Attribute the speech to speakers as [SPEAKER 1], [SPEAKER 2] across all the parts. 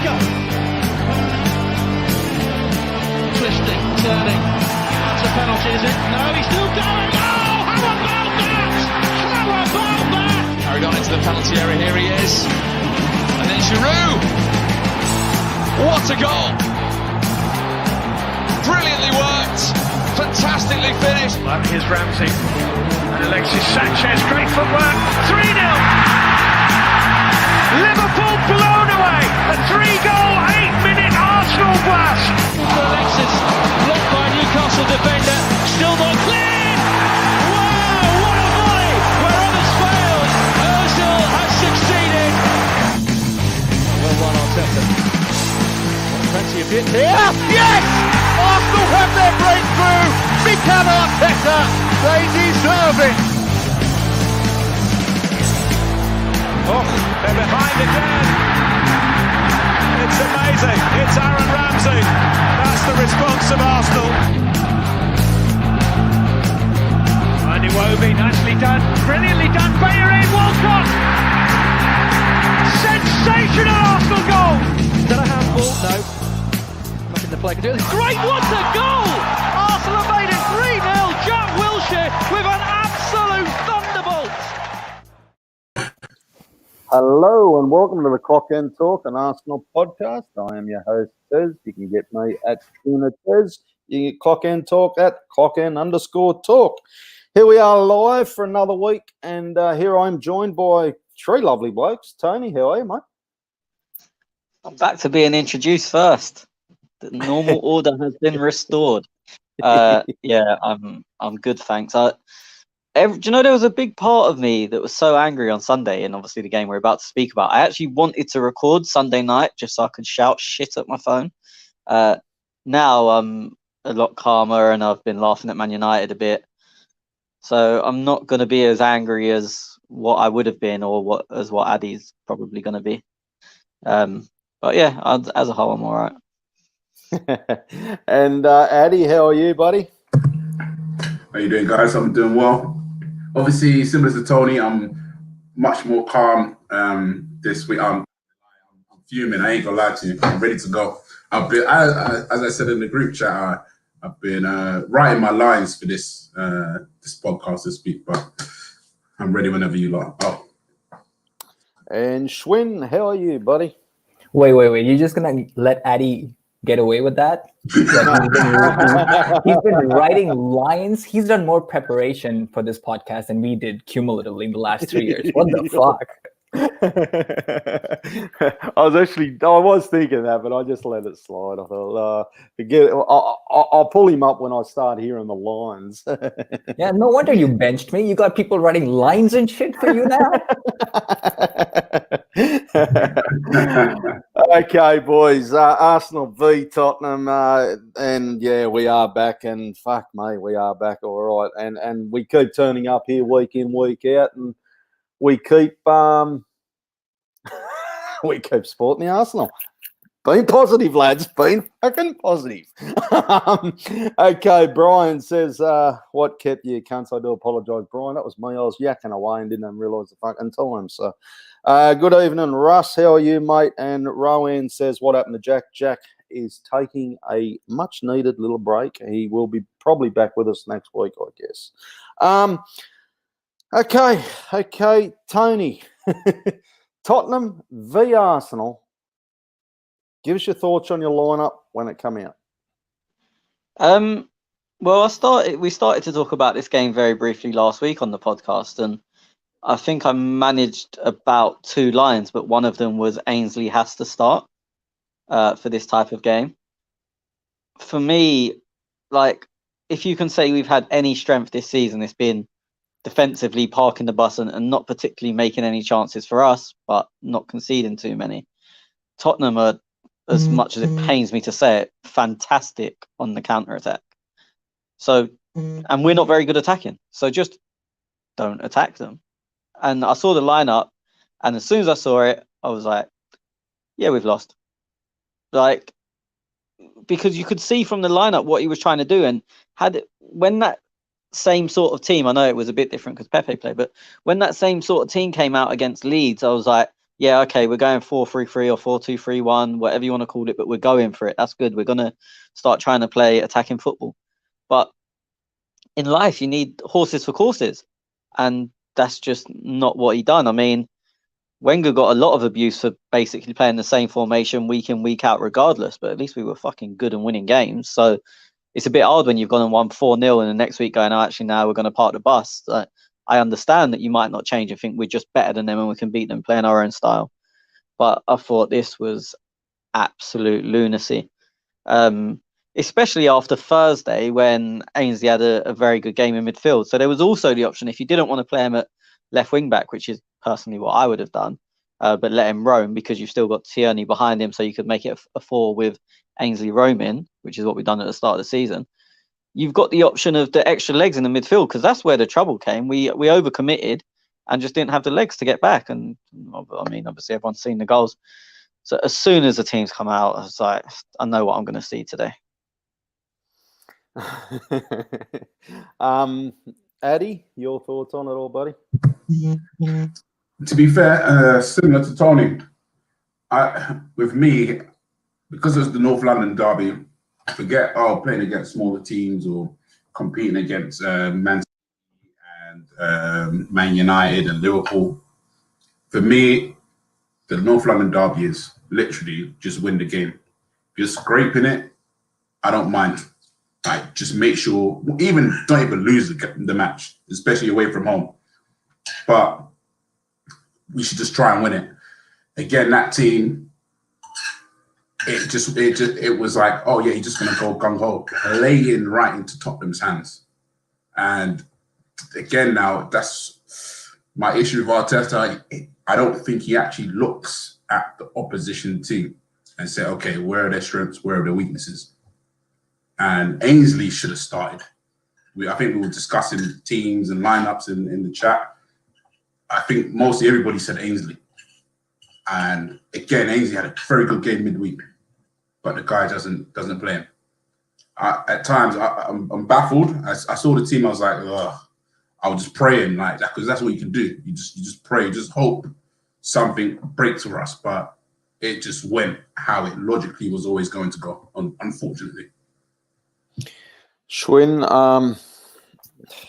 [SPEAKER 1] striker. Twisting, turning. That's a penalty, is it? No, he's still going. Oh, how about that? How about that?
[SPEAKER 2] Carried on into the penalty area. Here he is. And then Giroud. What a goal. Brilliantly worked. Fantastically finished.
[SPEAKER 1] Well, here's Ramsey. And Alexis Sanchez. Great footwork. 3-0. Liverpool blown away. A 3-goal, 8-minute Arsenal blast. Alexis blocked by Newcastle defender. Still not clear. Wow, what a volley. Where others failed, Ozil has succeeded. Well done, Arteta. Plenty of hit here. Yes! Arsenal have their breakthrough. Mikel Arteta. They deserve it. Oh, they're behind again. It's amazing. It's Aaron Ramsey. That's the response of Arsenal. Iwobi, nicely done. Brilliantly done. Bayer in, Walcott. Sensational Arsenal goal. Is that a handball? No. Nothing the play can do. Great, what a goal! Arsenal have made it 3-0. Jack Wilshere with an absolute thunderbolt.
[SPEAKER 3] Hello and welcome to the Clock End Talk, an Arsenal podcast. I am your host, Tiz. You can get me at Tuna Tiz. You can get Clock End Talk at _Talk. Here we are live for another week, and here I'm joined by three lovely blokes. Tony, how are you, mate?
[SPEAKER 4] I'm back to being introduced first. The normal order has been restored. Yeah, I'm good, thanks. Do you know there was a big part of me that was so angry on Sunday, and obviously the game we're about to speak about. I actually wanted to record Sunday night just so I could shout shit at my phone. Now I'm a lot calmer, and I've been laughing at Man United a bit. So I'm not going to be as angry as what I would have been, or what Ade's probably going to be. But yeah, as a whole, I'm all right.
[SPEAKER 3] And Ade, how are you, buddy?
[SPEAKER 5] How you doing, guys? I'm doing well. Obviously, similar to Tony, I'm much more calm this week. I'm fuming. I ain't gonna lie to you. I'm ready to go. I've been, as I said in the group chat, I've been writing my lines for this podcast this week, but I'm ready whenever you like. Oh.
[SPEAKER 3] And Schwinn, how are you, buddy?
[SPEAKER 6] Wait. You're just gonna let Ade get away with that? He's been writing lines. He's done more preparation for this podcast than we did cumulatively in the last 3 years. What the fuck?
[SPEAKER 3] I was thinking that, but I just let it slide. I thought, I'll pull him up when I start hearing the lines.
[SPEAKER 6] Yeah, no wonder you benched me. You got people writing lines and shit for you now.
[SPEAKER 3] Okay, boys. Arsenal v Tottenham, and yeah, we are back. And fuck me, we are back all right. And we keep turning up here week in, week out, and we keep supporting the Arsenal. Being positive, lads. Being fucking positive. Okay, Brian says, what kept you cunts? I do apologise, Brian. That was me. I was yakking away and didn't even realise the fucking time. So, good evening, Russ. How are you, mate? And Rowan says, what happened to Jack? Jack is taking a much-needed little break. He will be probably back with us next week, I guess. Okay, Tony. Tottenham v Arsenal. Give us your thoughts on your lineup when it come out.
[SPEAKER 4] Well, we started to talk about this game very briefly last week on the podcast, and I think I managed about 2 lines, but one of them was Ainsley has to start for this type of game. For me, like, if you can say we've had any strength this season, it's been defensively parking the bus and not particularly making any chances for us, but not conceding too many. Tottenham are, as much as it pains me to say it, fantastic on the counter-attack. So, and we're not very good attacking. So just don't attack them. And I saw the lineup, and as soon as I saw it, I was like, yeah, we've lost. Like, because you could see from the lineup what he was trying to do, and when that same sort of team, I know it was a bit different because Pepe played, but when that same sort of team came out against Leeds, I was like, yeah, okay, we're going 4-3-3 or 4-2-3-1, whatever you want to call it, but we're going for it. That's good. We're going to start trying to play attacking football. But in life, you need horses for courses. And that's just not what he done. I mean, Wenger got a lot of abuse for basically playing the same formation week in, week out, regardless. But at least we were fucking good and winning games. So it's a bit hard when you've gone and won 4-0 and the next week going, oh, actually, now we're going to park the bus. I understand that you might not change and think we're just better than them and we can beat them playing our own style. But I thought this was absolute lunacy. Especially after Thursday when Ainsley had a very good game in midfield. So there was also the option, if you didn't want to play him at left wing back, which is personally what I would have done, but let him roam because you've still got Tierney behind him, so you could make it a 4 with Ainsley roaming, which is what we've done at the start of the season. You've got the option of the extra legs in the midfield, because that's where the trouble came. We overcommitted and just didn't have the legs to get back. And I mean, obviously everyone's seen the goals. So as soon as the teams come out, I was like, I know what I'm going to see today.
[SPEAKER 3] Ade, your thoughts on it all, buddy?
[SPEAKER 5] To be fair, similar to Tony, with me, because it's the North London derby, forget playing against smaller teams or competing against Man City and Man United and Liverpool. For me, the North London derby is literally just win the game. If you're scraping it, I don't mind. Like, just make sure, don't even lose the match, especially away from home. But we should just try and win it. Again, that team, it was like, oh yeah, you're just gonna go gung ho, playing right into Tottenham's hands. And again, now that's my issue with Arteta. I don't think he actually looks at the opposition team and say, okay, where are their strengths, where are their weaknesses? And Ainsley should have started. I think we were discussing teams and lineups in the chat. I think mostly everybody said Ainsley. And again, Ainsley had a very good game midweek, but the guy doesn't play him. At times, I'm baffled. I saw the team, I was like, ugh. I was just praying like that, because that's what you can do. You just pray, you just hope something breaks for us. But it just went how it logically was always going to go, unfortunately.
[SPEAKER 3] Schwinn,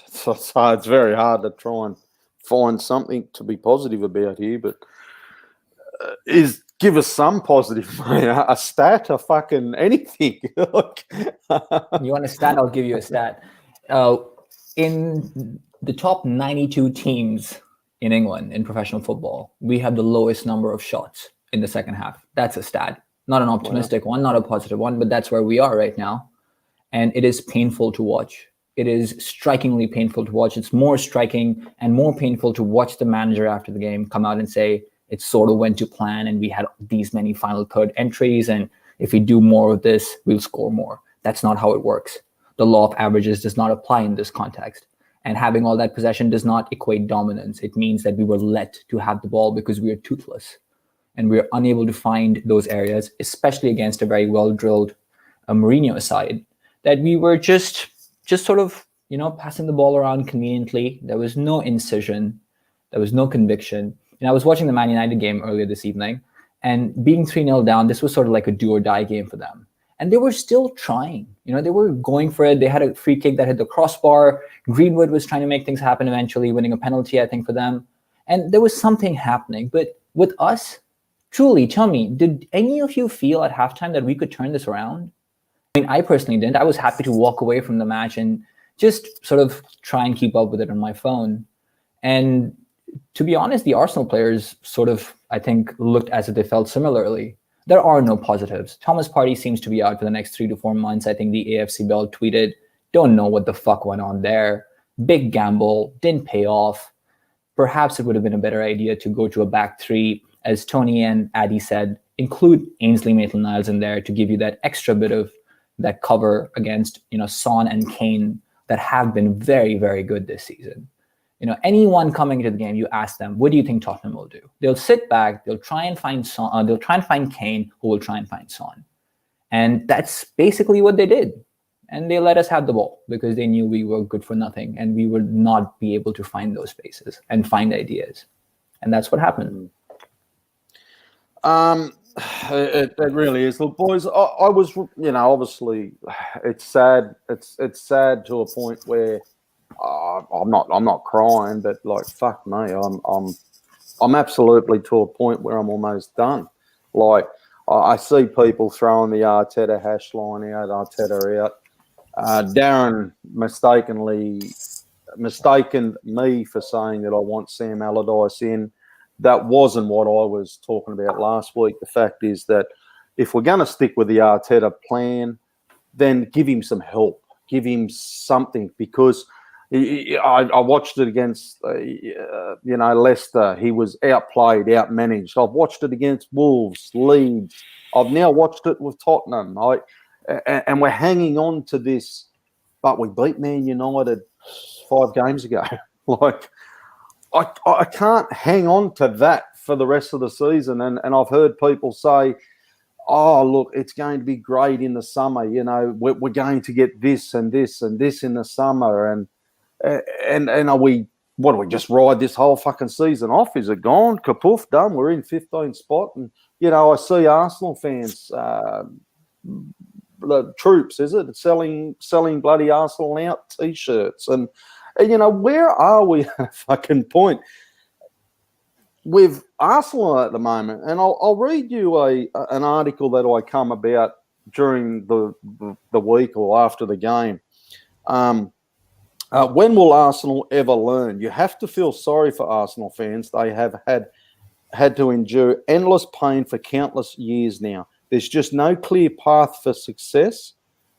[SPEAKER 3] so it's very hard to try and find something to be positive about here, but give us some positive, mate. A stat, a fucking anything.
[SPEAKER 6] You want a stat? I'll give you a stat. In the top 92 teams in England in professional football, we have the lowest number of shots in the second half. That's a stat. Not an optimistic one, not a positive one, but that's where we are right now. And it is painful to watch. It is strikingly painful to watch. It's more striking and more painful to watch the manager after the game come out and say, it sort of went to plan and we had these many final third entries. And if we do more of this, we'll score more. That's not how it works. The law of averages does not apply in this context. And having all that possession does not equate dominance. It means that we were let to have the ball because we are toothless. And we're unable to find those areas, especially against a very well-drilled Mourinho side, that we were just sort of, passing the ball around conveniently. There was no incision. There was no conviction. And I was watching the Man United game earlier this evening, and being 3-0 down, this was sort of like a do or die game for them. And they were still trying. They were going for it. They had a free kick that hit the crossbar. Greenwood was trying to make things happen eventually, winning a penalty, I think, for them. And there was something happening. But with us, truly, tell me, did any of you feel at halftime that we could turn this around? I mean, I personally didn't. I was happy to walk away from the match and just sort of try and keep up with it on my phone. And to be honest, the Arsenal players sort of, I think, looked as if they felt similarly. There are no positives. Thomas Partey seems to be out for the next 3 to 4 months. I think the AFC Bell tweeted, don't know what the fuck went on there. Big gamble, didn't pay off. Perhaps it would have been a better idea to go to a back three. As Tony and Ade said, include Ainsley Maitland-Niles in there to give you that extra bit of that cover against, Son and Kane that have been very, very good this season. Anyone coming into the game, you ask them, what do you think Tottenham will do? They'll sit back, they'll try and find Son, they'll try and find Kane, who will try and find Son. And that's basically what they did. And they let us have the ball because they knew we were good for nothing and we would not be able to find those spaces and find ideas. And that's what happened.
[SPEAKER 3] It really is. Look, boys, I was, obviously, it's sad. It's sad to a point where I'm not crying, but like, fuck me, I'm absolutely to a point where I'm almost done. Like, I see people throwing the Arteta hash line out, Arteta out. Darren mistaken me for saying that I want Sam Allardyce in. That wasn't what I was talking about last week. The fact is that if we're going to stick with the Arteta plan, then give him some help, give him something, because I watched it against, Leicester. He was outplayed, outmanaged. I've watched it against Wolves, Leeds. I've now watched it with Tottenham. And we're hanging on to this, but we beat Man United 5 games ago. Like, I can't hang on to that for the rest of the season. And I've heard people say, oh, look, it's going to be great in the summer. We're going to get this and this and this in the summer. And are we just ride this whole fucking season off? Is it gone? Kapoof, done. We're in 15th spot. And, I see Arsenal fans, the troops, is it? Selling bloody Arsenal out T-shirts. And where are we at a fucking point with Arsenal at the moment? And I'll read you an article that I come about during the week or after the game. When will Arsenal ever learn? You have to feel sorry for Arsenal fans. They have had to endure endless pain for countless years now. There's just no clear path for success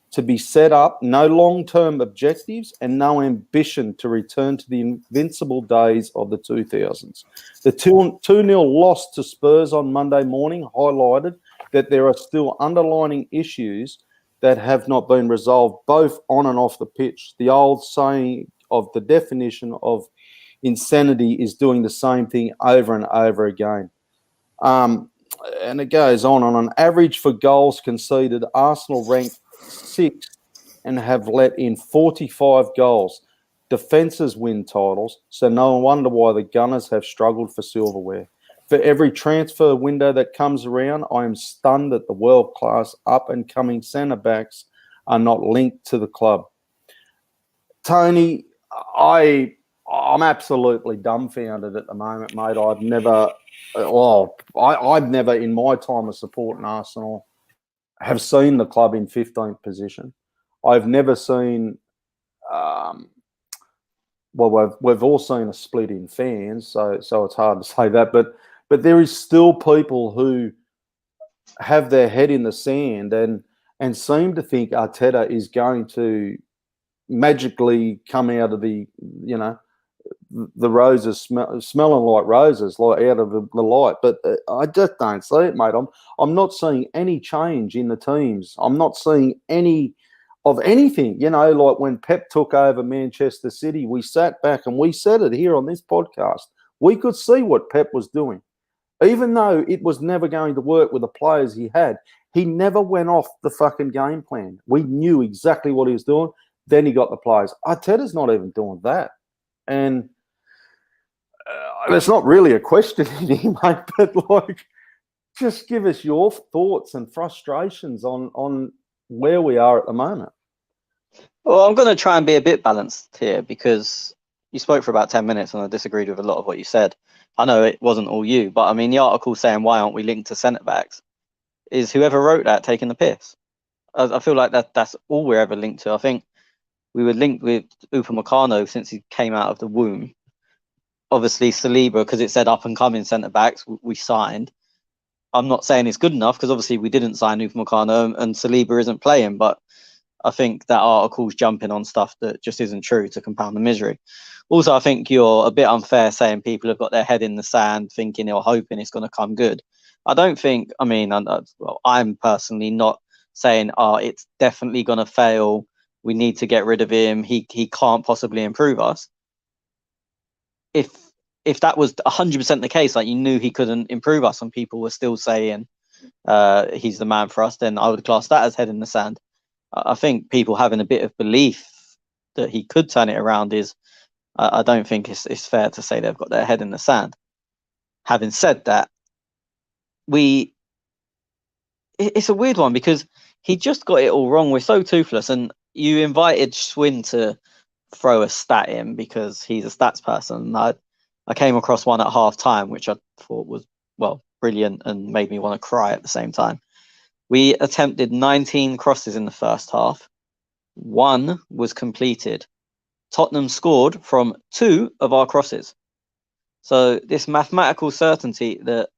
[SPEAKER 3] to be set up, no long-term objectives, and no ambition to return to the invincible days of the 2000s. The 2-0 loss to Spurs on Monday morning highlighted that there are still underlying issues that have not been resolved, both on and off the pitch. The old saying of the definition of insanity is doing the same thing over and over again. And it goes on an average for goals conceded, Arsenal ranked 6th and have let in 45 goals. Defences win titles, so no wonder why the Gunners have struggled for silverware. For every transfer window that comes around, I am stunned that the world-class up-and-coming centre-backs are not linked to the club. Tony, I'm absolutely dumbfounded at the moment, mate. I've never in my time of supporting Arsenal have seen the club in 15th position. I've never seen, we've all seen a split in fans, so it's hard to say that, but there is still people who have their head in the sand and seem to think Arteta is going to magically come out of the roses smelling like roses, like out of the light. But I just don't see it, mate. I'm not seeing any change in the teams. I'm not seeing any of anything. Like when Pep took over Manchester City, we sat back and we said it here on this podcast. We could see what Pep was doing. Even though it was never going to work with the players he had, he never went off the fucking game plan. We knew exactly what he was doing. Then he got the players. Arteta's not even doing that. And it's not really a question here, mate, but like, just give us your thoughts and frustrations on where we are at the moment.
[SPEAKER 4] Well, I'm going to try and be a bit balanced here because you spoke for about 10 minutes and I disagreed with a lot of what you said. I know it wasn't all you, but I mean, the article saying why aren't we linked to centre-backs is whoever wrote that taking the piss. I feel like that's all we're ever linked to. I think we were linked with Upamecano since he came out of the womb. Obviously, Saliba, because it said up-and-coming centre-backs, we signed. I'm not saying it's good enough because obviously we didn't sign Upamecano and Saliba isn't playing, but I think that article's jumping on stuff that just isn't true to compound the misery. Also, I think you're a bit unfair saying people have got their head in the sand thinking or hoping it's going to come good. I don't think, I'm personally not saying, it's definitely going to fail. We need to get rid of him. He can't possibly improve us. If that was 100% the case, like you knew he couldn't improve us and people were still saying he's the man for us, then I would class that as head in the sand. I think people having a bit of belief that he could turn it around is, I don't think it's fair to say they've got their head in the sand. Having said that, it's a weird one because he just got it all wrong. We're so toothless, and you invited Schwinn to throw a stat in because he's a stats person. I came across one at half time, which I thought was, brilliant and made me want to cry at the same time. We attempted 19 crosses in the first half. 1 was completed. Tottenham scored from 2 of our crosses. So this mathematical certainty that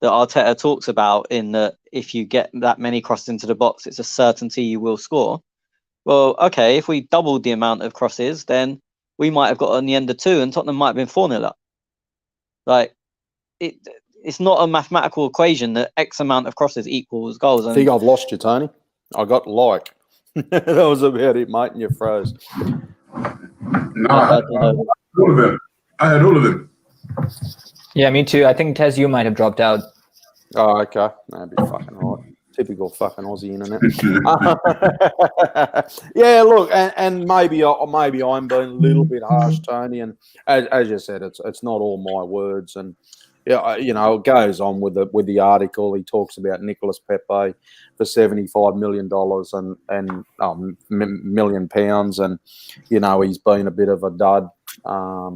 [SPEAKER 4] Arteta talks about, in that if you get that many crosses into the box, it's a certainty you will score. Well, okay, if we doubled the amount of crosses, then we might have got on the end of 2 and Tottenham might have been 4-0 up. Like, it's not a mathematical equation that X amount of crosses equals goals.
[SPEAKER 3] I think I've lost you, Tony. I got like. That was about it, mate, and you froze.
[SPEAKER 5] No, I heard all of them. I heard all of them.
[SPEAKER 6] Yeah, me too. I think, Tez, you might have dropped out.
[SPEAKER 3] Oh, okay. That'd be fucking right. Typical fucking Aussie internet. Yeah, look, and maybe I'm being a little bit harsh, Tony. And as you said, it's not all my words. And yeah, it goes on with the article. He talks about Nicolas Pepe for $75 million and £1 million, and he's been a bit of a dud. I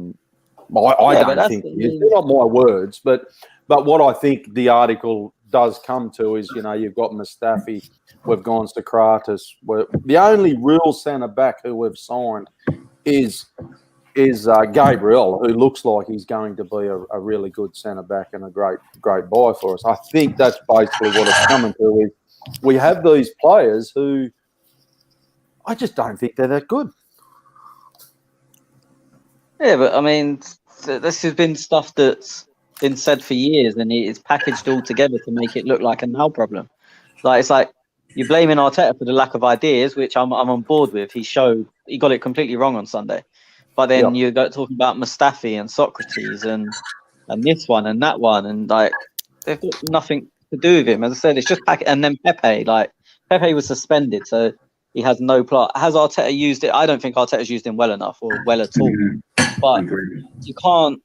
[SPEAKER 3] don't think he is. They're not my words, but what I think the article does come to is, you've got Mustafi, we've gone Socrates. The only real centre back who we've signed is Gabriel, who looks like he's going to be a really good centre back and a great buy for us. I think that's basically what it's coming to. Is we have these players who I just don't think they're that good.
[SPEAKER 4] Yeah, but I mean, this has been stuff that's been said for years, and it's packaged all together to make it look like a now problem. It's like you're blaming Arteta for the lack of ideas, which I'm on board with. He got it completely wrong on Sunday, but then you go talking about Mustafi and Socrates and this one and that one, and they've got nothing to do with him. As I said, it's just and then Pepe. Pepe was suspended, so he has no plot. Has Arteta used it? I don't think Arteta's used him well enough or well at all. But you can't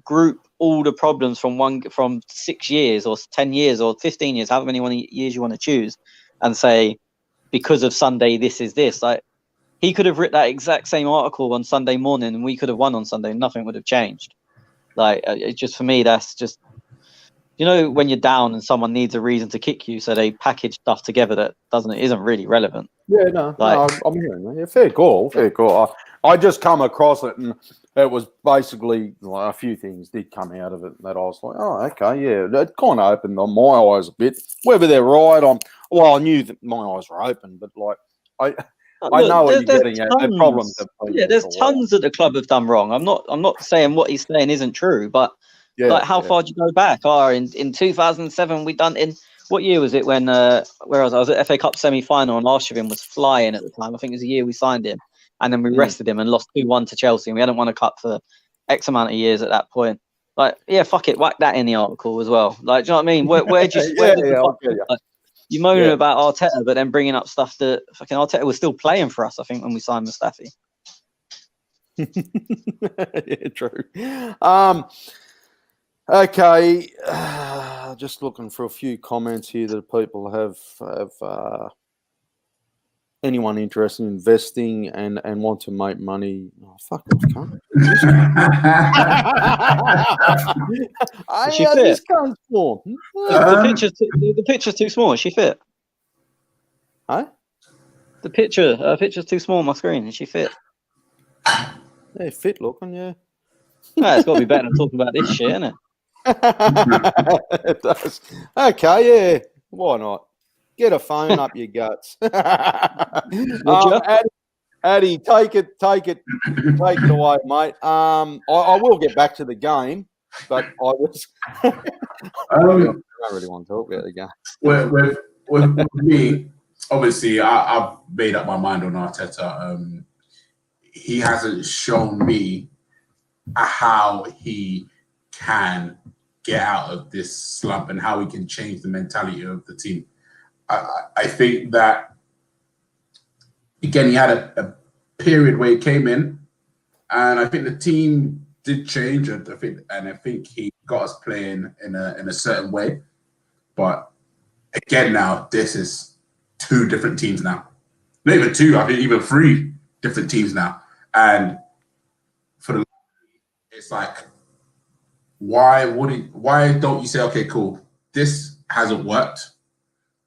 [SPEAKER 4] group all the problems from 6 years or 10 years or 15 years, however many years you want to choose, and say because of Sunday this is this. He could have written that exact same article on Sunday morning, and we could have won on Sunday. Nothing would have changed. It's just, for me, that's just, when you're down and someone needs a reason to kick you, so they package stuff together that isn't really relevant.
[SPEAKER 3] Yeah, no, I'm hearing that. Yeah, fair call. I just come across it, and it was basically a few things did come out of it that I was like, oh, okay, yeah. It kind of opened my eyes a bit. Whether they're right, I knew that my eyes were open, but I know what you're getting at. The problems.
[SPEAKER 4] There's tons that the club have done wrong. I'm not saying what he's saying isn't true, but how far do you go back? In 2007, we done in. What year was it when I was at FA Cup semi-final, and Arshavin was flying at the time. I think it was the year we signed him, and then we rested him and lost 2-1 to Chelsea, and we hadn't won a cup for X amount of years at that point. Fuck it, whack that in the article as well. Do you know what I mean? Where do you you're moaning about Arteta, but then bringing up stuff that fucking Arteta was still playing for us, I think, when we signed Mustafi.
[SPEAKER 3] Yeah, true. Okay, just looking for a few comments here that people have anyone interested in investing and want to make money. Oh, fuck off, cunt. This cunt's small.
[SPEAKER 4] The picture's too small. Is she fit?
[SPEAKER 3] Huh?
[SPEAKER 4] The picture's too small on my screen. Is she fit?
[SPEAKER 3] Yeah, fit looking, yeah.
[SPEAKER 4] It's got to be better than talking about this shit, isn't it?
[SPEAKER 3] It does. Okay, yeah. Why not? Get a phone up your guts. Ade, take it away, mate. I will get back to the game, but I don't really want to talk about the game.
[SPEAKER 5] With me, obviously, I've made up my mind on Arteta. He hasn't shown me how he can get out of this slump and how he can change the mentality of the team. I think that, again, he had a period where he came in, and I think the team did change. I think he got us playing in a certain way. But again, now this is 2 different teams now. Not even 2, I think even 3 different teams now. And it's like, why don't you say, okay, cool, this hasn't worked.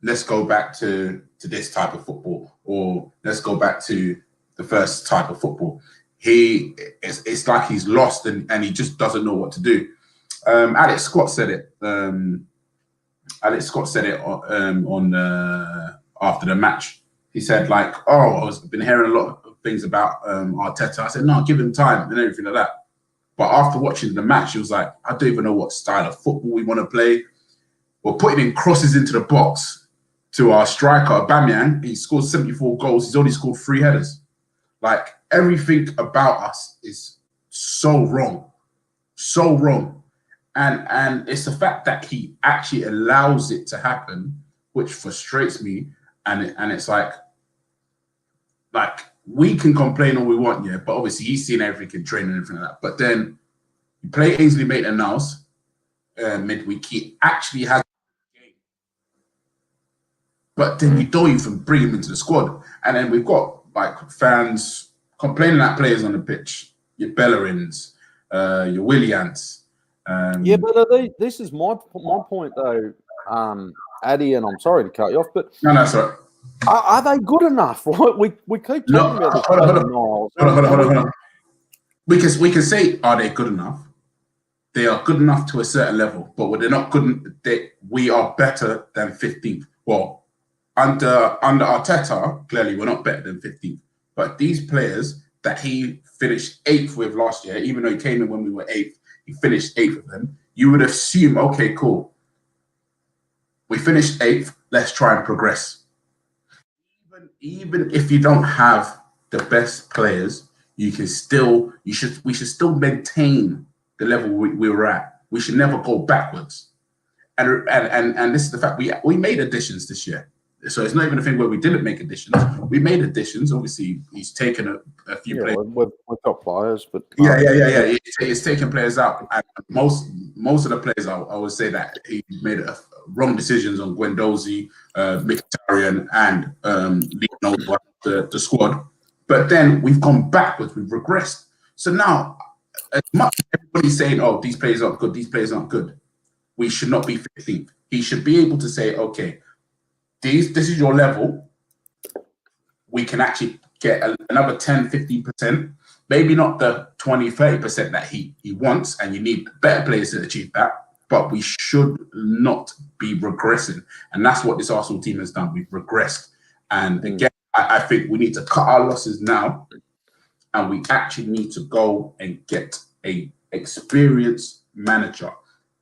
[SPEAKER 5] Let's go back to this type of football, or let's go back to the first type of football. It's like he's lost and he just doesn't know what to do. Alex Scott said it. Alex Scott said it on after the match. He said, like, I've been hearing a lot of things about Arteta. I said, no, give him time and everything like that. But after watching the match, he was like, I don't even know what style of football we want to play. We're putting in crosses into the box to our striker, Aubameyang. He scored 74 goals. He's only scored 3 headers. Like, everything about us is so wrong. So wrong. And it's the fact that he actually allows it to happen, which frustrates me. And it's like we can complain all we want, yeah, but obviously he's seen everything in training and everything like that. But then you play Ainsley Maitland-Niles midweek, he actually has a game. But then you don't even bring him into the squad. And then we've got like fans complaining at players on the pitch. Your Bellerins, your Willians.
[SPEAKER 3] Yeah, but this is my point though, Ade, and I'm sorry to cut you off, but
[SPEAKER 5] No, sorry.
[SPEAKER 3] Are they good enough? Right? We keep talking about this.
[SPEAKER 5] Hold on. We can say, are they good enough? They are good enough to a certain level, but they're not good. We are better than 15th. Well, under Arteta, clearly we're not better than 15th. But these players that he finished 8th with last year, even though he came in when we were 8th, he finished 8th with them. You would assume, okay, cool. We finished 8th. Let's try and progress. Even if you don't have the best players, we should still maintain the level we were at. We should never go backwards. And this is the fact, we made additions this year. So it's not even a thing where we didn't make additions. We made additions. Obviously, he's taken a few players.
[SPEAKER 3] We've got players, but
[SPEAKER 5] yeah. He's taken players out. And most of the players, I would say that he made wrong decisions on Guendouzi, Mkhitaryan, and leaving over the squad. But then we've gone backwards. We've regressed. So now, as much as everybody's saying, "Oh, these players aren't good. These players aren't good," we should not be 15th. He should be able to say, "Okay, this is your level. We can actually get another 10, 15%, maybe not the 20, 30% that he wants, and you need better players to achieve that, but we should not be regressing." And that's what this Arsenal team has done. We've regressed. And again, I think we need to cut our losses now, and we actually need to go and get an experienced manager,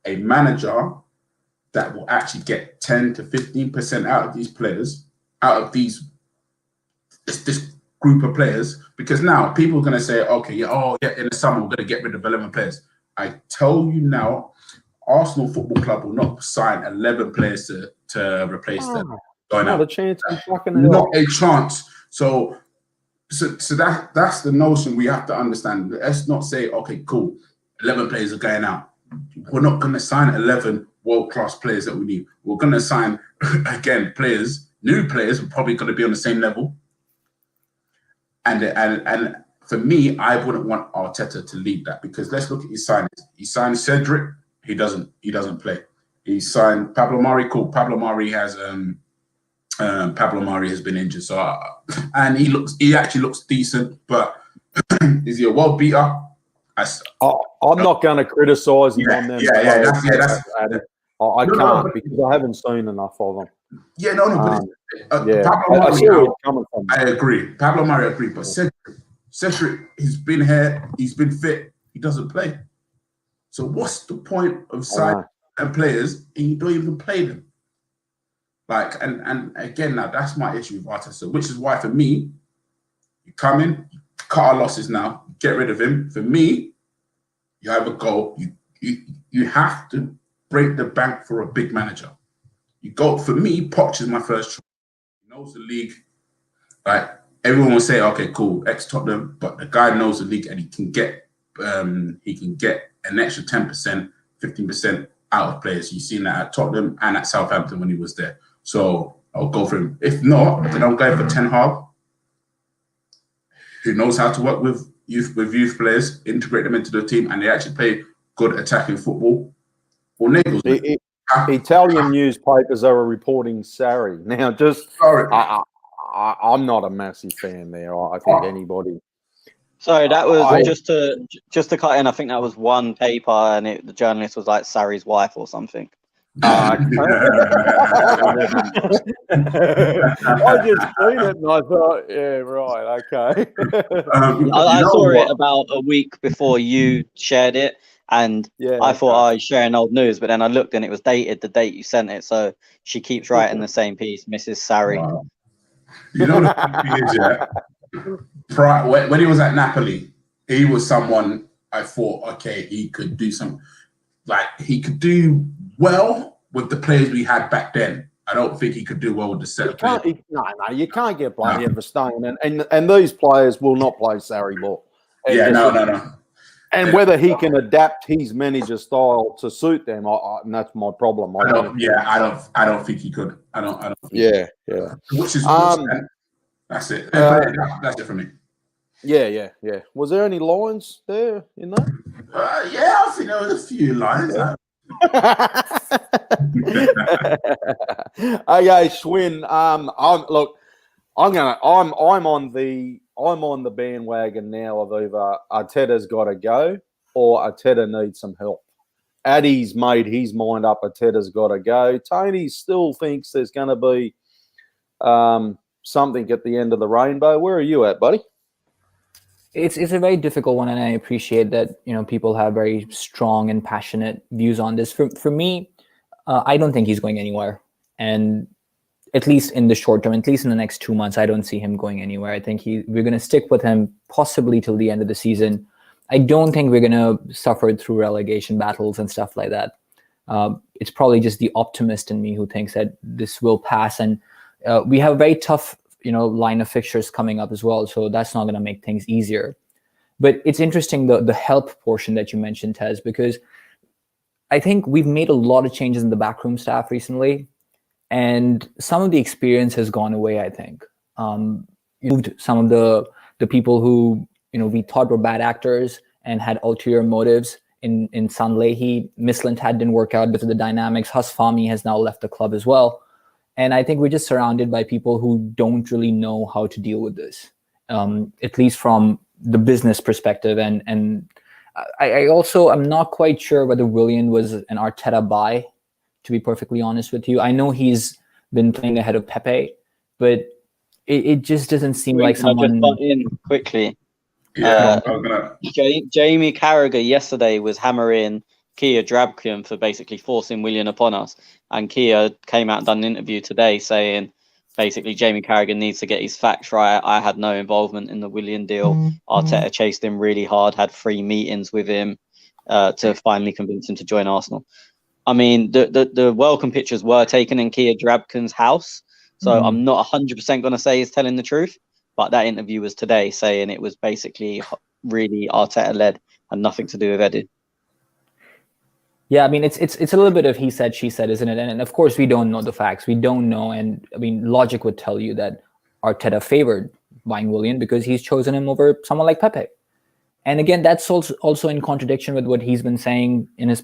[SPEAKER 5] a manager that will actually get 10 to 15% out of these players, out of this group of players, because now people are going to say, okay, in the summer we're going to get rid of 11 players. I tell you now, Arsenal Football Club will not sign 11 players to replace them.
[SPEAKER 3] Not a chance.
[SPEAKER 5] Not a chance. So that's the notion we have to understand. Let's not say, okay, cool, 11 players are going out. We're not going to sign 11 world-class players that we need. We're going to sign, again, new players are probably going to be on the same level. And for me, I wouldn't want Arteta to lead that, because let's look at his signings. He signed Cedric. He doesn't play. He signed Pablo Mari. Cool. Pablo Mari has been injured. So and he actually looks decent, but is he a world beater?
[SPEAKER 3] I'm not going to criticise him on them. I can't, because I haven't seen enough of them.
[SPEAKER 5] Yeah, no. But I agree. Pablo Mari, I agree. But Cedric, he's been here. He's been fit. He doesn't play. So what's the point of signing and players and you don't even play them? Like, and again, now that's my issue with Arteta, which is why for me, you come in, cut our losses now, get rid of him. For me, you have a goal. You have to break the bank for a big manager. You go, for me, Poch is my first choice. He knows the league. Like, everyone will say, okay, cool, ex-Tottenham, but the guy knows the league and he can get an extra 10%, 15% out of place. You've seen that at Tottenham and at Southampton when he was there. So I'll go for him. If not, then I'll go for Ten Hag, who knows how to work with youth players, integrate them into the team, and they actually play good attacking football. Or Nagelsmann.
[SPEAKER 3] Italian newspapers are reporting Sarri. Now, I'm not a massive fan there. I think anybody.
[SPEAKER 4] Sorry, that was just to cut in. I think that was one paper, and the journalist was like Sarri's wife or something.
[SPEAKER 3] I just seen it and I thought, yeah, right, okay.
[SPEAKER 4] I saw it about a week before you shared it, and I thought I was sharing old news, but then I looked and it was dated the date you sent it, so she keeps writing the same piece, Mrs. Sarri.
[SPEAKER 5] Wow. You know the thing is, when he was at Napoli, he was someone I thought, okay, he could do he could do well with the players we had back then. I don't think he could do well with the set of players.
[SPEAKER 3] You can't get bloody Everstone, and these players will not play Sarri ball.
[SPEAKER 5] No.
[SPEAKER 3] And whether he can adapt his manager style to suit them, and that's my problem.
[SPEAKER 5] I don't think he could. I don't.
[SPEAKER 3] Yeah.
[SPEAKER 5] Which is that's it. That's it for me.
[SPEAKER 3] Yeah. Was there any lines there in that?
[SPEAKER 5] I think there was a few lines.
[SPEAKER 3] Okay, Schwinn. I'm on the bandwagon now of either Arteta's got to go or Arteta needs some help. Ade's made his mind up. Arteta's got to go. Tony still thinks there's going to be something at the end of the rainbow. Where are you at, buddy?
[SPEAKER 6] It's a very difficult one, and I appreciate that people have very strong and passionate views on this. For me, I don't think he's going anywhere, and at least in the short term, at least in the next 2 months, I don't see him going anywhere. I think we're going to stick with him possibly till the end of the season. I don't think we're going to suffer through relegation battles and stuff like that. It's probably just the optimist in me who thinks that this will pass, and we have a very tough line of fixtures coming up as well, so that's not going to make things easier. But it's interesting the help portion that you mentioned, Tez, because I think we've made a lot of changes in the backroom staff recently, and some of the experience has gone away. I think moved some of the people who we thought were bad actors and had ulterior motives. In Sanlehi, Mislintat didn't work out because of the dynamics. Huss Fahmy has now left the club as well. And I think we're just surrounded by people who don't really know how to deal with this, at least from the business perspective. And I also am not quite sure whether Willian was an Arteta buy, to be perfectly honest with you. I know he's been playing ahead of Pepe, but it just doesn't seem like someone...
[SPEAKER 4] Just in quickly.
[SPEAKER 5] Yeah,
[SPEAKER 4] Jamie Carragher yesterday was hammering Kia Drabkin for basically forcing Willian upon us. And Kia came out and done an interview today saying basically Jamie Carragher needs to get his facts right. I had no involvement in the Willian deal. Arteta chased him really hard, had 3 meetings with him to finally convince him to join Arsenal. I mean, the welcome pictures were taken in Kia Drabkin's house. So I'm not 100% going to say he's telling the truth. But that interview was today saying it was basically really Arteta-led and nothing to do with Eddie.
[SPEAKER 6] Yeah, I mean, it's a little bit of he said, she said, isn't it? And of course, we don't know the facts. We don't know. And I mean, logic would tell you that Arteta favored buying Willian because he's chosen him over someone like Pepe. And again, that's also in contradiction with what he's been saying in his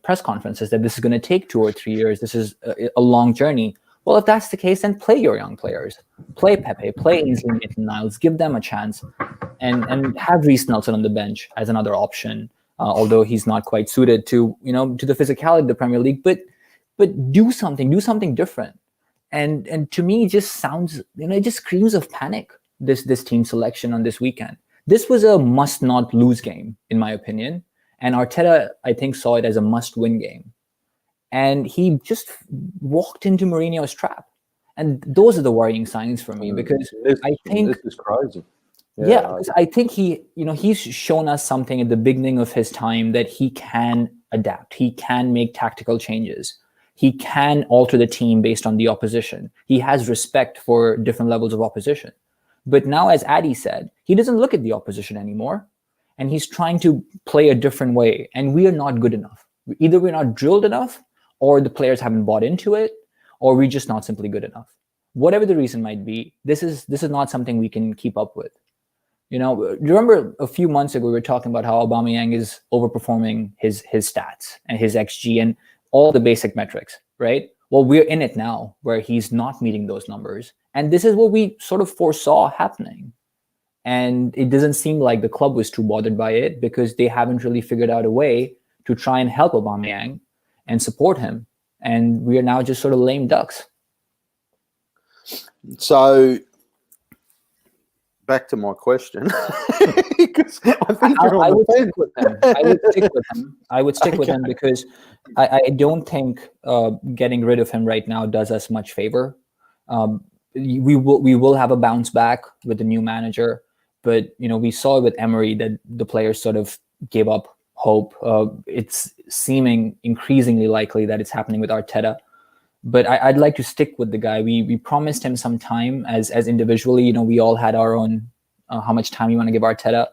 [SPEAKER 6] press conferences, that this is going to take 2 or 3 years. This is a long journey. Well, if that's the case, then play your young players. Play Pepe, play Ainsley Maitland-Niles, give them a chance, and have Reece Nelson on the bench as another option. Although he's not quite suited to the physicality of the Premier League, but do something different. And to me, it just sounds, it just screams of panic. This team selection on this weekend. This was a must not lose game, in my opinion, and Arteta, I think, saw it as a must win game. And he just walked into Mourinho's trap. And those are the worrying signs for me, because I think
[SPEAKER 3] this is crazy.
[SPEAKER 6] Yeah, because I think he's shown us something at the beginning of his time, that he can adapt. He can make tactical changes. He can alter the team based on the opposition. He has respect for different levels of opposition. But now, as Ade said, he doesn't look at the opposition anymore. And he's trying to play a different way. And we are not good enough. Either we're not drilled enough, or the players haven't bought into it, or we're just not simply good enough. Whatever the reason might be, this is not something we can keep up with. You know, remember a few months ago we were talking about how Aubameyang is overperforming his stats and his XG and all the basic metrics, right? Well, we're in it now where he's not meeting those numbers, and this is what we sort of foresaw happening. And it doesn't seem like the club was too bothered by it, because they haven't really figured out a way to try and help Aubameyang and support him. And we are now just sort of lame ducks.
[SPEAKER 3] So back to my question, because I think
[SPEAKER 6] I would stick with him. I would stick with him because I don't think getting rid of him right now does us much favor. We will have a bounce back with the new manager, but you know, we saw with Emery that the players sort of gave up hope. It's seeming increasingly likely that it's happening with Arteta. But I'd like to stick with the guy. We promised him some time as individually. You know, we all had our own how much time we want to give Arteta,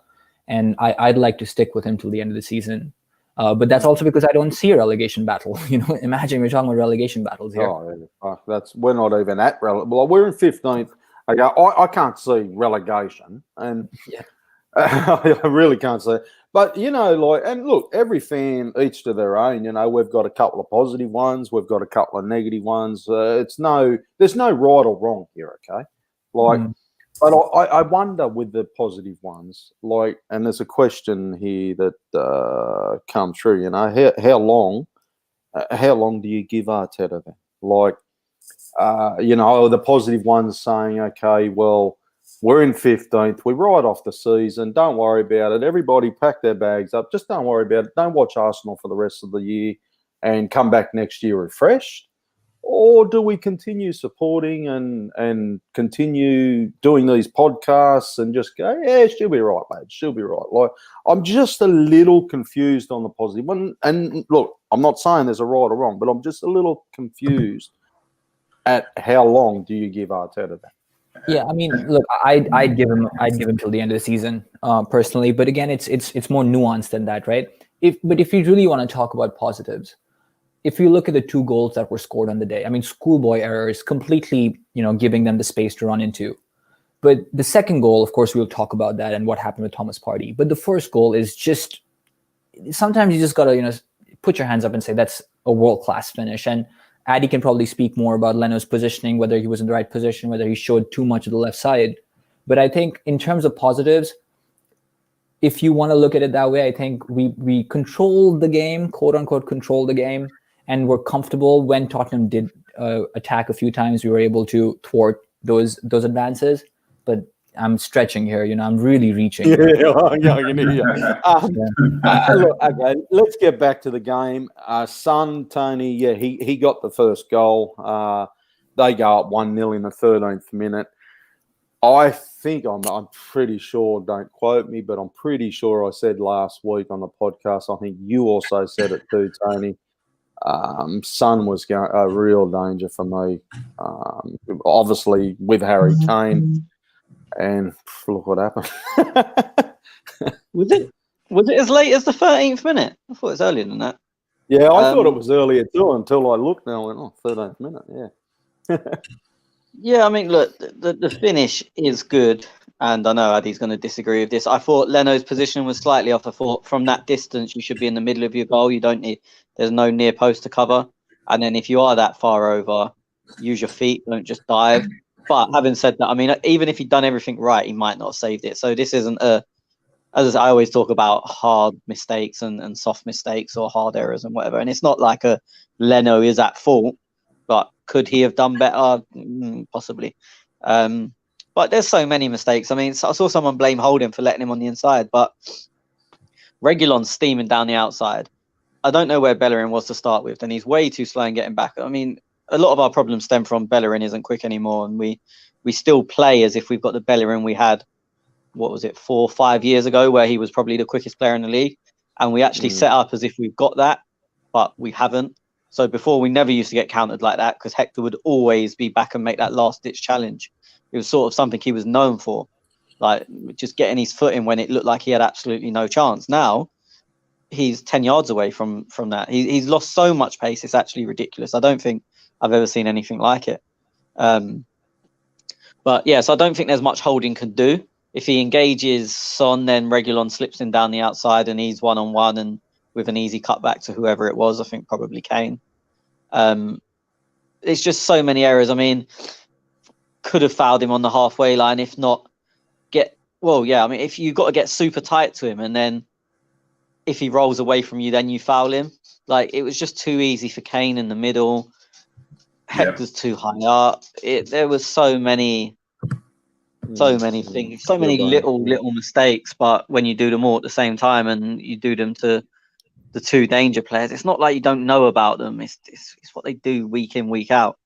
[SPEAKER 6] and I'd like to stick with him till the end of the season. But that's also because I don't see a relegation battle. You know, imagine we're talking about relegation battles here.
[SPEAKER 3] We're not even at well, we're in 15th. I can't see relegation, and
[SPEAKER 6] yeah.
[SPEAKER 3] I really can't see it. But, you know, like, and look, every fan, each to their own. You know, we've got a couple of positive ones. We've got a couple of negative ones. There's no right or wrong here, okay? Like, but I wonder with the positive ones, like, and there's a question here that comes through, you know, how long do you give Arteta then? Like, you know, the positive ones saying, okay, well, we're in 15th. We ride off the season. Don't worry about it. Everybody pack their bags up. Just don't worry about it. Don't watch Arsenal for the rest of the year and come back next year refreshed. Or do we continue supporting and continue doing these podcasts and just go, yeah, she'll be right, mate. She'll be right. Like, I'm just a little confused on the positive one. And look, I'm not saying there's a right or wrong, but I'm just a little confused at how long do you give Arteta that?
[SPEAKER 6] Yeah, I mean, look, I'd give him till the end of the season, personally. But again, it's more nuanced than that, right? If you really want to talk about positives, if you look at the 2 goals that were scored on the day, I mean, schoolboy errors, completely, you know, giving them the space to run into. But the second goal, of course, we'll talk about that and what happened with Thomas Partey. But the first goal is just, sometimes you just gotta, you know, put your hands up and say that's a world-class finish. And Ade can probably speak more about Leno's positioning, whether he was in the right position, whether he showed too much of the left side. But I think in terms of positives, if you want to look at it that way, I think we controlled the game, quote unquote, controlled the game, and were comfortable when Tottenham did attack a few times. We were able to thwart those advances. But I'm stretching here, you know, I'm really reaching.
[SPEAKER 3] Look, okay, let's get back to the game. Son, Tony, yeah, he got the first goal. They go up 1-0 in the 13th minute. I think I'm pretty sure, don't quote me, but I'm pretty sure I said last week on the podcast, I think you also said it too, Tony. Son was a real danger for me. Obviously with Harry Kane. And look what happened.
[SPEAKER 4] Was it as late as the 13th minute? I thought it was earlier than that.
[SPEAKER 3] Yeah, I thought it was earlier too until I looked now and went, 13th minute, yeah.
[SPEAKER 4] Yeah, I mean, look, the finish is good, and I know Ade's going to disagree with this. I thought Leno's position was slightly off. I thought from that distance you should be in the middle of your goal. There's no near post to cover, and then if you are that far over, use your feet, don't just dive. But having said that, I mean, even if he'd done everything right, he might not have saved it. So this isn't as I always talk about, hard mistakes and soft mistakes or hard errors and whatever. And it's not like Leno is at fault, but could he have done better? Possibly. But there's so many mistakes. I mean, I saw someone blame Holding for letting him on the inside, but Reguilon's steaming down the outside. I don't know where Bellerin was to start with, and he's way too slow in getting back. I mean, a lot of our problems stem from Bellerin isn't quick anymore, and we still play as if we've got the Bellerin we had, what was it, 4 or 5 years ago, where he was probably the quickest player in the league, and we actually set up as if we've got that, but we haven't. So before, we never used to get countered like that because Hector would always be back and make that last-ditch challenge. It was sort of something he was known for, like just getting his foot in when it looked like he had absolutely no chance. Now, he's 10 yards away from that. He's lost so much pace. It's actually ridiculous. I don't think I've ever seen anything like it. But yeah, so I don't think there's much Holding can do. If he engages Son, then Reguilon slips him down the outside and he's 1-on-1 and with an easy cutback to whoever it was, I think probably Kane. It's just so many errors. I mean, could have fouled him on the halfway line. If not, if you've got to get super tight to him and then if he rolls away from you, then you foul him. Like, it was just too easy for Kane in the middle. Hector's too high up. There was so many things, so many little mistakes. But when you do them all at the same time and you do them to the two danger players, it's not like you don't know about them. It's what they do week in, week out.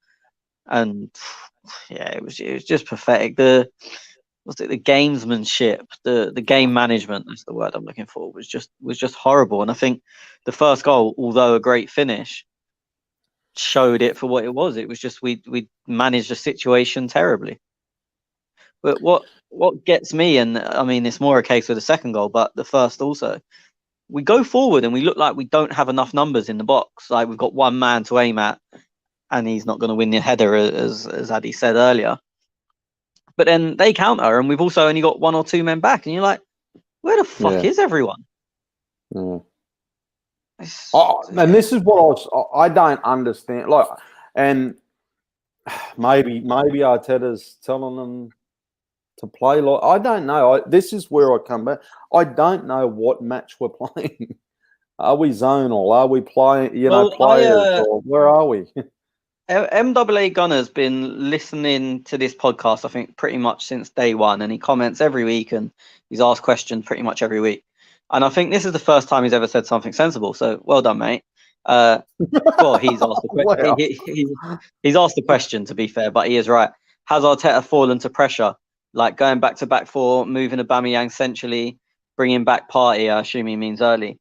[SPEAKER 4] And yeah, it was just pathetic. The gamesmanship, the game management, that's the word I'm looking for, was just horrible. And I think the first goal, although a great finish, showed it for what it was. It was just we managed the situation terribly. But what gets me, and I mean it's more a case with the second goal, but the first also, we go forward and we look like we don't have enough numbers in the box. Like, we've got one man to aim at and he's not going to win the header, as Ade said earlier. But then they counter and we've also only got one or two men back and you're like, where the fuck is everyone?
[SPEAKER 3] And this is what I don't understand. Like, and maybe Arteta's telling them to play like, I don't know. This is where I come back. I don't know what match we're playing. Are we zonal? Are we playing? Players? Or where are we?
[SPEAKER 4] MAA Gunner's been listening to this podcast, I think, pretty much since day one, and he comments every week and he's asked questions pretty much every week. And I think this is the first time he's ever said something sensible. So well done, mate. Well, he's asked the question. He's asked the question, to be fair, but he is right. Has Arteta fallen to pressure? Like, going back to back four, moving Aubameyang centrally, bringing back Partey, I assume he means early.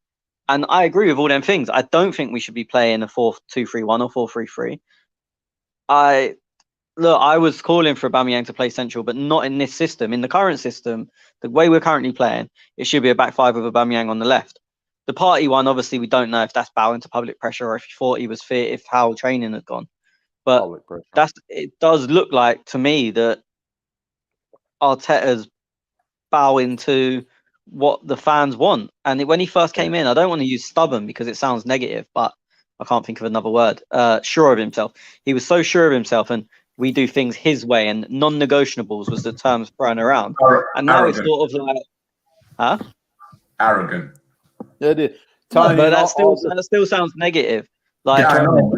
[SPEAKER 4] And I agree with all them things. I don't think we should be playing a 4-2-3-1 or 4-3-3. I was calling for Aubameyang to play central, but not in this system. In the current system, the way we're currently playing, it should be a back five with Aubameyang on the left. The Partey one, obviously, we don't know if that's bowing to public pressure or if he thought he was fit, if how training had gone. But it does look like to me that Arteta's bowing to what the fans want. And when he first came in, I don't want to use stubborn because it sounds negative, but I can't think of another word. Sure of himself. He was so sure of himself, and we do things his way, and non-negotiables was the terms thrown around. And now it's sort of like,
[SPEAKER 5] arrogant.
[SPEAKER 3] Yeah, it is.
[SPEAKER 4] Tony, but that still sounds negative. Like,
[SPEAKER 5] I know.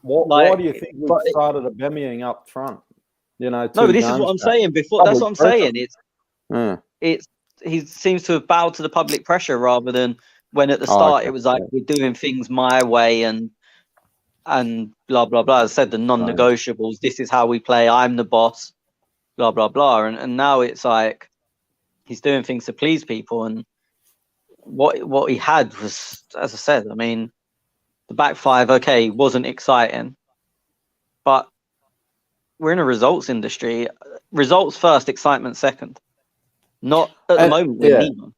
[SPEAKER 3] Why do you think we started Aubameyang up front? No,
[SPEAKER 4] but this is what I'm saying. Before, that's what I'm saying. He seems to have bowed to the public pressure rather than when at the start it was like, we're doing things my way and blah blah blah. As I said, the non-negotiables. This is how we play. I'm the boss. Blah blah blah. And now it's like he's doing things to please people. And what he had was, as I said, I mean, the back five, wasn't exciting, but we're in a results industry. Results first, excitement second. Not at the moment. We need them.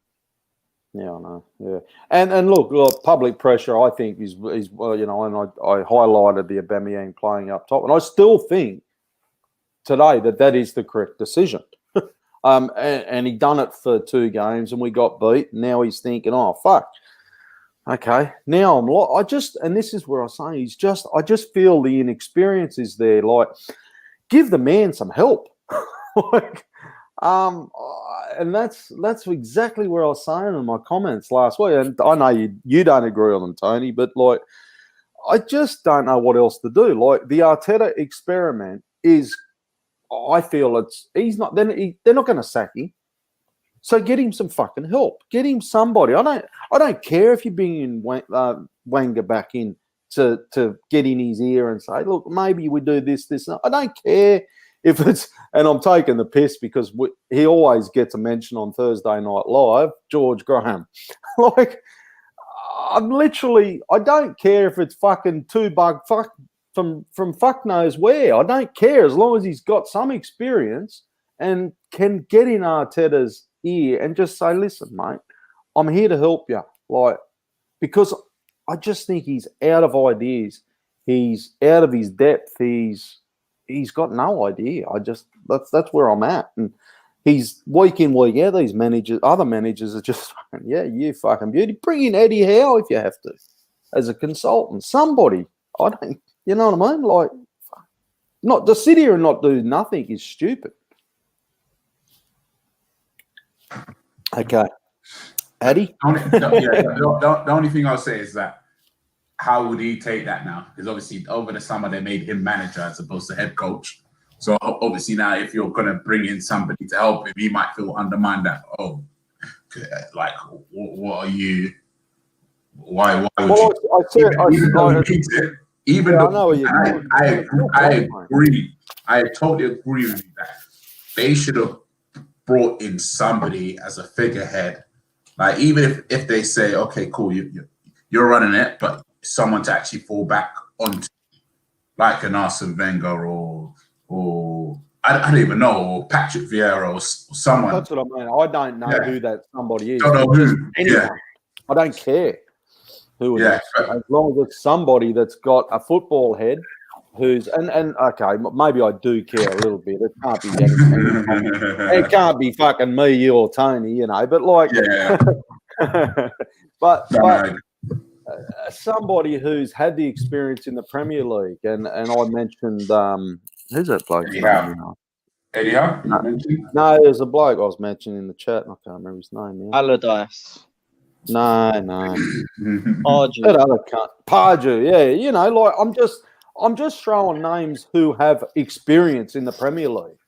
[SPEAKER 3] Yeah, I know. Yeah, and look, public pressure, I think is and I highlighted the Aubameyang playing up top, and I still think today that is the correct decision. And he done it for 2 games, and we got beat. And now he's thinking, oh fuck. Okay, now and this is where I say I just feel the inexperience is there. Like, give the man some help. And that's exactly where I was saying in my comments last week. And I know you don't agree on them, Tony, but like, I just don't know what else to do. Like, the Arteta experiment is, I feel they're not going to sack him. So get him some fucking help. Get him somebody. I don't care if you bring in Wenger back in to get in his ear and say, look, maybe we do this. I don't care if it's, and I'm taking the piss because he always gets a mention on Thursday Night Live, George Graham. Like, I don't care if it's fucking fuck from fuck knows where. I don't care as long as he's got some experience and can get in Arteta's ear and just say, listen, mate, I'm here to help you. Like, because I just think he's out of ideas. He's out of his depth. He's got no idea. That's where I'm at. And he's week in, week out, other managers are just, yeah, you fucking beauty. Bring in Eddie Howe if you have to, as a consultant. Somebody. I don't, you know what I mean? Like, not to sit here and not do nothing is stupid. Okay. Addy?
[SPEAKER 5] The only thing I'll say is that how would he take that now? Because obviously over the summer they made him manager as opposed to head coach. So obviously now if you're going to bring in somebody to help him, he might feel undermined that, like, what are you? Why would you? I agree. I totally agree with you that they should have brought in somebody as a figurehead. Like, even if they say, okay, cool, you're running it, but someone to actually fall back onto, like an Arsene Wenger or I don't even know, or Patrick Vieira or someone.
[SPEAKER 3] That's what I mean. I don't know who that somebody is.
[SPEAKER 5] Don't know who.
[SPEAKER 3] Anyone. I don't care who it is. As long as it's somebody that's got a football head who's and okay, maybe I do care a little bit. It can't be it can't be fucking me, you or Tony, you know. But like, but somebody who's had the experience in the Premier League, and I mentioned who's that bloke?
[SPEAKER 5] Eddie Howe?
[SPEAKER 3] No, there's a bloke I was mentioning in the chat, and I can't remember his name.
[SPEAKER 4] Allardyce.
[SPEAKER 3] No.
[SPEAKER 4] Pardew.
[SPEAKER 3] Pardew, yeah. You know, like I'm just throwing names who have experience in the Premier League.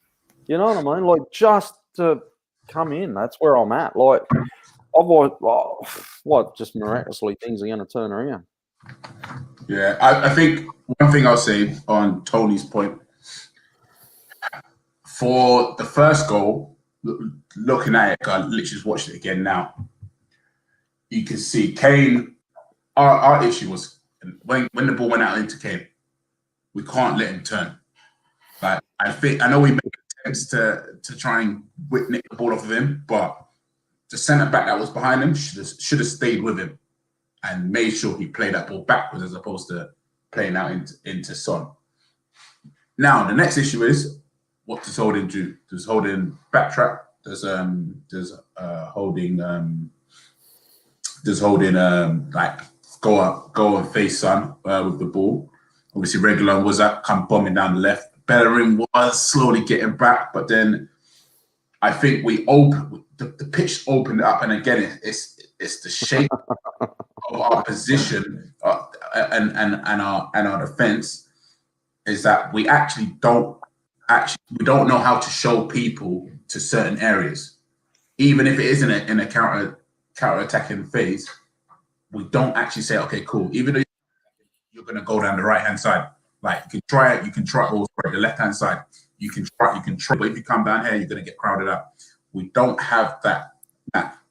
[SPEAKER 3] You know what I mean? Like, just to come in. That's where I'm at. Like, just miraculously things are going to turn around.
[SPEAKER 5] Yeah, I think one thing I'll say on Tony's point, for the first goal, looking at it, I literally just watched it again now. You can see Kane. Our issue was when the ball went out into Kane, we can't let him turn. Like, I know we made attempts to try and nick the ball off of him, but the centre back that was behind him should have stayed with him and made sure he played that ball backwards as opposed to playing out into Son. Now the next issue is, what does Holding do? Does Holding backtrack? Does Holding like go and face Son with the ball? Obviously, Reguilón was come bombing down the left. Bellerin was slowly getting back, but then I think the pitch opened up, and again, it's the shape of our position and our defense is that we don't know how to show people to certain areas, even if it isn't in a counter attacking phase. We don't actually say, okay, cool. Even though you're going to go down the right hand side, like you can try also the left hand side. You can try, but if you come down here, you're going to get crowded out. We don't have that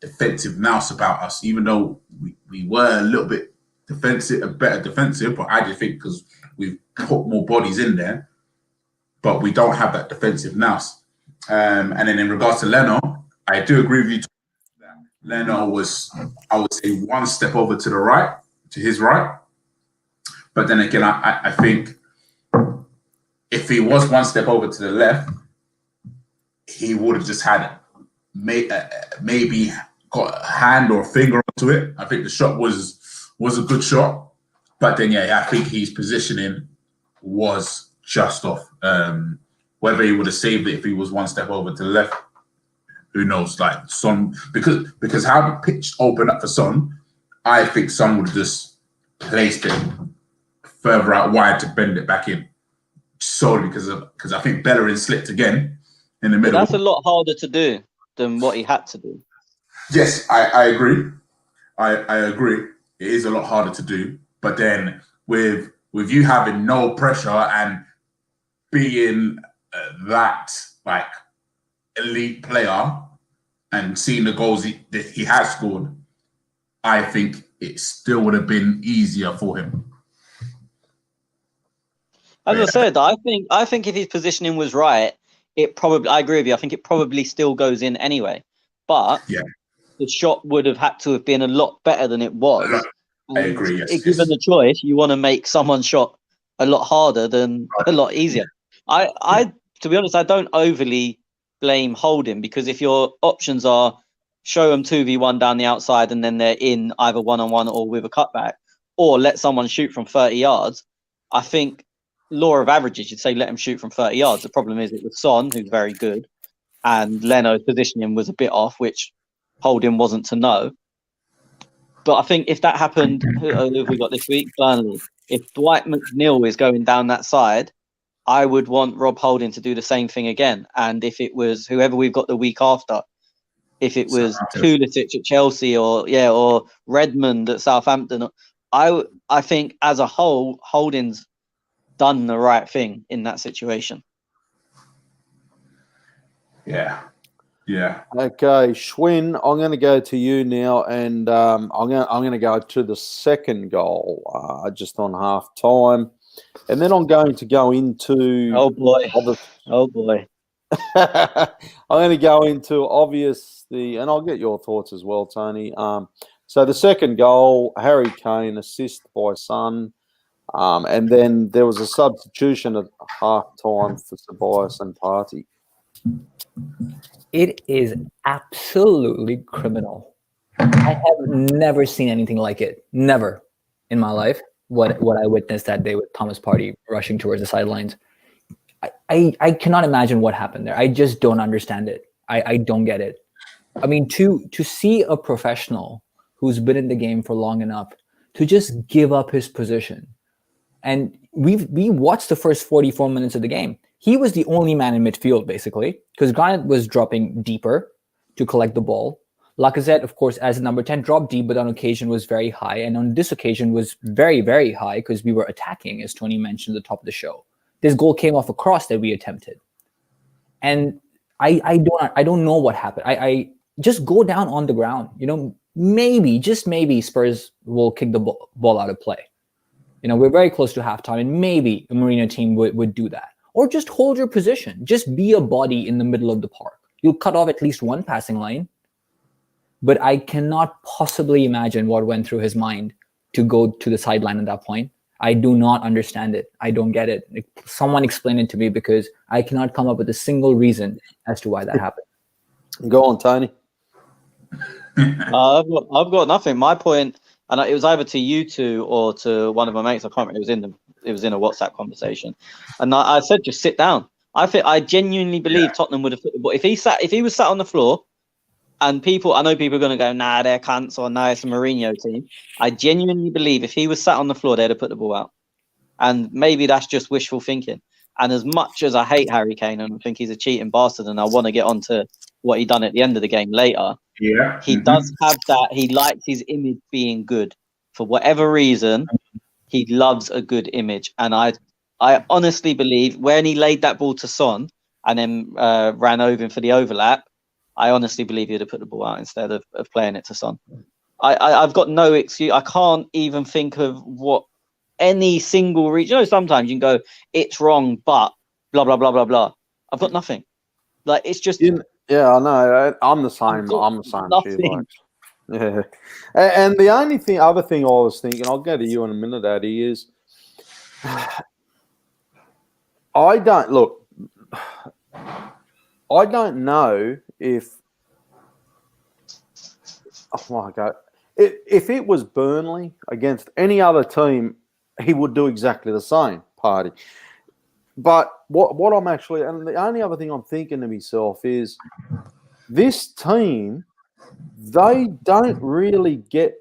[SPEAKER 5] defensive nous about us, even though we were a little bit better defensive, but I just think because we've put more bodies in there, but we don't have that defensive nous. And then in regards to Leno, I do agree with you. Leno was, I would say, one step over to his right. But then again, I think if he was one step over to the left, he would have just had maybe got a hand or a finger onto it. I think the shot was a good shot. But then, I think his positioning was just off. Whether he would have saved it if he was one step over to the left, who knows? Like Son, because how the pitch opened up for Son, I think Son would have just placed it further out wide to bend it back in. Solely because I think Bellerin slipped again in the middle.
[SPEAKER 4] But that's a lot harder to do than what he had to do.
[SPEAKER 5] Yes, I agree. I agree. It is a lot harder to do. But then with you having no pressure and being that like elite player and seeing the goals that he has scored, I think it still would have been easier for him.
[SPEAKER 4] As I said, I think if his positioning was right, I agree with you. I think it probably still goes in anyway. But the shot would have had to have been a lot better than it was.
[SPEAKER 5] I agree. Yes,
[SPEAKER 4] Given the choice, you want to make someone's shot a lot harder than a lot easier. I to be honest, I don't overly blame Holding, because if your options are show them 2v1 down the outside and then they're in either one-on-one or with a cutback, or let someone shoot from 30 yards, I think law of averages, you'd say let him shoot from 30 yards. The problem is it was Son, who's very good, and Leno's positioning was a bit off, which Holding wasn't to know. But I think if that happened, who have we got this week? Burnley. If Dwight McNeil is going down that side, I would want Rob Holding to do the same thing again. And if it was whoever we've got the week after, if it was Pulisic at Chelsea or Redmond at Southampton, I think as a whole, Holding's done the right thing in that situation.
[SPEAKER 5] Yeah.
[SPEAKER 3] Okay, Schwinn, I'm going to go to you now, and I'm going to go to the second goal just on half time, and then I'm going to go into.
[SPEAKER 4] Oh boy!
[SPEAKER 3] I'm going to go into and I'll get your thoughts as well, Tony. So the second goal, Harry Kane, assist by Son, and then there was a substitution at half time for Ceballos and Partey.
[SPEAKER 6] It is absolutely criminal. I have never seen anything like it. Never in my life. What I witnessed that day with Thomas Partey rushing towards the sidelines. I cannot imagine what happened there. I just don't understand it. I don't get it. I mean, to see a professional who's been in the game for long enough to just give up his position. And we watched the first 44 minutes of the game. He was the only man in midfield, basically, because Granit was dropping deeper to collect the ball. Lacazette, of course, as a number 10, dropped deep, but on occasion was very high. And on this occasion was very, very high because we were attacking, as Tony mentioned at the top of the show. This goal came off a cross that we attempted. And I don't know what happened. I just go down on the ground. Maybe, just maybe Spurs will kick the ball out of play. We're very close to halftime, and maybe a Mourinho team would do that. Or just hold your position. Just be a body in the middle of the park. You'll cut off at least one passing line. But I cannot possibly imagine what went through his mind to go to the sideline at that point. I do not understand it. I don't get it. Someone explain it to me, because I cannot come up with a single reason as to why that happened.
[SPEAKER 3] Go on, Tony.
[SPEAKER 4] I've got nothing. My point, and it was either to you two or to one of my mates. I can't remember. It was in a WhatsApp conversation, and I said, just sit down. I genuinely believe Tottenham would have put the ball. If he was sat on the floor, and I know people are going to go, nah, they're cunts, or nah, it's a Mourinho team. I genuinely believe if he was sat on the floor, they'd have put the ball out. And maybe that's just wishful thinking. And as much as I hate Harry Kane and I think he's a cheating bastard, and I want to get on to what he done at the end of the game later, he does have that. He likes his image being good. For whatever reason, he loves a good image. And I honestly believe when he laid that ball to Son and then ran over him for the overlap, I honestly believe he'd have put the ball out instead of playing it to Son. I've got no excuse. I can't even think of what any single reason. Sometimes you can go, it's wrong, but blah, blah, blah, blah, blah. I've got nothing. Like, it's just...
[SPEAKER 3] Yeah, I know. I'm the same. I'm the same.
[SPEAKER 4] Nothing.
[SPEAKER 3] Yeah. And the other thing I was thinking, I'll go to you in a minute, Ade, is I don't know if my God, if it was Burnley against any other team, he would do exactly the same, Partey. But what I'm actually, and the only other thing I'm thinking to myself is, this team, they don't really get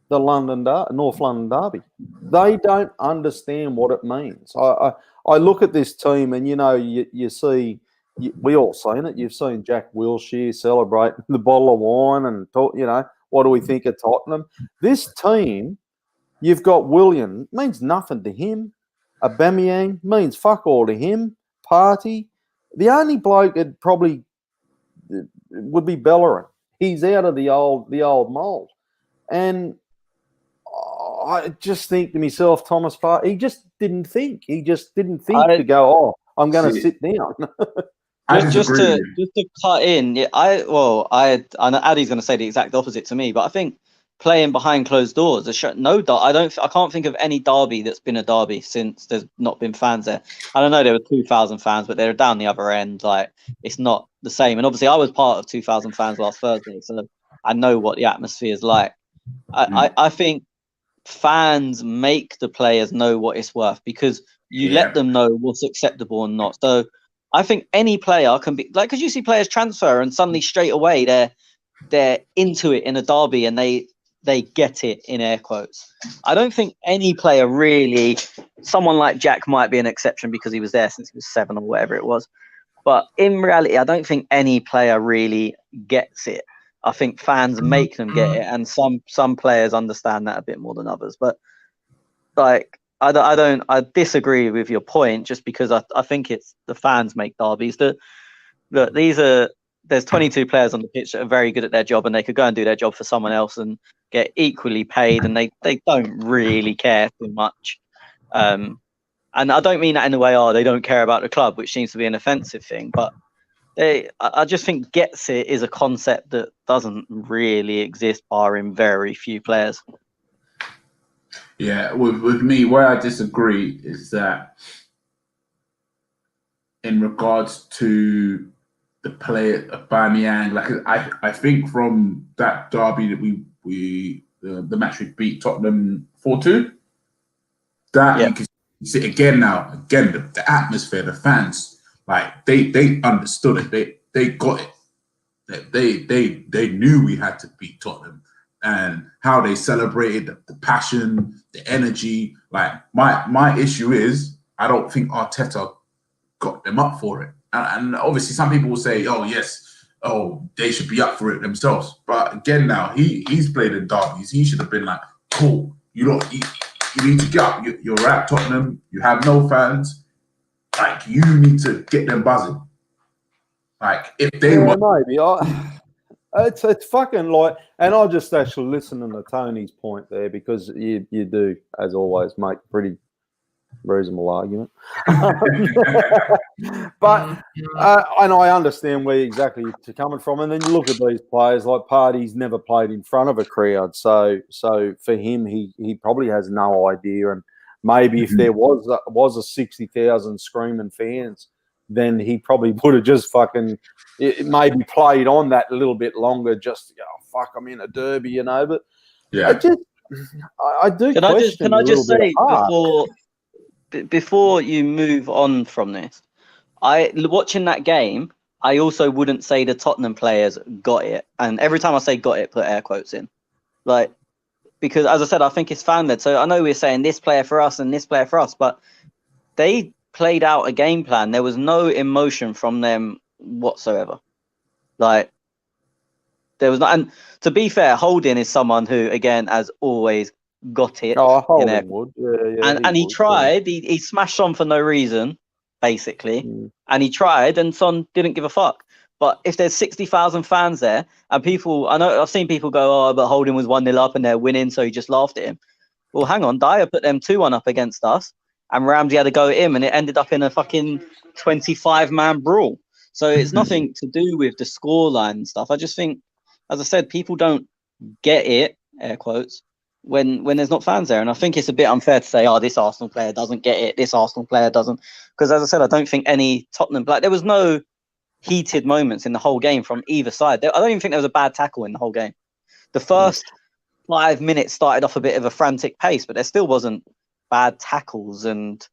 [SPEAKER 3] the North London derby. They don't understand what it means. I look at this team, and you see, we all seen it. You've seen Jack Wilshere celebrating the bottle of wine and talk. What do we think of Tottenham? This team, you've got Willian, means nothing to him. Aubameyang means fuck all to him. Partey, the only bloke that probably would be Bellerin. He's out of the old mold, and I just think to myself, Thomas Partey, he just didn't think. He just didn't think to go, I'm going to sit down.
[SPEAKER 4] Just
[SPEAKER 5] disagree with
[SPEAKER 4] to
[SPEAKER 5] you.
[SPEAKER 4] just to cut in, yeah, I know Addy's going to say the exact opposite to me, but I think playing behind closed doors, I can't think of any derby that's been a derby since there's not been fans there. I don't know, there were 2,000 fans, but they're down the other end. Like, it's not the same. And obviously, I was part of 2,000 fans last Thursday, so I know what the atmosphere is like. I think fans make the players know what it's worth because you let them know what's acceptable or not. So I think any player can be like, because you see players transfer and suddenly straight away they're into it in a derby and they get it, in air quotes. I don't think any player really, someone like Jack might be an exception because he was there since he was 7 or whatever it was. But in reality, I don't think any player really gets it. I think fans make them get it, and some players understand that a bit more than others. But like, I disagree with your point just because I think it's the fans make derbies. There's 22 players on the pitch that are very good at their job and they could go and do their job for someone else and get equally paid, and they don't really care too much. And I don't mean that in the way, they don't care about the club, which seems to be an offensive thing, but I just think gets it is a concept that doesn't really exist, barring very few players.
[SPEAKER 5] Yeah, with me, where I disagree is that in regards to the player of Aubameyang, like I think from that derby that the match we beat Tottenham 4-2, that you can see it again now. Again, the atmosphere, the fans, like they understood it. They got it. They knew we had to beat Tottenham, and how they celebrated, the passion, the energy. Like my issue is I don't think Arteta got them up for it. And obviously some people will say, they should be up for it themselves. But again, now he's played in derbies. He should have been like, cool, you need to get up. You're at Tottenham. You have no fans. Like, you need to get them buzzing. Like, if they want,
[SPEAKER 3] maybe it's fucking like, and I'll just actually listen to Tony's point there, because you do, as always, make pretty reasonable argument. But and I understand where exactly you're coming from. And then you look at these players, like Partey's never played in front of a crowd, so for him, he probably has no idea. And maybe if there was a 60,000 screaming fans, then he probably would have just fucking maybe played on that a little bit longer, just to go, fuck, I'm in a derby, But I do.
[SPEAKER 4] Can I just say before you move on from this, watching that game, I also wouldn't say the Tottenham players got it. And every time I say got it, put air quotes in. Like, because as I said, I think it's fan-led. So I know we're saying this player for us and this player for us, but they played out a game plan. There was no emotion from them whatsoever. Like, there was not. And to be fair, Holding is someone who, again, as always, got it.
[SPEAKER 3] Holding would. Yeah,
[SPEAKER 4] and he tried. He smashed Son for no reason, basically. And he tried, and Son didn't give a fuck. But if there's 60,000 fans there, and people, I know I've seen people go, but Holding was 1-0 up and they're winning, so he just laughed at him. Well, hang on, Dyer put them 2-1 up against us, and Ramsey had to go at him, and it ended up in a fucking 25-man brawl. So it's nothing to do with the scoreline and stuff. I just think, as I said, people don't get it, air quotes, when there's not fans there. And I think it's a bit unfair to say, this Arsenal player doesn't get it, this Arsenal player doesn't. Because as I said, I don't think any Tottenham, there was no heated moments in the whole game from either side. I don't even think there was a bad tackle in the whole game. The first 5 minutes started off a bit of a frantic pace, but there still wasn't bad tackles and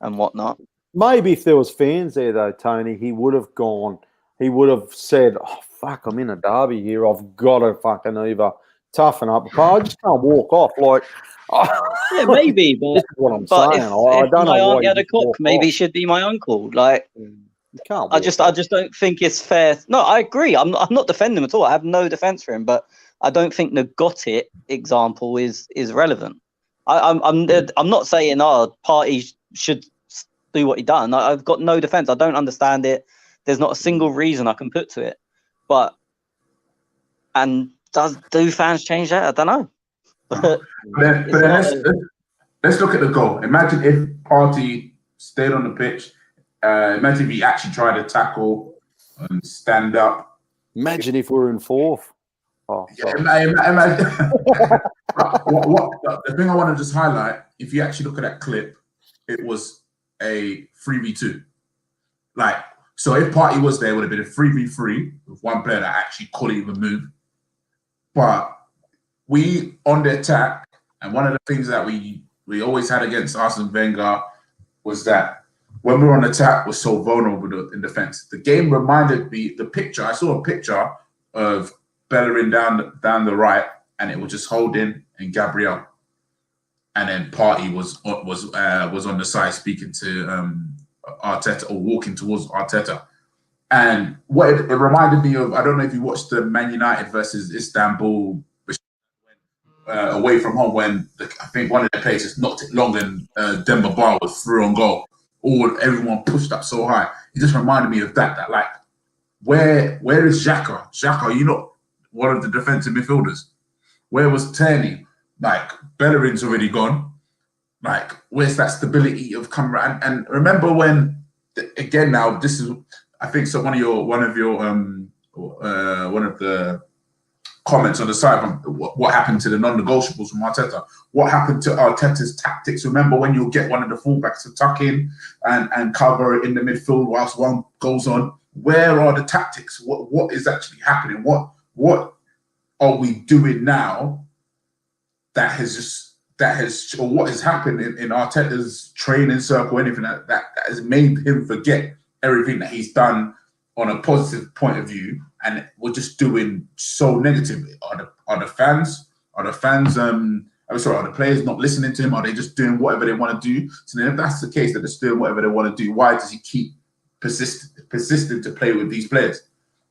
[SPEAKER 4] whatnot.
[SPEAKER 3] Maybe if there was fans there, though, Tony, he would have gone. He would have said, fuck, I'm in a derby here. I've got to fucking either toughen up. I just can't walk off. Like,
[SPEAKER 4] yeah, maybe, but
[SPEAKER 3] this is what I'm
[SPEAKER 4] saying.
[SPEAKER 3] If I don't
[SPEAKER 4] my
[SPEAKER 3] know
[SPEAKER 4] aunt had a cook, maybe he should be my uncle. Like, I just don't think it's fair. No, I agree. I'm not defending him at all. I have no defense for him, but I don't think the got it example is relevant. I'm not saying Partey should do what he done. I've got no defense. I don't understand it. There's not a single reason I can put to it. But do fans change that? I don't know.
[SPEAKER 5] But let's look at the goal. Imagine if Partey stayed on the pitch. Imagine if he actually tried to tackle and stand up.
[SPEAKER 3] Imagine if we were in fourth. Oh, sorry.
[SPEAKER 5] Imagine. The thing I want to just highlight, if you actually look at that clip, it was a 3v2. Like, so if Partey was there, it would have been a 3v3 with one player that actually couldn't even move. But we, on the attack, and one of the things that we always had against Arsene Wenger was that when we were on attack, we're so vulnerable in defense. The game reminded me, I saw a picture of Bellerin down the right, and it was just Holding and Gabriel, and then Partey was on the side speaking to Arteta, or walking towards Arteta. And what it reminded me of, I don't know if you watched the Man United versus Istanbul away from home, when I think one of the players just knocked it long and Demba Ba was through on goal. Everyone pushed up so high. It just reminded me of that like, where is Xhaka? Xhaka, you not one of the defensive midfielders. Where was Tierney? Like, Bellerin's already gone. Like, where's that stability of coming around? And remember when, again, now this is, I think, so one of the comments on the side from what happened to the non-negotiables from Arteta. What happened to Arteta's tactics? Remember when you'll get one of the fullbacks to tuck in and cover in the midfield whilst one goes on? Where are the tactics? What is actually happening? What are we doing now that has or what has happened in Arteta's training circle, anything that has made him forget everything that he's done on a positive point of view, and we're just doing so negatively? Are the players not listening to him? Are they just doing whatever they want to do? So then if that's the case, that they're just doing whatever they want to do, why does he keep persistent to play with these players?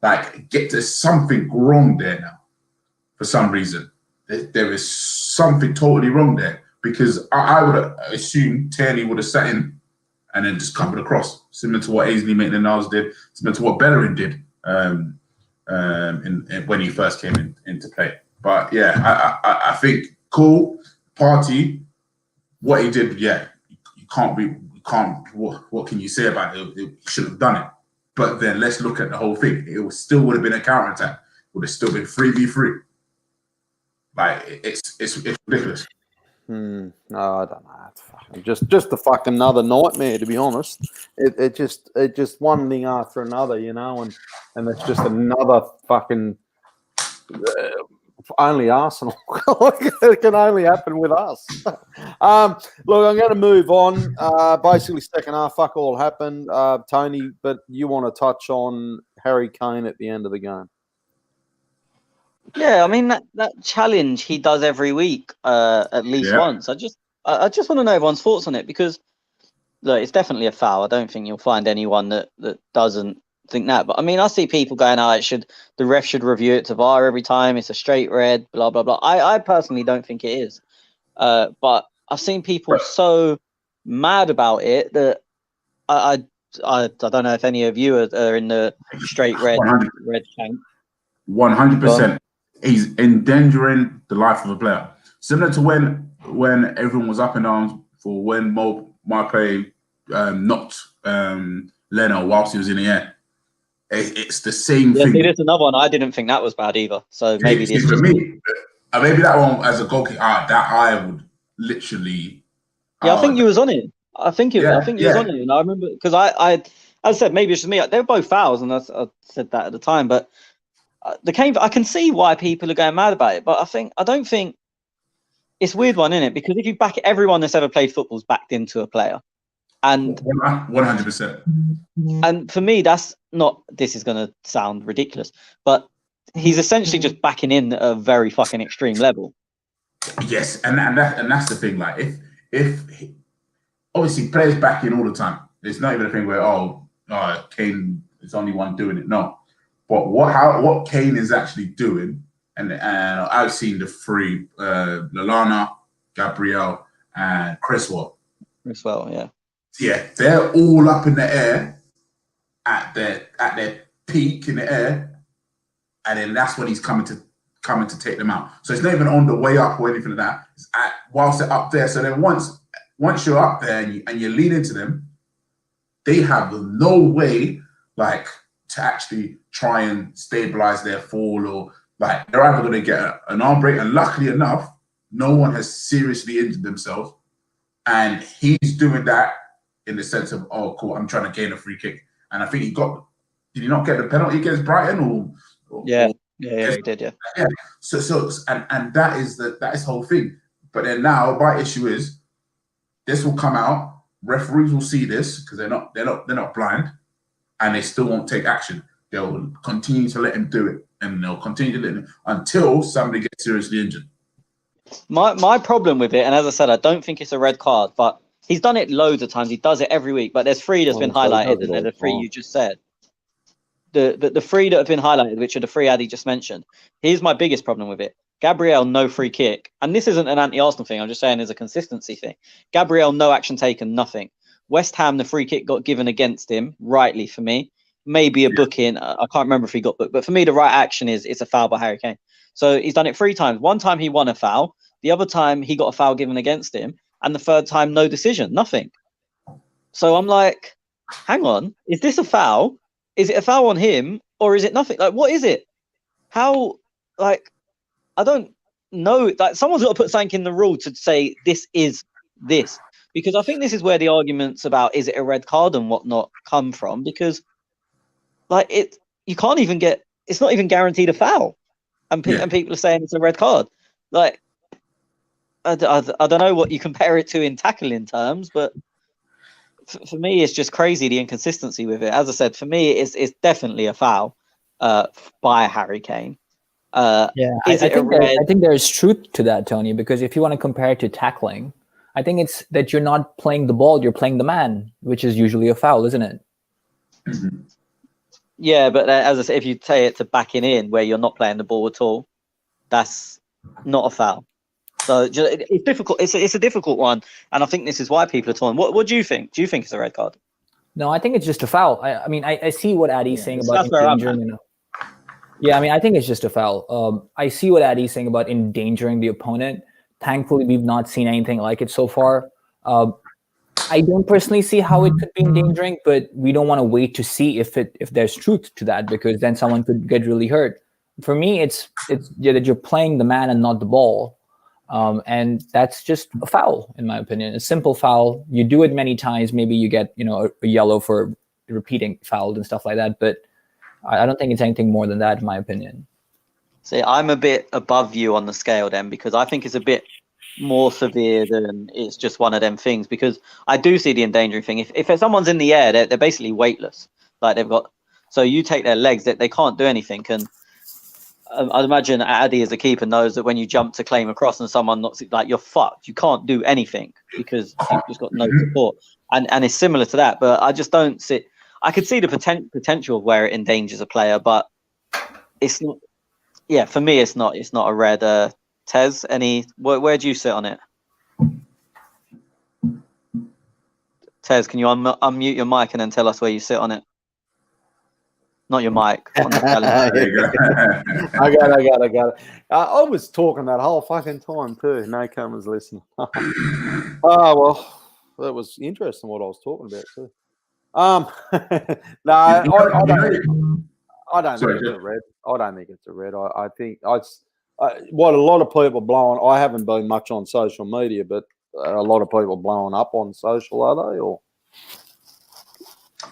[SPEAKER 5] Like, there's something wrong there now. For some reason, there is something totally wrong there, because I would assume Tierney would have sat in and then just covered across, similar to what Ainsley Maitland-Niles did, similar to what Bellerin did when he first came into play. But yeah, I think cool Partey, what he did. Yeah, you can't. What can you say about it? He should have done it. But then let's look at the whole thing. It still would have been a counter attack. Would have still been 3v3. Like, it's ridiculous.
[SPEAKER 3] No, I don't know. It's fucking just a fucking another nightmare, to be honest. It just one thing after another, you know, and it's just another fucking only Arsenal. It can only happen with us. Look, I'm going to move on. Basically, second half, fuck all happened, Tony. But you want to touch on Harry Kane at the end of the game?
[SPEAKER 4] Yeah, I mean that challenge he does every week, at least once. I just want to know everyone's thoughts on it, because look, it's definitely a foul. I don't think you'll find anyone that doesn't think that. But I mean, I see people going, the ref should review it to VAR every time. It's a straight red, blah blah blah. I personally don't think it is. But I've seen people so mad about it that I don't know if any of you are in the straight red camp.
[SPEAKER 5] 100%. He's endangering the life of a player. Similar to when everyone was up in arms for when Marpay knocked Leno whilst he was in the air. It's the same thing.
[SPEAKER 4] See, there's another one. I didn't think that was bad either. So maybe this
[SPEAKER 5] for me, maybe that one as a goalkeeper, that I would literally.
[SPEAKER 4] Yeah, I think you was on it. I think you was on it, and I remember, because I as I said, maybe it's just me. They were both fouls, and I said that at the time, but. I can see why people are going mad about it, but I don't think it's a weird one, isn't it? Because if you back everyone that's ever played football's backed into a player, and
[SPEAKER 5] 100%.
[SPEAKER 4] And for me, that's not. This is going to sound ridiculous, but he's essentially just backing in at a very fucking extreme level.
[SPEAKER 5] Yes, and that's the thing. Like, if obviously players back in all the time. It's not even a thing where Kane is the only one doing it. No. But what Kane is actually doing, and I've seen the three, Lallana, Gabriel, and Cresswell. Yeah, they're all up in the air at their peak in the air, and then that's when he's coming to take them out. So it's not even on the way up or anything like that. It's whilst they're up there. So then once you're up there and you lean into them, they have no way to actually try and stabilize their fall, or like they're either going to get an arm break. And luckily enough, no one has seriously injured themselves. And he's doing that in the sense of, oh, cool, I'm trying to gain a free kick. And I think did he not get the penalty against Brighton?
[SPEAKER 4] Yeah, he did, yeah.
[SPEAKER 5] So and that is the whole thing. But then now my issue is this will come out, referees will see this because they're not blind, and they still won't take action. They'll continue to let him do it, and they'll continue to let him until somebody gets seriously injured.
[SPEAKER 4] My problem with it, and as I said, I don't think it's a red card, but he's done it loads of times. He does it every week, but there's 3 that's been highlighted, and they're the 3 you just said. The 3 that have been highlighted, which are the 3 Ade just mentioned. Here's my biggest problem with it. Gabriel, no free kick. And this isn't an anti-Arsenal thing. I'm just saying there's a consistency thing. Gabriel, no action taken, nothing. West Ham, the free kick got given against him, rightly for me. Maybe a booking. I can't remember if he got booked. But for me, the right action is it's a foul by Harry Kane. So he's done it 3 times. One time he won a foul. The other time he got a foul given against him. And the third time, no decision, nothing. So I'm like, hang on, is this a foul? Is it a foul on him or is it nothing? Like, what is it? How, like, I don't know. Like, someone's got to put something in the rule to say this is this. Because I think this is where the arguments about is it a red card and whatnot come from. Because, like, you can't even get, it's not even guaranteed a foul. And people are saying it's a red card. Like, I don't know what you compare it to in tackling terms, but for me, it's just crazy, the inconsistency with it. As I said, for me, it's definitely a foul by Harry Kane.
[SPEAKER 6] I think there's truth to that, Tony, because if you want to compare it to tackling, I think it's that you're not playing the ball, you're playing the man, which is usually a foul, isn't it?
[SPEAKER 5] Mm-hmm.
[SPEAKER 4] Yeah, but as I said, if you say it to backing in where you're not playing the ball at all, that's not a foul. So it's difficult. It's a difficult one, and I think this is why people are torn. What do you think? Do you think it's a red card?
[SPEAKER 6] No, I think it's just a foul. I mean, I see what Ade's saying about endangering. Yeah, I mean, I think it's just a foul. I see what Ade's saying about endangering the opponent. Thankfully, we've not seen anything like it so far. I don't personally see how it could be endangering, but we don't want to wait to see if there's truth to that, because then someone could get really hurt. For me, it's that you're playing the man and not the ball. And that's just a foul, in my opinion. A simple foul. You do it many times, maybe you get a yellow for repeating fouled and stuff like that. But I don't think it's anything more than that, in my opinion. See,
[SPEAKER 4] I'm a bit above you on the scale then, because I think it's a bit more severe than it's just one of them things. Because I do see the endangering thing. If someone's in the air, they're basically weightless. Like so you take their legs, they can't do anything. And I'd imagine Ade as a keeper knows that when you jump to claim across and someone knocks it, like, you're fucked. You can't do anything because you've just got no support. And it's similar to that, but I just don't see. I could see the potential of where it endangers a player, but it's not. Yeah, for me, it's not a red. Tez, where do you sit on it? Tez, can you unmute your mic and then tell us where you sit on it? Not your mic. On the
[SPEAKER 3] I got it. I was talking that whole fucking time too. No cameras listening. Oh, well, that was interesting what I was talking about too. No, I don't think it's a red. I don't think it's a red. I think what a lot of people blowing. I haven't been much on social media, but a lot of people blowing up on social, are they? Or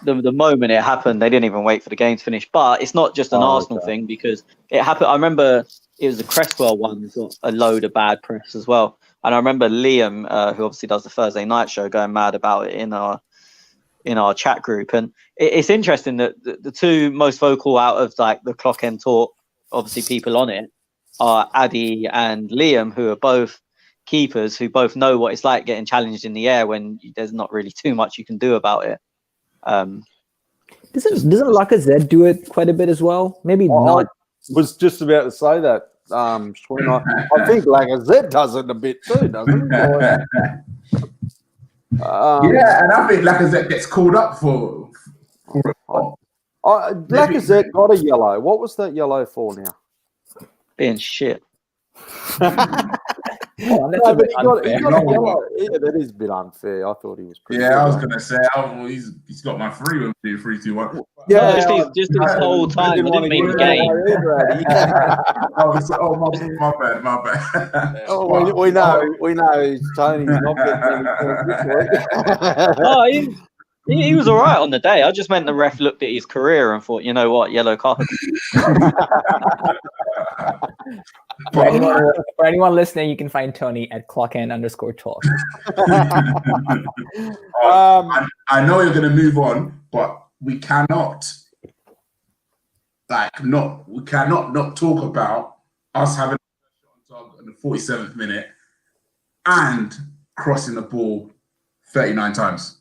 [SPEAKER 4] the moment it happened, they didn't even wait for the game to finish. But it's not just an Arsenal thing, because it happened. I remember it was the Cresswell one, got a load of bad press as well. And I remember Liam, who obviously does the Thursday night show, going mad about it in our chat group. And it's interesting that the 2 most vocal out of like the Clock End Talk, obviously people on it, are Ade and Liam, who are both keepers who both know what it's like getting challenged in the air when there's not really too much you can do about it.
[SPEAKER 6] Doesn't Lacazette do it quite a bit as well? Maybe not.
[SPEAKER 3] I was just about to say that. Schwinn, I think Lacazette does it a bit too, doesn't he?
[SPEAKER 5] And I think Lacazette gets called up for
[SPEAKER 3] Lacazette got a yellow. What was that yellow for now?
[SPEAKER 4] Being shit.
[SPEAKER 6] Come on, that's
[SPEAKER 3] No,
[SPEAKER 6] a
[SPEAKER 3] but
[SPEAKER 6] bit
[SPEAKER 3] he got
[SPEAKER 6] unfair.
[SPEAKER 3] a yellow. Yeah, that is a bit unfair. I thought he was pretty.
[SPEAKER 5] Yeah,
[SPEAKER 3] good,
[SPEAKER 5] I was
[SPEAKER 3] wasn't
[SPEAKER 5] gonna say, well, he's got my 3-2-1.
[SPEAKER 3] he?
[SPEAKER 4] No,
[SPEAKER 3] Yeah,
[SPEAKER 4] just his whole time. I
[SPEAKER 3] didn't want
[SPEAKER 4] didn't
[SPEAKER 3] to
[SPEAKER 4] mean
[SPEAKER 3] give
[SPEAKER 4] the
[SPEAKER 3] that
[SPEAKER 4] game.
[SPEAKER 3] away either, Eddie.
[SPEAKER 5] My bad.
[SPEAKER 3] Oh, we know Tony's not getting any points this week.
[SPEAKER 4] No, he was all right on the day. I just meant the ref looked at his career and thought, you know what, yellow card.
[SPEAKER 6] For anyone listening, you can find Tony at _talk.
[SPEAKER 5] I know you're going to move on, but we cannot not talk about us having a shot on target in the 47th minute and crossing the ball 39 times.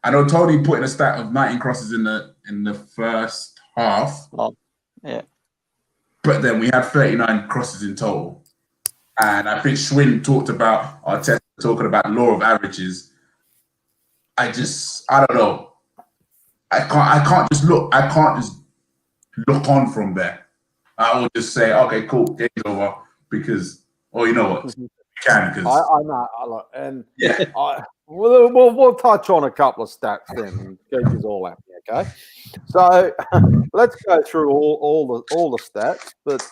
[SPEAKER 5] I know Tony put in a stat of 19 crosses in the first half.
[SPEAKER 4] Oh, yeah.
[SPEAKER 5] But then we had 39 crosses in total. And I think Schwinn talked about Arteta talking about law of averages. I don't know. I can't just look on from there. I will just say, okay, cool, game's over, because, you know what, we can, because
[SPEAKER 3] I know, and yeah, we'll touch on a couple of stats then, and keep us all happy, okay? So let's go through all the stats, but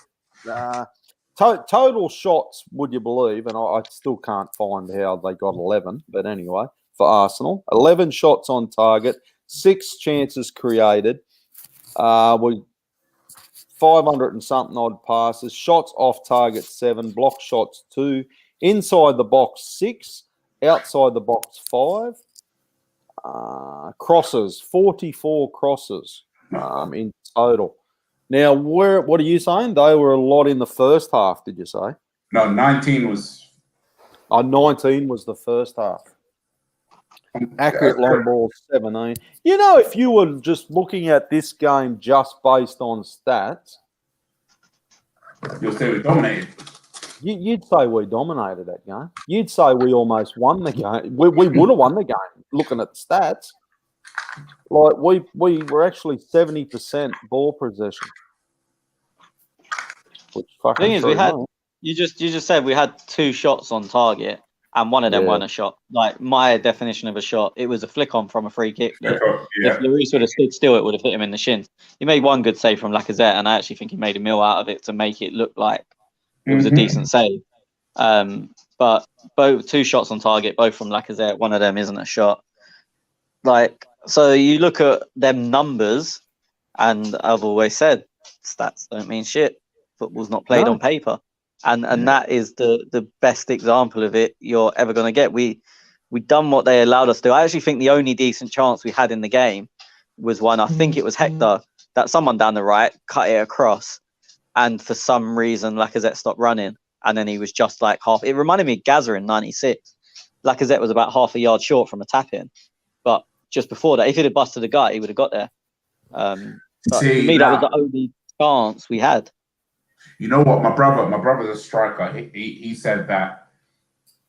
[SPEAKER 3] total shots, would you believe? And I still can't find how they got 11, but anyway, for Arsenal, 11 shots on target, 6 chances created. We 500 and something odd passes, shots off target 7, block shots 2, inside the box 6, outside the box 5, crosses 44 crosses in total. Now, what are you saying? They were a lot in the first half, did you say?
[SPEAKER 5] No, 19 was.
[SPEAKER 3] 19 was the first half. Accurate long ball 17. You know, if you were just looking at this game just based on stats,
[SPEAKER 5] you'll say we dominated.
[SPEAKER 3] You'd say we dominated that game. You'd say we almost won the game. We would have won the game looking at the stats. Like we were actually 70% ball possession. Which
[SPEAKER 4] The thing is, you just said we had 2 shots on target. And one of them weren't a shot. Like, my definition of a shot, it was a flick on from a free kick. If Lloris would have stood still, it would have hit him in the shins. He made one good save from Lacazette, and I actually think he made a meal out of it to make it look like it was a decent save. But both 2 shots on target, both from Lacazette. One of them isn't a shot. Like, so you look at them numbers, and I've always said, stats don't mean shit. Football's not played on paper. And that is the best example of it you're ever going to get. We done what they allowed us to do. I actually think the only decent chance we had in the game was one, I think it was Hector, that someone down the right cut it across, and for some reason Lacazette stopped running, and then he was just like half. It reminded me of Gaza in '96. Lacazette was about half a yard short from a tap in, but just before that, if he'd have busted a gut, he would have got there. But for me, that was the only chance we had.
[SPEAKER 5] You know what? My brother's a striker. He said that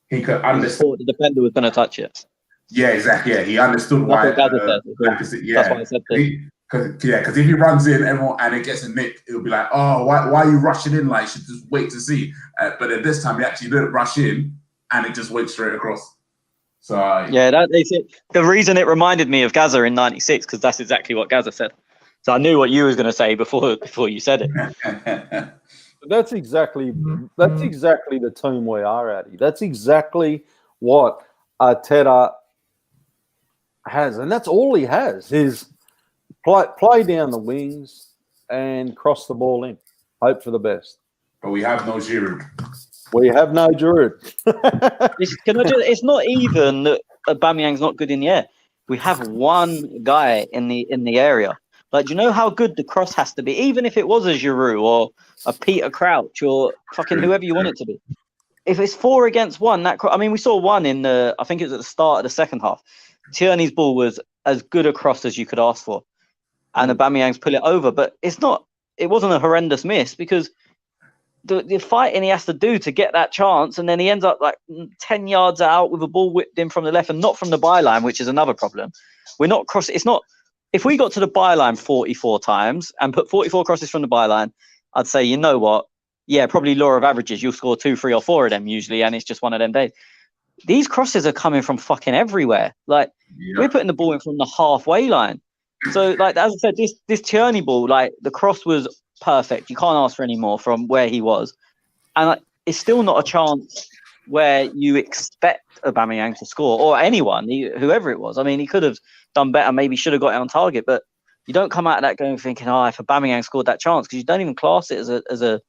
[SPEAKER 5] he could understand
[SPEAKER 4] the defender was going to touch it.
[SPEAKER 5] Yeah, exactly. Yeah, he understood why.
[SPEAKER 4] That's why I said that.
[SPEAKER 5] Because if he runs in and it gets a nick, it'll be like, oh, why are you rushing in? Like, you should just wait to see. But at this time, he actually didn't rush in, and it just went straight across. So
[SPEAKER 4] that is it. The reason it reminded me of Gaza in '96, because that's exactly what Gaza said. So I knew what you was going to say before you said it.
[SPEAKER 3] That's exactly the team we are, Addy. That's exactly what Arteta has, and that's all he has is play down the wings and cross the ball in. Hope for the best.
[SPEAKER 5] But we have no Giroud.
[SPEAKER 3] We have no Giroud.
[SPEAKER 4] It's not even that Aubameyang's not good in the air. We have one guy in the area. Like, do you know how good the cross has to be? Even if it was a Giroud or a Peter Crouch or fucking whoever you want it to be. If it's 4 against 1, we saw one I think it was at the start of the second half. Tierney's ball was as good a cross as you could ask for. And Aubameyang's pull it over. But it wasn't a horrendous miss, because the fighting he has to do to get that chance, and then he ends up like 10 yards out with a ball whipped in from the left and not from the byline, which is another problem. We're not crossing. It's not. If we got to the byline 44 times and put 44 crosses from the byline, I'd say, you know what, yeah, probably law of averages. You'll score 2, 3, or 4 of them usually, and it's just one of them days. These crosses are coming from fucking everywhere. Like we're putting the ball in from the halfway line. So, like as I said, this Tierney ball, like the cross was perfect. You can't ask for any more from where he was, and like, it's still not a chance where you expect Aubameyang to score or anyone, whoever it was. I mean, he could have done better. Maybe should have got it on target, but you don't come out of that going thinking, "Oh, if Aubameyang scored that chance," because you don't even class it as a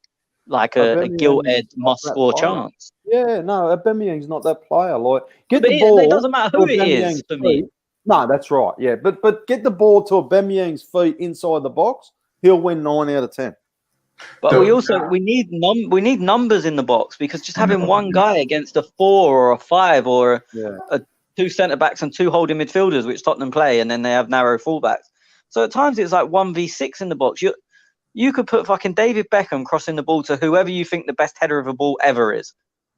[SPEAKER 4] gilt-edged must-score chance.
[SPEAKER 3] Yeah, no, Aubameyang's not that player. Like, get
[SPEAKER 4] But
[SPEAKER 3] the ball.
[SPEAKER 4] it doesn't matter who it is for me.
[SPEAKER 3] No, that's right. Yeah, but get the ball to Aubameyang's feet inside the box. He'll win 9 out of 10.
[SPEAKER 4] But we need numbers in the box, because just having one guy against a 4 or a 5 or a 2 centre backs and 2 holding midfielders, which Tottenham play, and then they have narrow fullbacks. So at times it's like 1v6 in the box. You could put fucking David Beckham crossing the ball to whoever you think the best header of a ball ever is.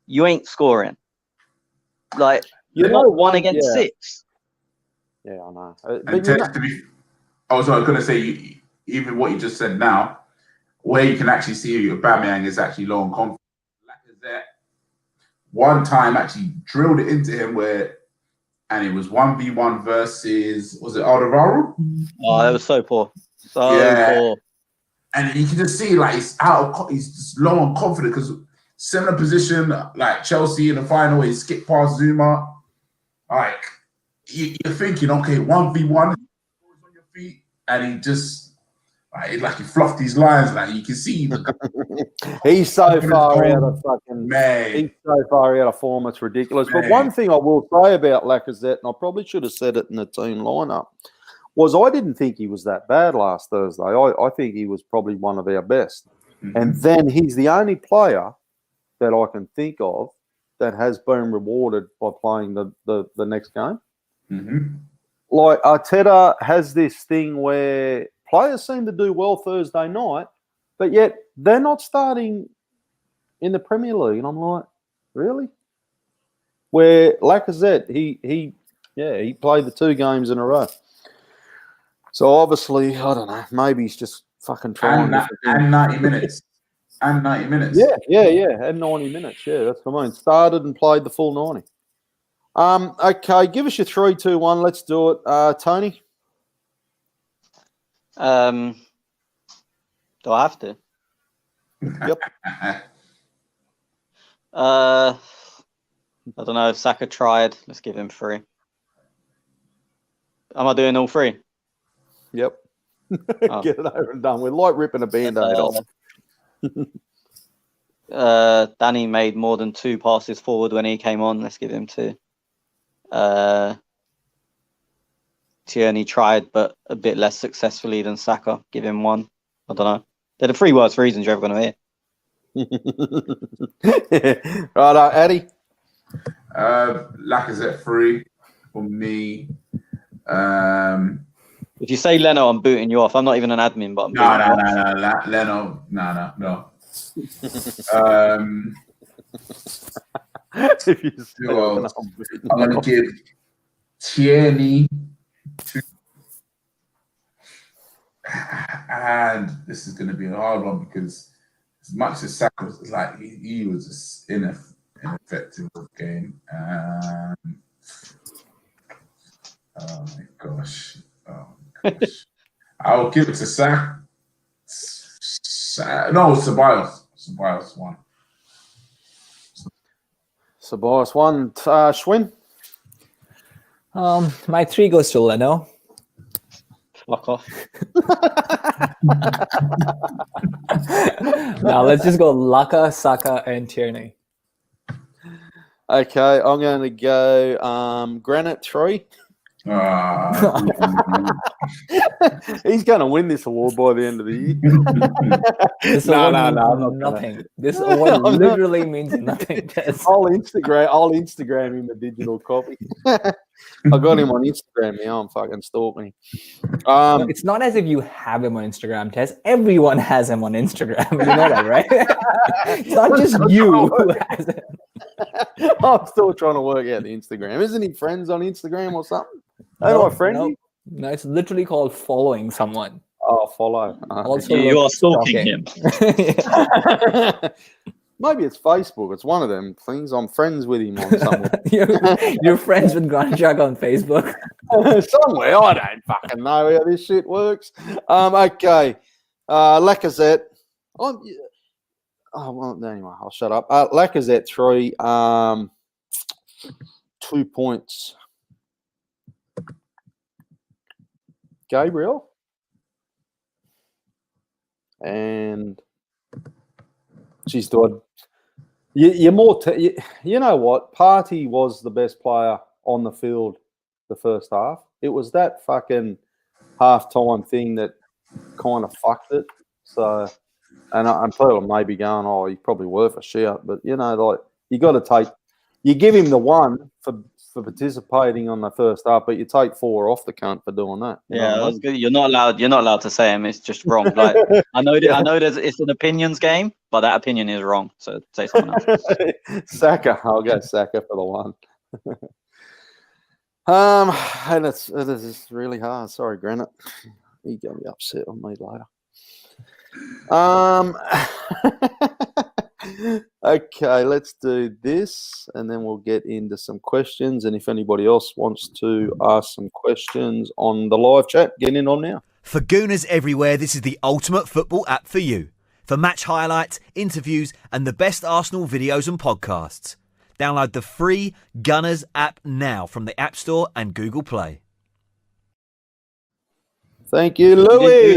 [SPEAKER 4] You ain't scoring. Like you're not 1 against 6.
[SPEAKER 3] Yeah, I know.
[SPEAKER 5] I was going to say, even what you just said now, where you can actually see Aubameyang is actually low on confidence. Lacazette, one time actually drilled it into him and it was 1v1 versus, was it Alderweireld?
[SPEAKER 4] Oh, that was so poor. Poor.
[SPEAKER 5] And you can just see like he's just low on confidence, because similar position like Chelsea in the final, he skipped past Zuma. Like you're thinking, okay, 1v1 on your feet, and he just like he fluffed these lines. Like you can see
[SPEAKER 3] he's so far out of fucking man. He's so far out of form, it's ridiculous. Man. But one thing I will say about Lacazette, and I probably should have said it in the team lineup, was I didn't think he was that bad last Thursday. I think he was probably one of our best. Mm-hmm. And then he's the only player that I can think of that has been rewarded by playing the next game.
[SPEAKER 5] Mm-hmm.
[SPEAKER 3] Like Arteta has this thing where players seem to do well Thursday night, but yet they're not starting in the Premier League. And I'm like, really? Where Lacazette, he played the 2 games in a row. So obviously, I don't know, maybe he's just fucking trying.
[SPEAKER 5] And 90 minutes. And 90 minutes.
[SPEAKER 3] Yeah. And 90 minutes. Yeah, that's what I mean. Started and played the full 90. Okay, give us your 3, 2, 1. Let's do it. Tony?
[SPEAKER 4] Do I have to?
[SPEAKER 3] Yep.
[SPEAKER 4] I don't know if Saka tried. Let's give him 3. Am I doing all 3?
[SPEAKER 3] Yep. Get it over and done with. Like ripping a Band-Aid off.
[SPEAKER 4] Danny made more than 2 passes forward when he came on. Let's give him 2. Tierney tried, but a bit less successfully than Saka. Give him 1. I don't know. They're the 3 worst reasons you're ever going
[SPEAKER 3] to hear. Right, Ade?
[SPEAKER 5] Lacazette 3 for me.
[SPEAKER 4] If you say Leno, I'm booting you off. I'm not even an admin, but I'm
[SPEAKER 5] no. Leno, no. I'm going to give Tierney 2. And this is going to be a hard one, because as much as Saka was like, he was just ineffective game. Oh my gosh. I'll give it to Saka. No, Ceballos. Ceballos 1.
[SPEAKER 3] Ceballos 1. Schwinn?
[SPEAKER 6] My 3 goes to Leno.
[SPEAKER 4] Fuck off.
[SPEAKER 6] Now let's just go Laka, Saka, and Tierney.
[SPEAKER 3] Okay, I'm going to go Granite 3. He's going to win this award by the end of the year.
[SPEAKER 6] This award means nothing. This award literally means nothing.
[SPEAKER 3] I'll Instagram him a digital copy. I got him on Instagram now. I'm fucking stalking him.
[SPEAKER 6] It's not as if you have him on Instagram, Tess. Everyone has him on Instagram. You know that, right? It's not just you who has it.
[SPEAKER 3] I'm still trying to work out the Instagram. Isn't he friends on Instagram or something? How do I friend you?
[SPEAKER 6] No, it's literally called following someone.
[SPEAKER 3] I'll follow.
[SPEAKER 6] Also,
[SPEAKER 4] You are
[SPEAKER 6] look
[SPEAKER 4] stalking him.
[SPEAKER 3] Maybe it's Facebook. It's one of them things. I'm friends with him on somewhere.
[SPEAKER 6] You're friends with Granit Xhaka on Facebook.
[SPEAKER 3] Somewhere. I don't fucking know how this shit works. Okay. Lacazette. Well, anyway, I'll shut up. Lacazette 3. 2 points. Gabriel. And she's doing. You're more. You know what? Partey was the best player on the field the first half. It was that fucking halftime thing that kind of fucked it. So, and people may be going, "Oh, he's probably worth a shout," but like you got to take. You give him the one for participating on the first half, but you take 4 off the cunt for doing that.
[SPEAKER 4] Yeah, that's good. You're not allowed to say him. It's just wrong. Like I know it's an opinions game, but that opinion is wrong. So say someone else.
[SPEAKER 3] Saka. I'll go Saka for the one. And it is really hard. Sorry, Granite. You're gonna be upset on me later. Okay, let's do this, and then we'll get into some questions. And if anybody else wants to ask some questions on the live chat, get in on now.
[SPEAKER 7] For Gooners everywhere, this is the ultimate football app for you. For match highlights, interviews, and the best Arsenal videos and podcasts. Download the free Gunners app now from the App Store and Google Play.
[SPEAKER 3] Thank you, Louis.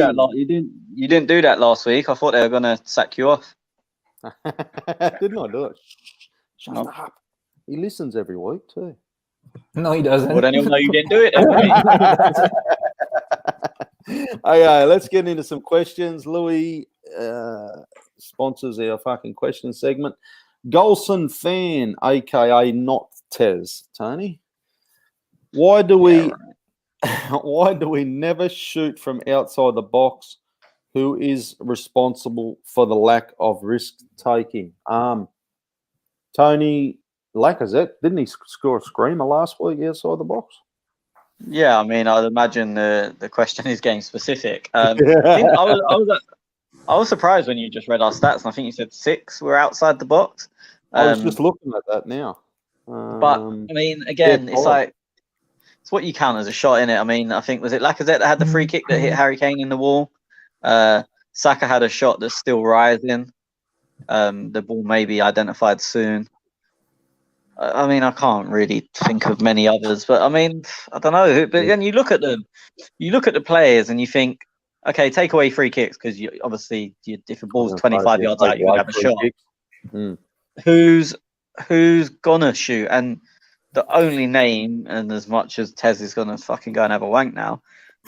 [SPEAKER 4] You didn't do that last week. I thought they were going to sack you off.
[SPEAKER 3] Didn't I do it? Shut up. He listens every week too.
[SPEAKER 6] No, he doesn't.
[SPEAKER 4] Well, then he'll know you didn't do it.
[SPEAKER 3] Okay, let's get into some questions. Louis sponsors our fucking question segment. Golson fan, aka not Tez. Tony, why do we never shoot from outside the box? Who is responsible for the lack of risk taking? Tony Lacazette, didn't he score a screamer last week outside the box?
[SPEAKER 4] Yeah, I mean, I'd imagine the question is game specific. I was surprised when you just read our stats, and I think you said 6 were outside the box.
[SPEAKER 3] I was just looking at that now.
[SPEAKER 4] But I mean, again, it's like it's what you count as a shot, innit? I mean, I think was it Lacazette that had the free kick that hit Harry Kane in the wall? Saka had a shot that's still rising. The ball may be identified soon. I mean, I can't really think of many others, but I mean, I don't know. But then you look at the players, and you think, okay, take away free kicks because if the ball's 25 yards out, you would have a shot. Who's gonna shoot? And the only name, and as much as Tez is gonna fucking go and have a wank now,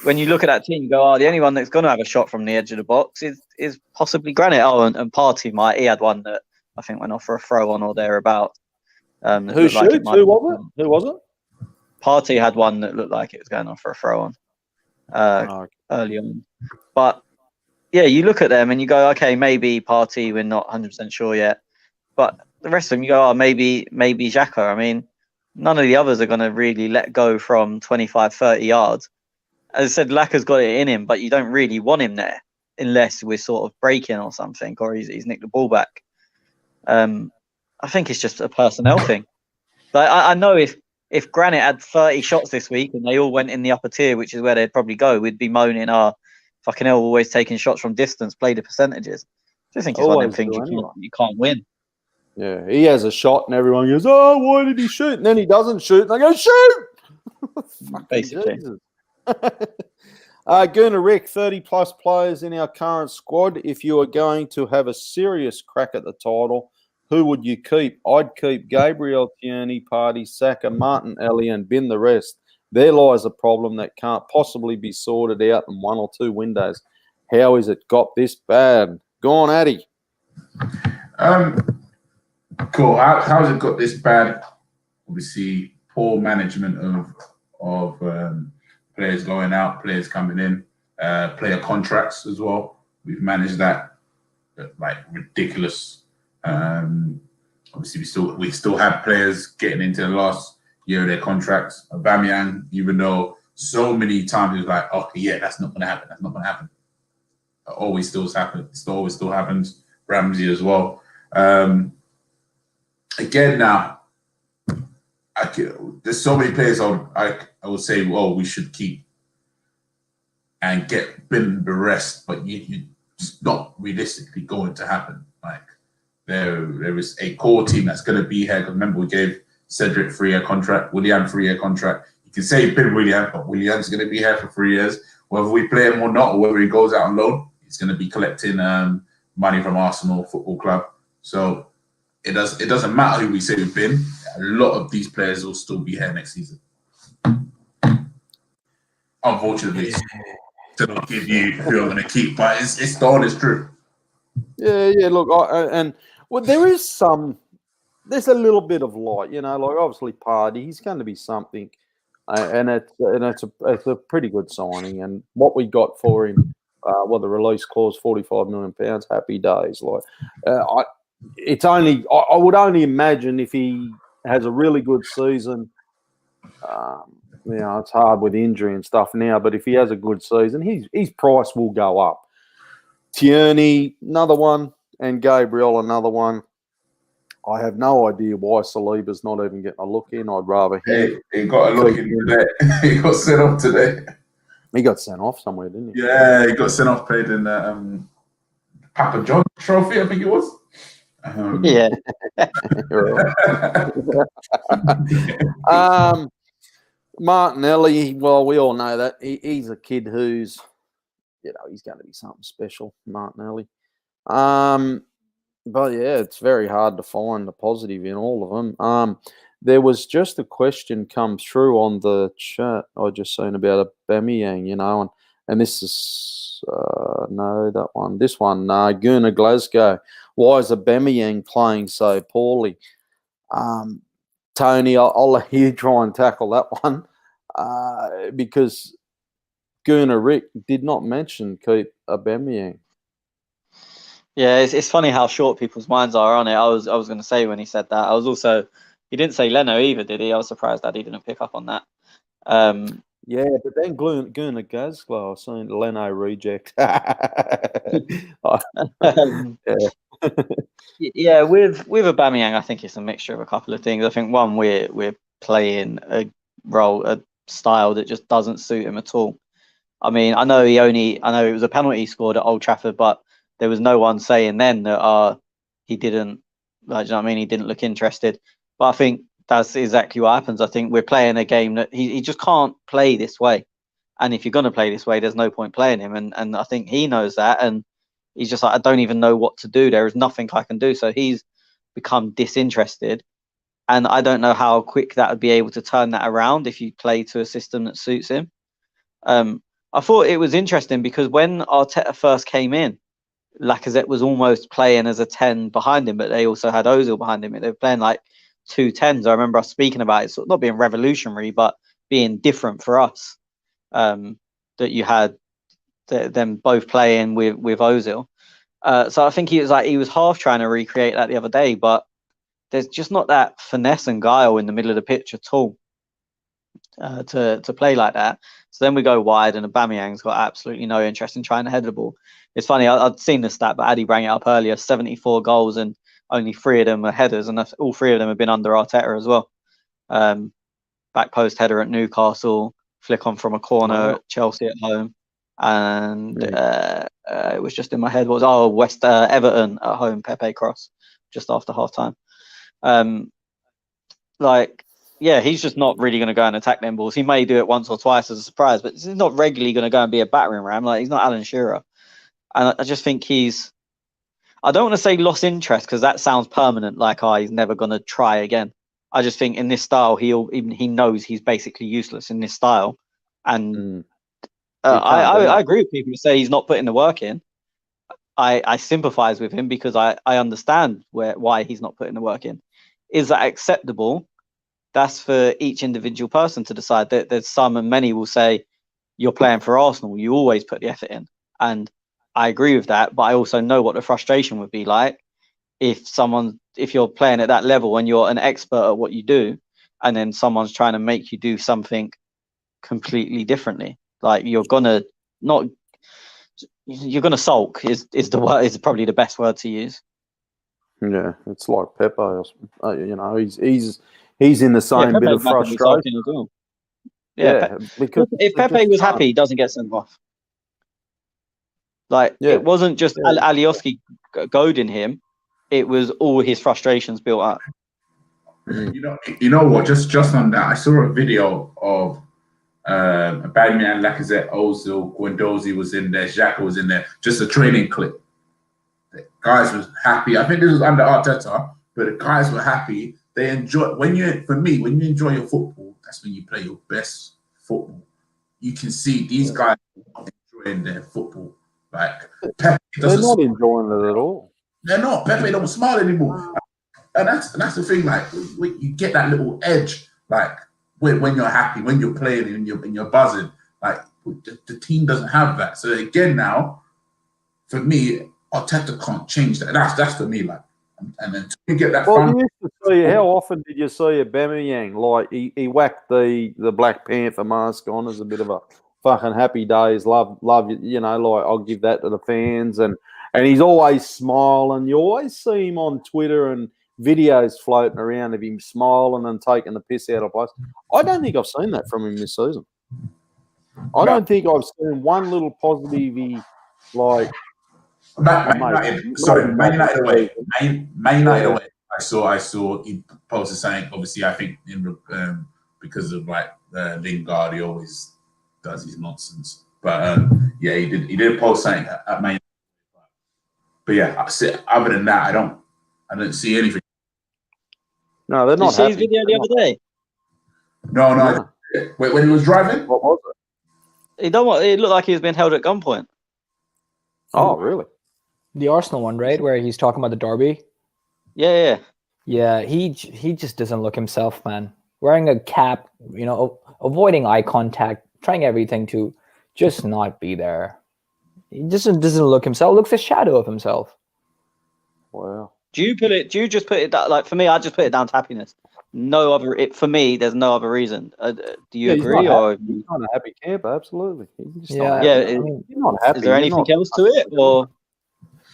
[SPEAKER 4] when you look at that team, you go, the only one that's gonna have a shot from the edge of the box is possibly Granit. And Partey might. He had one that I think went off for a throw on or thereabouts.
[SPEAKER 3] Who shoots? Who was it? Who was it?
[SPEAKER 4] Partey had one that looked like it was going off for a throw on early on. But yeah, you look at them and you go, okay, maybe Partey, we're not 100% sure yet. But the rest of them, you go, maybe Xhaka. I mean, none of the others are going to really let go from 25, 30 yards. As I said, Laka's got it in him, but you don't really want him there unless we're sort of breaking or something, or he's nicked the ball back. I think it's just a personnel thing. But I know if Granit had 30 shots this week and they all went in the upper tier, which is where they'd probably go, we'd be moaning, fucking hell, always taking shots from distance, play the percentages. I think it's one of them things you can't win.
[SPEAKER 3] Yeah, he has a shot and everyone goes, oh, why did he shoot? And then he doesn't shoot and they go, shoot!
[SPEAKER 4] Basically.
[SPEAKER 3] Gunnar Rick, 30-plus players in our current squad. If you are going to have a serious crack at the title, who would you keep? I'd keep Gabriel, Tierney, Partey, Saka, Martin, Ellie, and bin the rest. There lies a problem that can't possibly be sorted out in 1 or 2 windows. How is it got this bad? Go on, Addy.
[SPEAKER 5] Cool. How's it got this bad? Obviously, poor management of players going out, players coming in, player contracts as well. We've managed that like ridiculous. Obviously, we still have players getting into the last year of their contracts. Aubameyang, even though so many times he was like, okay, yeah, that's not going to happen. That's not going to happen. always still happens. Ramsey as well. Again, now there's so many players I would say, well, we should keep and get bin the rest, but it's not realistically going to happen. Like there is a core team that's going to be here. Remember, we gave Cedric 3-year contract, Willian 3-year contract. You can say bin Willian, but Willian's going to be here for 3 years. Whether we play him or not, or whether he goes out on loan, he's going to be collecting money from Arsenal Football Club. So it doesn't matter who we say we've been. A lot of these players will still be here next season. Unfortunately, to not give you who I'm going to keep, but it's the honest truth.
[SPEAKER 3] Yeah. Look, there's a little bit of light, like obviously Pardy, he's going to be something, and it's a pretty good signing. And what we got for him, the release clause, £45 million, happy days. Like, I would only imagine if he has a really good season. It's hard with injury and stuff now, but if he has a good season, his price will go up. Tierney, another one, and Gabriel, another one. I have no idea why Saliba's not even getting a look in. I'd rather him.
[SPEAKER 5] He got a look in today. He got sent off today.
[SPEAKER 3] He got sent off somewhere, didn't he?
[SPEAKER 5] Yeah, he got sent off, played in the Papa John Trophy, I think it was.
[SPEAKER 4] Yeah.
[SPEAKER 3] Martinelli, well, we all know that. He's a kid who's, he's going to be something special, Martinelli. But yeah, it's very hard to find the positive in all of them. There was just a question come through on the chat I just seen about Aubameyang, and this is this one, Gurner Glasgow. Why is Aubameyang playing so poorly? Tony, I'll let you try and tackle that one because Gurner Rick did not mention keep Aubameyang.
[SPEAKER 4] Yeah, it's funny how short people's minds are on it. I was going to say when he said that. He didn't say Leno either, did he? I was surprised that he didn't pick up on that.
[SPEAKER 3] Yeah, but then Gurner Glasgow, I've seen Leno reject.
[SPEAKER 4] Yeah, with Aubameyang, I think it's a mixture of a couple of things. I think one, we're playing a style that just doesn't suit him at all. I mean, I know it was a penalty he scored at Old Trafford, but there was no one saying then that he didn't, he didn't look interested. But I think that's exactly what happens. I think we're playing a game that he just can't play this way. And if you're going to play this way, there's no point playing him. And I think he knows that. And he's just like, I don't even know what to do. There is nothing I can do. So he's become disinterested. And I don't know how quick that would be able to turn that around if you play to a system that suits him. I thought it was interesting because when Arteta first came in, Lacazette was almost playing as a 10 behind him, but they also had Ozil behind him. They were playing like 2 10s. I remember us speaking about it, sort of not being revolutionary, but being different for us. That you had them both playing with Ozil. So I think he was half trying to recreate that the other day, but there's just not that finesse and guile in the middle of the pitch at all to play like that. So then we go wide, and Aubameyang's got absolutely no interest in trying to head the ball. It's funny, I'd seen the stat, but Ade brought it up earlier, 74 goals and only 3 of them are headers, and all 3 of them have been under Arteta as well. Back post header at Newcastle, flick on from a corner at Chelsea at home, and it was just in my head, Everton at home, Pepe cross, just after half-time. He's just not really going to go and attack them balls. He may do it once or twice as a surprise, but he's not regularly going to go and be a battering ram. He's not Alan Shearer. And I just think I don't want to say lost interest because that sounds permanent, he's never going to try again. I just think in this style, he knows he's basically useless in this style. And I agree with people who say he's not putting the work in. I sympathize with him because I understand why he's not putting the work in. Is that acceptable? That's for each individual person to decide. There's some, and many will say, you're playing for Arsenal, you always put the effort in. And I agree with that, but I also know what the frustration would be like if you're playing at that level and you're an expert at what you do, and then someone's trying to make you do something completely differently. You're gonna not you're going to sulk. Is the word? Is probably the best word to use.
[SPEAKER 3] Yeah, it's like Pepe. He's in the same bit
[SPEAKER 4] Pepe's
[SPEAKER 3] of
[SPEAKER 4] massively
[SPEAKER 3] frustration.
[SPEAKER 4] sulking as well.
[SPEAKER 3] Because
[SPEAKER 4] if Pepe was happy, he doesn't get sent off. Like it wasn't just Alioski goading him; it was all his frustrations built up.
[SPEAKER 5] You know what? Just on that, I saw a video of Aubameyang, Lacazette, Ozil, Guendouzi was in there, Xhaka was in there. Just a training clip. The guys was happy. I think this was under Arteta, but the guys were happy. They enjoy when you enjoy your football. That's when you play your best football. You can see these guys enjoying their football. Like Pepe
[SPEAKER 3] they're not enjoying it at all.
[SPEAKER 5] They're not. Pepe don't smile anymore, and that's the thing. Like you get that little edge, like when you're happy, when you're playing, and you're buzzing. Like the team doesn't have that. So again, now for me, Arteta can't change that. That's for me. Like, and then you get that.
[SPEAKER 3] Well, you used to see, how often did you see Aubameyang? Like he whacked the Black Panther mask on as a bit of a fucking happy days, love, like I'll give that to the fans, and he's always smiling. You always see him on Twitter and videos floating around of him smiling and taking the piss out of place. I don't think I've seen that from him this season. I don't think I've seen one little positive. Man
[SPEAKER 5] United away. I saw he posted saying. Obviously, I think because of like Lingard, he always does his nonsense. But he did post saying at Man. But yeah, other than that, I don't see anything.
[SPEAKER 3] No, they're not.
[SPEAKER 4] Did you see his video the other day?
[SPEAKER 5] No. Wait, when he was driving?
[SPEAKER 3] What was it?
[SPEAKER 4] It looked like he was being held at gunpoint.
[SPEAKER 3] Oh, really?
[SPEAKER 6] The Arsenal one, right, where he's talking about the derby.
[SPEAKER 4] Yeah.
[SPEAKER 6] He just doesn't look himself, man. Wearing a cap, avoiding eye contact, trying everything to just not be there. He just doesn't look himself. Looks a shadow of himself.
[SPEAKER 3] Wow.
[SPEAKER 4] Do you just put it that, like, for me, I just put it down to happiness. For me, there's no other reason. Do you agree? Or
[SPEAKER 3] he's not a happy camper, absolutely.
[SPEAKER 4] He's not happy. Is there anything else to it, or?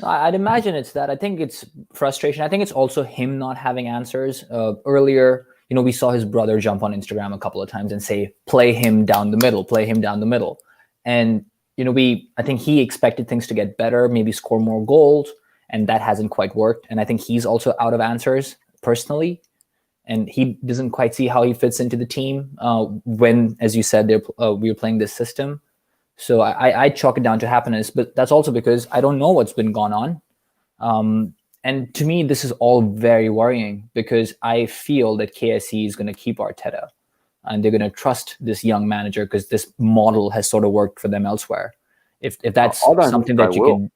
[SPEAKER 6] I'd imagine it's that. I think it's frustration. I think it's also him not having answers. Earlier, we saw his brother jump on Instagram a couple of times and say, play him down the middle. And, I think he expected things to get better, maybe score more goals, and that hasn't quite worked. And I think he's also out of answers personally, and he doesn't quite see how he fits into the team when, as you said, we were playing this system. So I chalk it down to happiness, but that's also because I don't know what's been going on. And to me, this is all very worrying because I feel that KSE is going to keep Arteta and they're going to trust this young manager because this model has sort of worked for them elsewhere. If that's something that you can...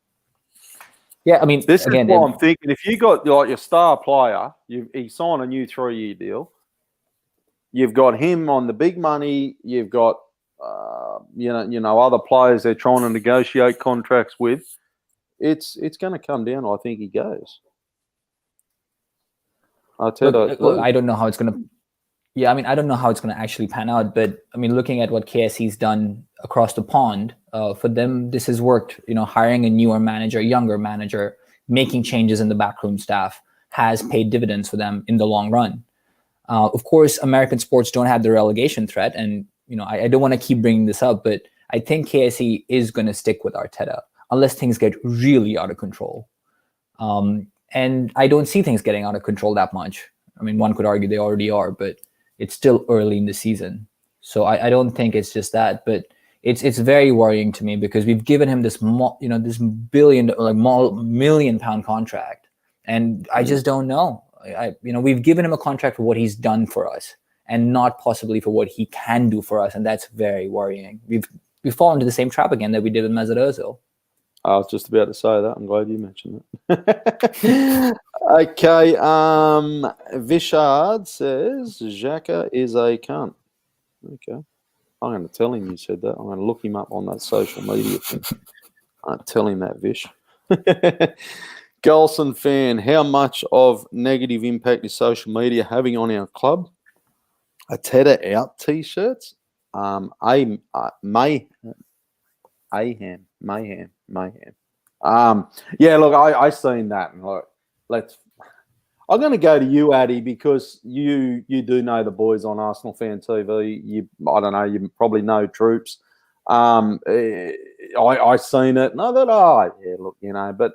[SPEAKER 6] Yeah, I mean,
[SPEAKER 3] this is what I'm thinking. If you got like your star player, he signed a new 3-year deal. You've got him on the big money. You've got other players they're trying to negotiate contracts with. It's going to come down. I think he goes. I
[SPEAKER 6] don't know how it's going to. Yeah, I mean, I don't know how it's going to actually pan out. But I mean, looking at what KSE's done across the pond, for them, this has worked. Hiring a newer manager, younger manager, making changes in the backroom staff has paid dividends for them in the long run. Of course, American sports don't have the relegation threat, and I don't want to keep bringing this up, but I think KSE is going to stick with Arteta unless things get really out of control. And I don't see things getting out of control that much. I mean, one could argue they already are, but it's still early in the season. So I don't think it's just that, but it's very worrying to me because we've given him this, this £1 contract, and I just don't know. We've given him a contract for what he's done for us, and not possibly for what he can do for us, and that's very worrying. We've fallen into the same trap again that we did with Mesut Ozil.
[SPEAKER 3] I was just about to say that. I'm glad you mentioned it. Okay. Vishard says Xhaka is a cunt. Okay. I'm going to tell him you said that. I'm going to look him up on that social media thing. I'll tell him that, Vish. Golson fan, how much of negative impact is social media having on our club? Arteta out T-shirts. mayhem. Yeah, look, I seen that, and like, I'm going to go to you, Addy, because you do know the boys on Arsenal Fan TV. I don't know, you probably know Troops. I seen it, and I thought, yeah, look, but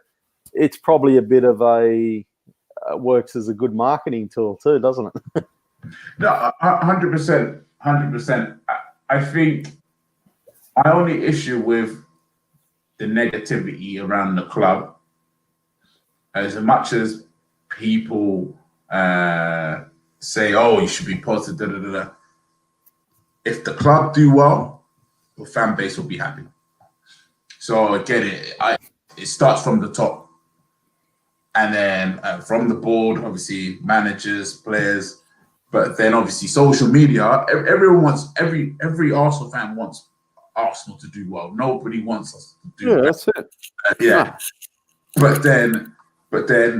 [SPEAKER 3] it's probably a bit of a works as a good marketing tool too, doesn't it?
[SPEAKER 5] No, 100%, 100%. I think my only issue with the negativity around the club, as much as people say, "Oh, you should be positive," da, da, da, da. If the club do well, the fan base will be happy. So again, it starts from the top, and then from the board, obviously managers, players, but then obviously social media. Everyone wants every Arsenal fan wants Arsenal to do well. Nobody wants us to do well.
[SPEAKER 3] That's it.
[SPEAKER 5] Yeah, but then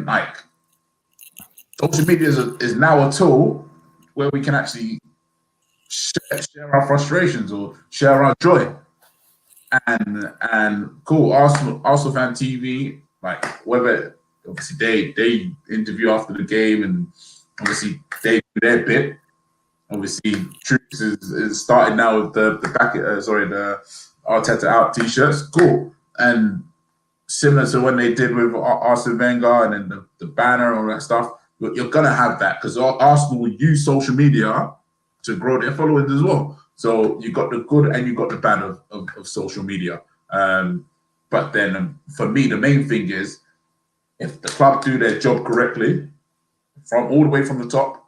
[SPEAKER 5] like social media is now a tool where we can actually share our frustrations or share our joy. And cool, Arsenal Fan TV, like whether obviously they interview after the game and obviously they do their bit. Obviously, Troops is starting now with the Arteta out t-shirts. Cool. And similar to when they did with Arsene Wenger and then the banner and all that stuff, you're gonna have that because Arsenal will use social media to grow their followings as well. So you got the good and you got the bad of social media. But then for me, the main thing is if the club do their job correctly, from all the way from the top,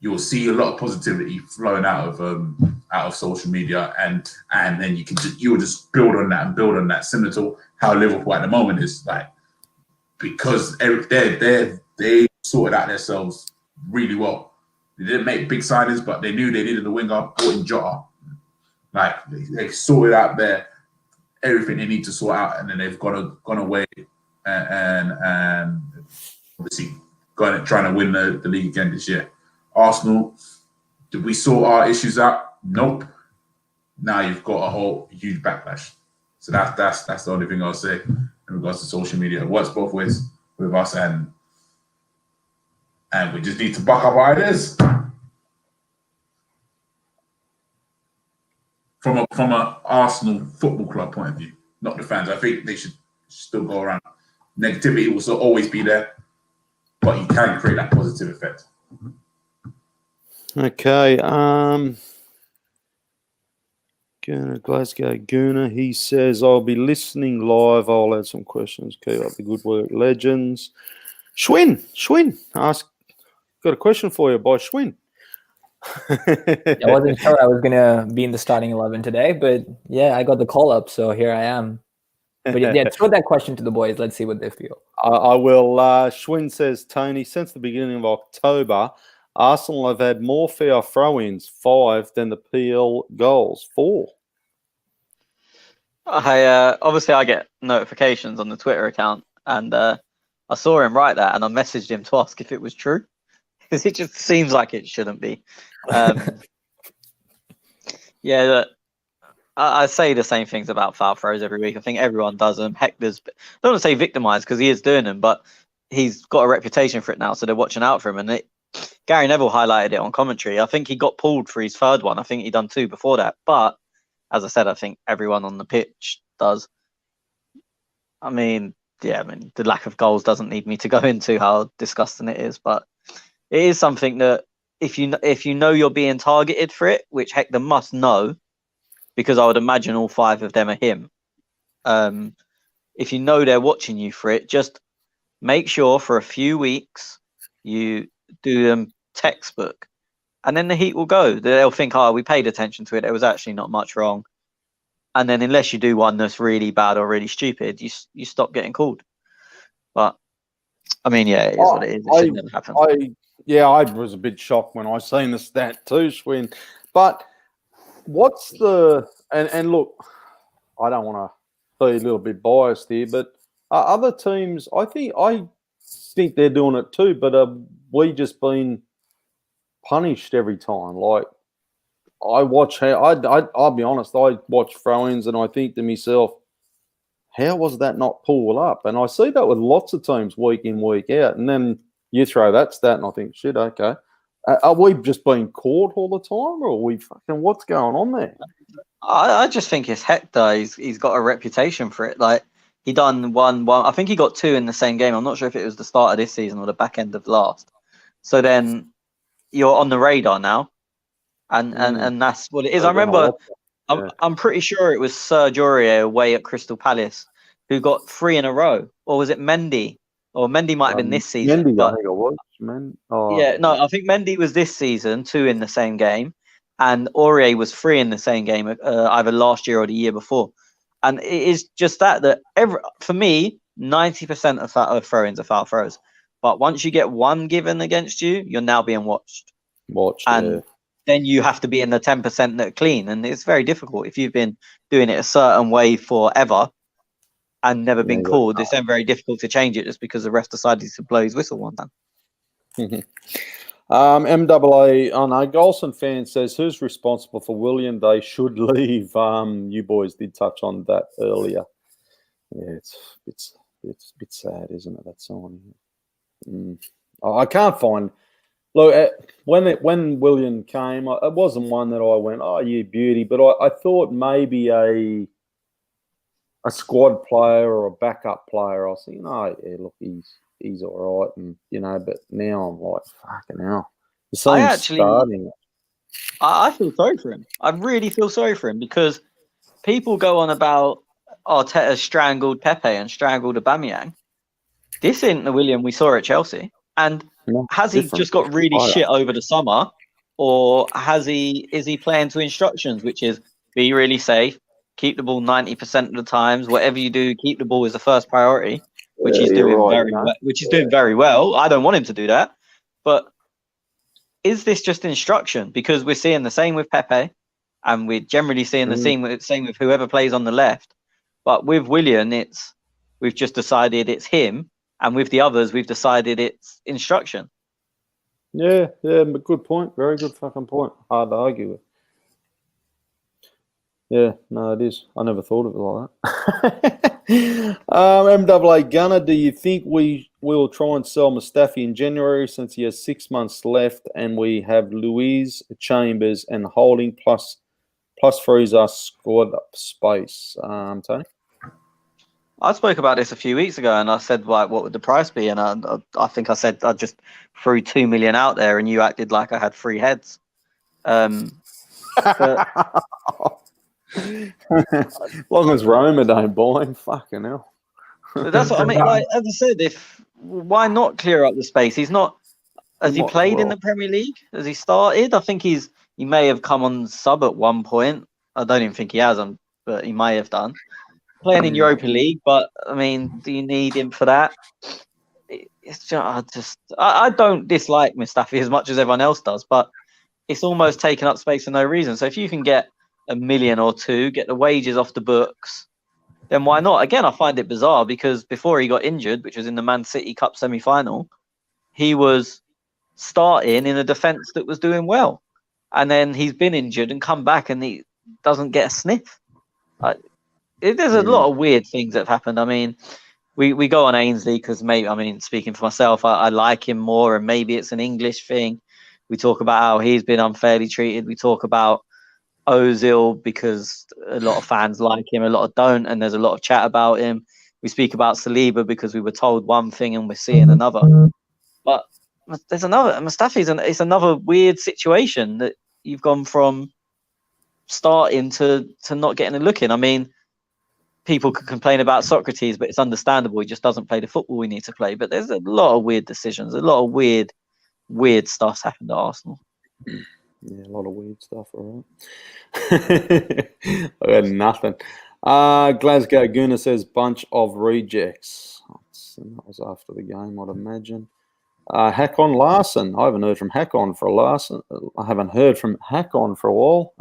[SPEAKER 5] you'll see a lot of positivity flowing out of social media, and then you will just build on that, similar to how Liverpool at the moment is like, because they sorted out themselves really well. They didn't make big signings, but they knew they needed a winger, brought in Jota. Like they sorted out everything they need to sort out, and then they've gone away and obviously trying to win the league again this year. Arsenal, did we sort our issues out? Nope. Now you've got a huge backlash. So that's the only thing I'll say in regards to social media. It works both ways with us, and we just need to buck up our ideas. From a Arsenal Football Club point of view, not the fans. I think they should still go around. Negativity will still always be there, but you can create that positive effect.
[SPEAKER 3] Okay. Glasgow Gooner, he says, I'll be listening live. I'll add some questions. Keep up the good work, legends. Schwinn, got a question for you by Schwinn.
[SPEAKER 6] I wasn't sure I was going to be in the starting 11 today, but yeah, I got the call up, so here I am. But yeah, throw that question to the boys. Let's see what they feel.
[SPEAKER 3] I will. Schwinn says, Tony, since the beginning of October, Arsenal have had more fair throw-ins, 5, than the PL goals, 4.
[SPEAKER 4] Obviously I get notifications on the Twitter account, and I saw him write that, and I messaged him to ask if it was true, because it just seems like it shouldn't be. Yeah, I say the same things about foul throws every week. I think everyone does them. Hector's, I don't want to say victimised because he is doing them, but he's got a reputation for it now, so they're watching out for him. And Gary Neville highlighted it on commentary. I think he got pulled for his third one. I think he'd done 2 before that. But as I said, I think everyone on the pitch does. I mean, the lack of goals doesn't need me to go into how disgusting it is, but it is something that if you know you're being targeted for it, which Hector must know, because I would imagine all 5 of them are him. If you know they're watching you for it, just make sure for a few weeks you do them textbook, and then the heat will go. They'll think, oh, we paid attention to it. There was actually not much wrong. And then unless you do one that's really bad or really stupid, you stop getting called. But I mean, yeah, it is what it is. It should never happen.
[SPEAKER 3] I was a bit shocked when I seen the stat too, Schwinn. But what's and look, I don't want to be a little bit biased here, but other teams, I think they're doing it too, but we just been punished every time. Like, I watch how I'll be honest. I watch throw-ins and I think to myself, how was that not pulled up? And I see that with lots of teams week in, week out. And then you throw that stat and I think, shit, okay. Are we just being caught all the time, or are we fucking what's going on there?
[SPEAKER 4] I just think it's Hector. He's got a reputation for it. Like he done one. I think he got 2 in the same game. I'm not sure if it was the start of this season or the back end of last. So then you're on the radar now, and that's what it is. I remember. I'm pretty sure it was Serge Aurier away at Crystal Palace who got 3 in a row, or was it Mendy? Or Mendy might have been this season.
[SPEAKER 3] Mendy,
[SPEAKER 4] but
[SPEAKER 3] I think it was.
[SPEAKER 4] I think Mendy was this season, 2 in the same game, and Aurier was 3 in the same game, either last year or the year before. And it is just that for me, 90% of throw-ins are foul throws. But once you get one given against you, you're now being watched. And then you have to be in the 10% that are clean. And it's very difficult. If you've been doing it a certain way forever and never been called, it's then very difficult to change it just because the ref decided to blow his whistle one time.
[SPEAKER 3] MAA, Golson fan says, who's responsible for William? They should leave. You boys did touch on that earlier. Yeah, it's a bit sad, isn't it? That song. I can't find. Look, when William came, it wasn't one that I went, oh, you beauty, but I thought maybe a squad player or a backup player. I was thinking, oh, yeah, look, he's all right, and but now I'm like, fucking hell.
[SPEAKER 4] I feel sorry for him. I really feel sorry for him because people go on about Arteta strangled Pepe and strangled Aubameyang. This isn't the William we saw at Chelsea. And has he just got really shit over the summer, or is he playing to instructions, which is be really safe, keep the ball 90% of the times, whatever you do, keep the ball as the first priority, which he's doing doing very well. I don't want him to do that, but is this just instruction? Because we're seeing the same with Pepe, and we're generally seeing the same with whoever plays on the left. But with Willian, we've just decided it's him. And with the others, we've decided it's instruction.
[SPEAKER 3] Yeah, but good point. Very good fucking point. Hard to argue with. Yeah, no, it is. I never thought of it like that. MAA Gunner, do you think we will try and sell Mustafi in January since he has 6 months left and we have Louise, Chambers and Holding plus frees us squad up space? Tony?
[SPEAKER 4] I spoke about this a few weeks ago, and I said, what would the price be? And I think I said I just threw 2 million out there, and you acted like I had 3 heads. Long
[SPEAKER 3] as Roma don't buy him, fucking hell.
[SPEAKER 4] But that's what I mean. Like, as I said, why not clear up the space? He's not. Has he played in the Premier League? Has he started? I think he may have come on sub at one point. I don't even think he has, but he may have done. Playing in Europa League, but I mean, do you need him for that? It's just, I don't dislike Mustafi as much as everyone else does, but it's almost taking up space for no reason. So if you can get 1 million or 2, get the wages off the books, then why not? Again, I find it bizarre because before he got injured, which was in the Man City Cup semi-final, he was starting in a defence that was doing well, and then he's been injured and come back and he doesn't get a sniff. There's a lot of weird things that have happened. I mean, we go on Ainsley because speaking for myself, I like him more, and maybe it's an English thing. We talk about how he's been unfairly treated. We talk about Ozil because a lot of fans like him, a lot don't, and there's a lot of chat about him. We speak about Saliba because we were told one thing and we're seeing another. But there's another. Mustafi's it's another weird situation that you've gone from starting to not getting a look in. I mean, people could complain about Socrates, but it's understandable. He just doesn't play the football we need to play. But there's a lot of weird decisions, a lot of weird stuff's happened at Arsenal.
[SPEAKER 3] Yeah, a lot of weird stuff, all right. I had nothing. Glasgow Guna says, bunch of rejects. That was after the game, I'd imagine. Hakon Larson. I haven't heard from Hakon for a while.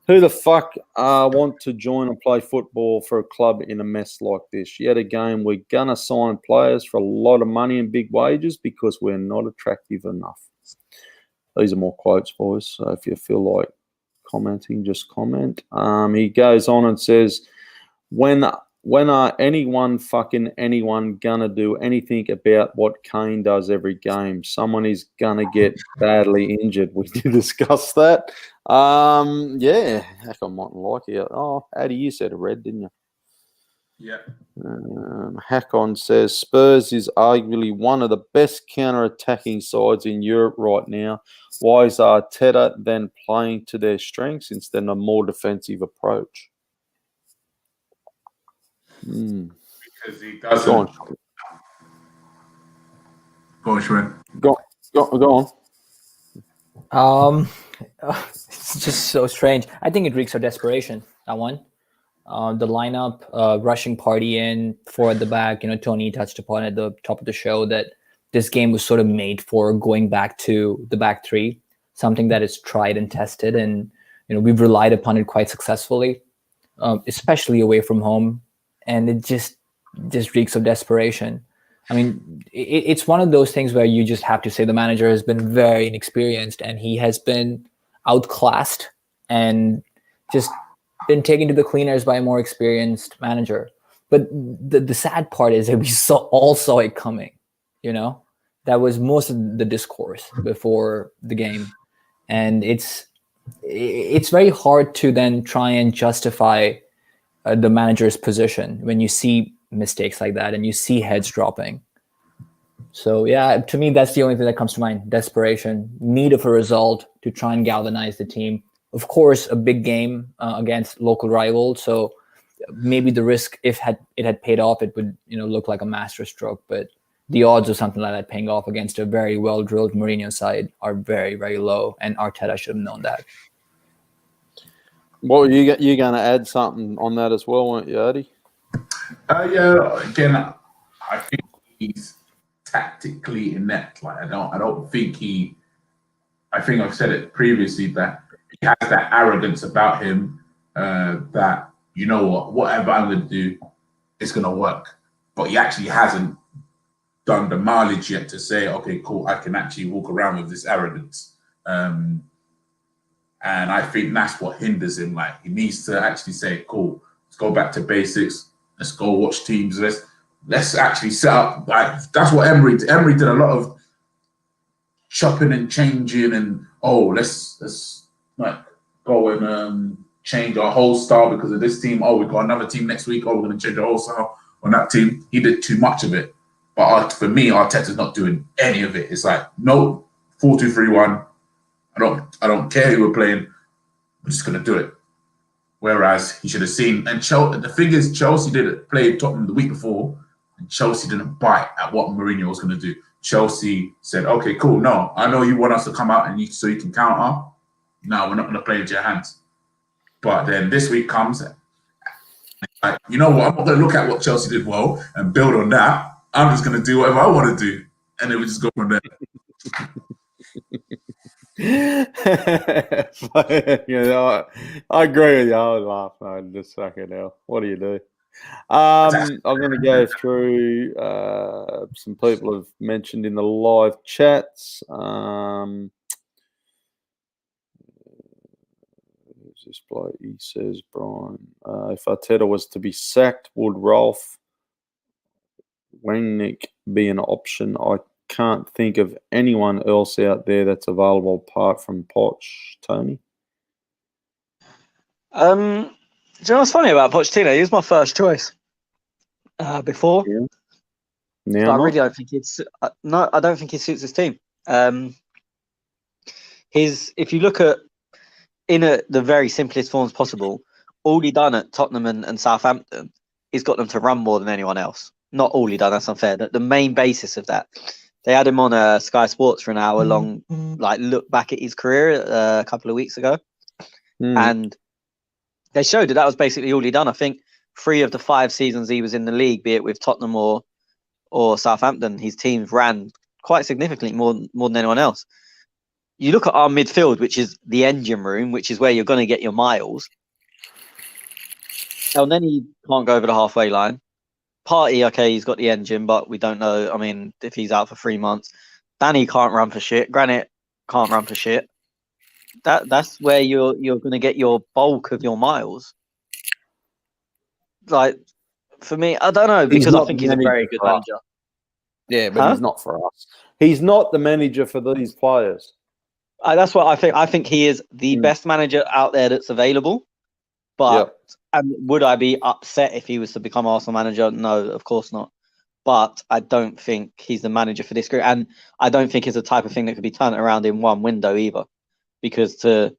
[SPEAKER 3] Who the fuck want to join and play football for a club in a mess like this? Yet again, we're going to sign players for a lot of money and big wages because we're not attractive enough. These are more quotes, boys. So if you feel like commenting, just comment. He goes on and says, when are anyone gonna do anything about what Kane does every game? Someone is gonna get badly injured. We did discuss that. Yeah, heck, I might like it. Oh, Ade, you said a red, didn't you?
[SPEAKER 5] Yeah.
[SPEAKER 3] Hakon says Spurs is arguably one of the best counter-attacking sides in Europe right now. Why is Arteta then playing to their strengths instead of a more defensive approach?
[SPEAKER 5] Because he doesn't.
[SPEAKER 3] Go on.
[SPEAKER 5] Go on, Schwinn.
[SPEAKER 3] Go on.
[SPEAKER 6] It's just so strange. I think it reeks of desperation. That one. The lineup, rushing party in, four at the back. Tony touched upon at the top of the show that this game was sort of made for going back to the back three, something that is tried and tested, and we've relied upon it quite successfully, especially away from home. And it just reeks of desperation. I mean, it's one of those things where you just have to say the manager has been very inexperienced, and he has been outclassed and just been taken to the cleaners by a more experienced manager. But the sad part is that we all saw it coming. That was most of the discourse before the game, and it's very hard to then try and justify the manager's position when you see mistakes like that and you see heads dropping. So yeah, to me, that's the only thing that comes to mind. Desperation, need of a result to try and galvanize the team. Of course, a big game against local rivals. So maybe the risk, if it had paid off, it would look like a masterstroke. But the odds of something like that paying off against a very well-drilled Mourinho side are very, very low. And Arteta should have known that.
[SPEAKER 3] Well, you're going to add something on that as well, weren't you, Ade?
[SPEAKER 5] Yeah. Again, I think he's tactically inept. Like I don't think he. I think I've said it previously that he has that arrogance about him that whatever I'm going to do, it's going to work. But he actually hasn't done the mileage yet to say, okay, cool, I can actually walk around with this arrogance. And I think that's what hinders him. Like he needs to actually say, cool, let's go back to basics. Let's go watch teams. Let's actually set up. Like that's what Emery did. Emery did a lot of chopping and changing, and let's like go and change our whole style because of this team. Oh, we've got another team next week. Oh, we're going to change our whole style on that team. He did too much of it. But for me, Arteta's not doing any of it. It's like, no, 4-2-3-1. I don't care who we're playing. We're just going to do it. Whereas he should have seen. And the thing is, Chelsea played Tottenham the week before, and Chelsea didn't bite at what Mourinho was going to do. Chelsea said, okay, cool. No, I know you want us to come out and so you can counter. No, we're not going to play into your hands. But then this week comes, like, you know what? I'm not going to look at what Chelsea did well and build on that. I'm just going to do whatever I want to do. And then we just go from there.
[SPEAKER 3] I agree with you. I was laughing. Just fucking hell. What do you do? I'm going to go through some people have mentioned in the live chats. Who's this bloke? He says, Brian, if Arteta was to be sacked, would Ralph Rangnick be an option? I can't think of anyone else out there that's available apart from Poch. Tony?
[SPEAKER 4] Do you know what's funny about Pochettino? He was my first choice before.
[SPEAKER 3] Yeah.
[SPEAKER 4] But I really don't think it's no. I don't think he suits his team. If you look at the very simplest forms possible, all he done at Tottenham and Southampton, he's got them to run more than anyone else. Not all he done. That's unfair. The main basis of that, they had him on Sky Sports for an hour long, like look back at his career a couple of weeks ago, and they showed that was basically all he done. I think 3 of the 5 seasons he was in the league, be it with Tottenham or Southampton, his teams ran quite significantly more than anyone else. You look at our midfield, which is the engine room, which is where you're going to get your miles. And then he can't go over the halfway line. Partey, okay, he's got the engine, but we don't know. I mean, if he's out for 3 months, Danny can't run for shit. Granite, can't run for shit. That's where you're going to get your bulk of your miles. Like, for me, I don't know, because I think he's a very good manager.
[SPEAKER 3] Yeah, but he's not for us. He's not the manager for these players.
[SPEAKER 4] That's what I think. I think he is the best manager out there that's available. But would I be upset if he was to become Arsenal manager? No, of course not. But I don't think he's the manager for this group. And I don't think it's the type of thing that could be turned around in one window either. Because to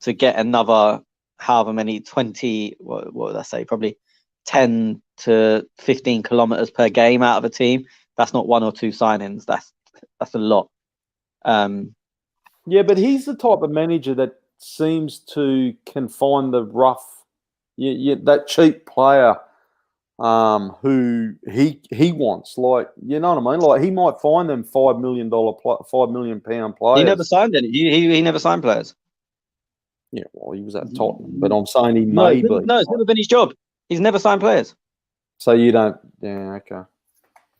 [SPEAKER 4] get another however many, 20, what would I say, probably 10 to 15 kilometers per game out of a team, that's not one or two signings. That's a lot.
[SPEAKER 3] Yeah, but he's the type of manager that seems to can find the rough, that cheap player who he wants. Like, you know what I mean? Like, he might find them £5 million players.
[SPEAKER 4] He never signed any. He never signed players.
[SPEAKER 3] Yeah, well, he was at Tottenham, but I'm saying he may be.
[SPEAKER 4] No, it's never been his job. He's never signed players.
[SPEAKER 3] So you don't? Yeah, okay.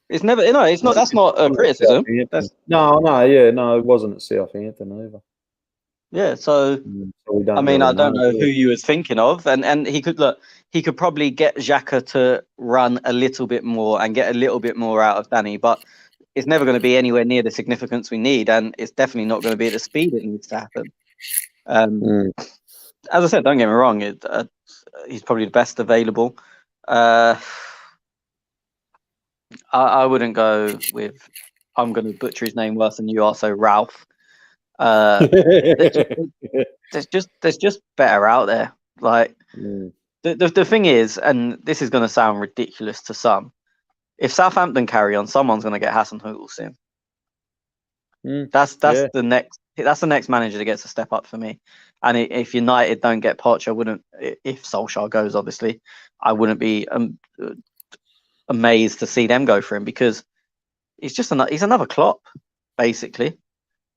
[SPEAKER 4] It's never. No, it's not. That's not a criticism.
[SPEAKER 3] No, it wasn't at Southampton either.
[SPEAKER 4] Yeah, so I mean, I don't know who you was thinking of, and he could probably get Xhaka to run a little bit more and get a little bit more out of Danny, but it's never going to be anywhere near the significance we need, and it's definitely not going to be at the speed it needs to happen. As I said, don't get me wrong, he's probably the best available. I wouldn't go with. I'm going to butcher his name worse than you are, so Ralph. There's just better out there. Like the thing is, and this is going to sound ridiculous to some, if Southampton carry on, someone's going to get Hasenhüttl soon. That's the next manager that gets a step up for me. And if United don't get Poch, I wouldn't. If Solskjaer goes, obviously, I wouldn't be amazed to see them go for him, because he's another Klopp, basically.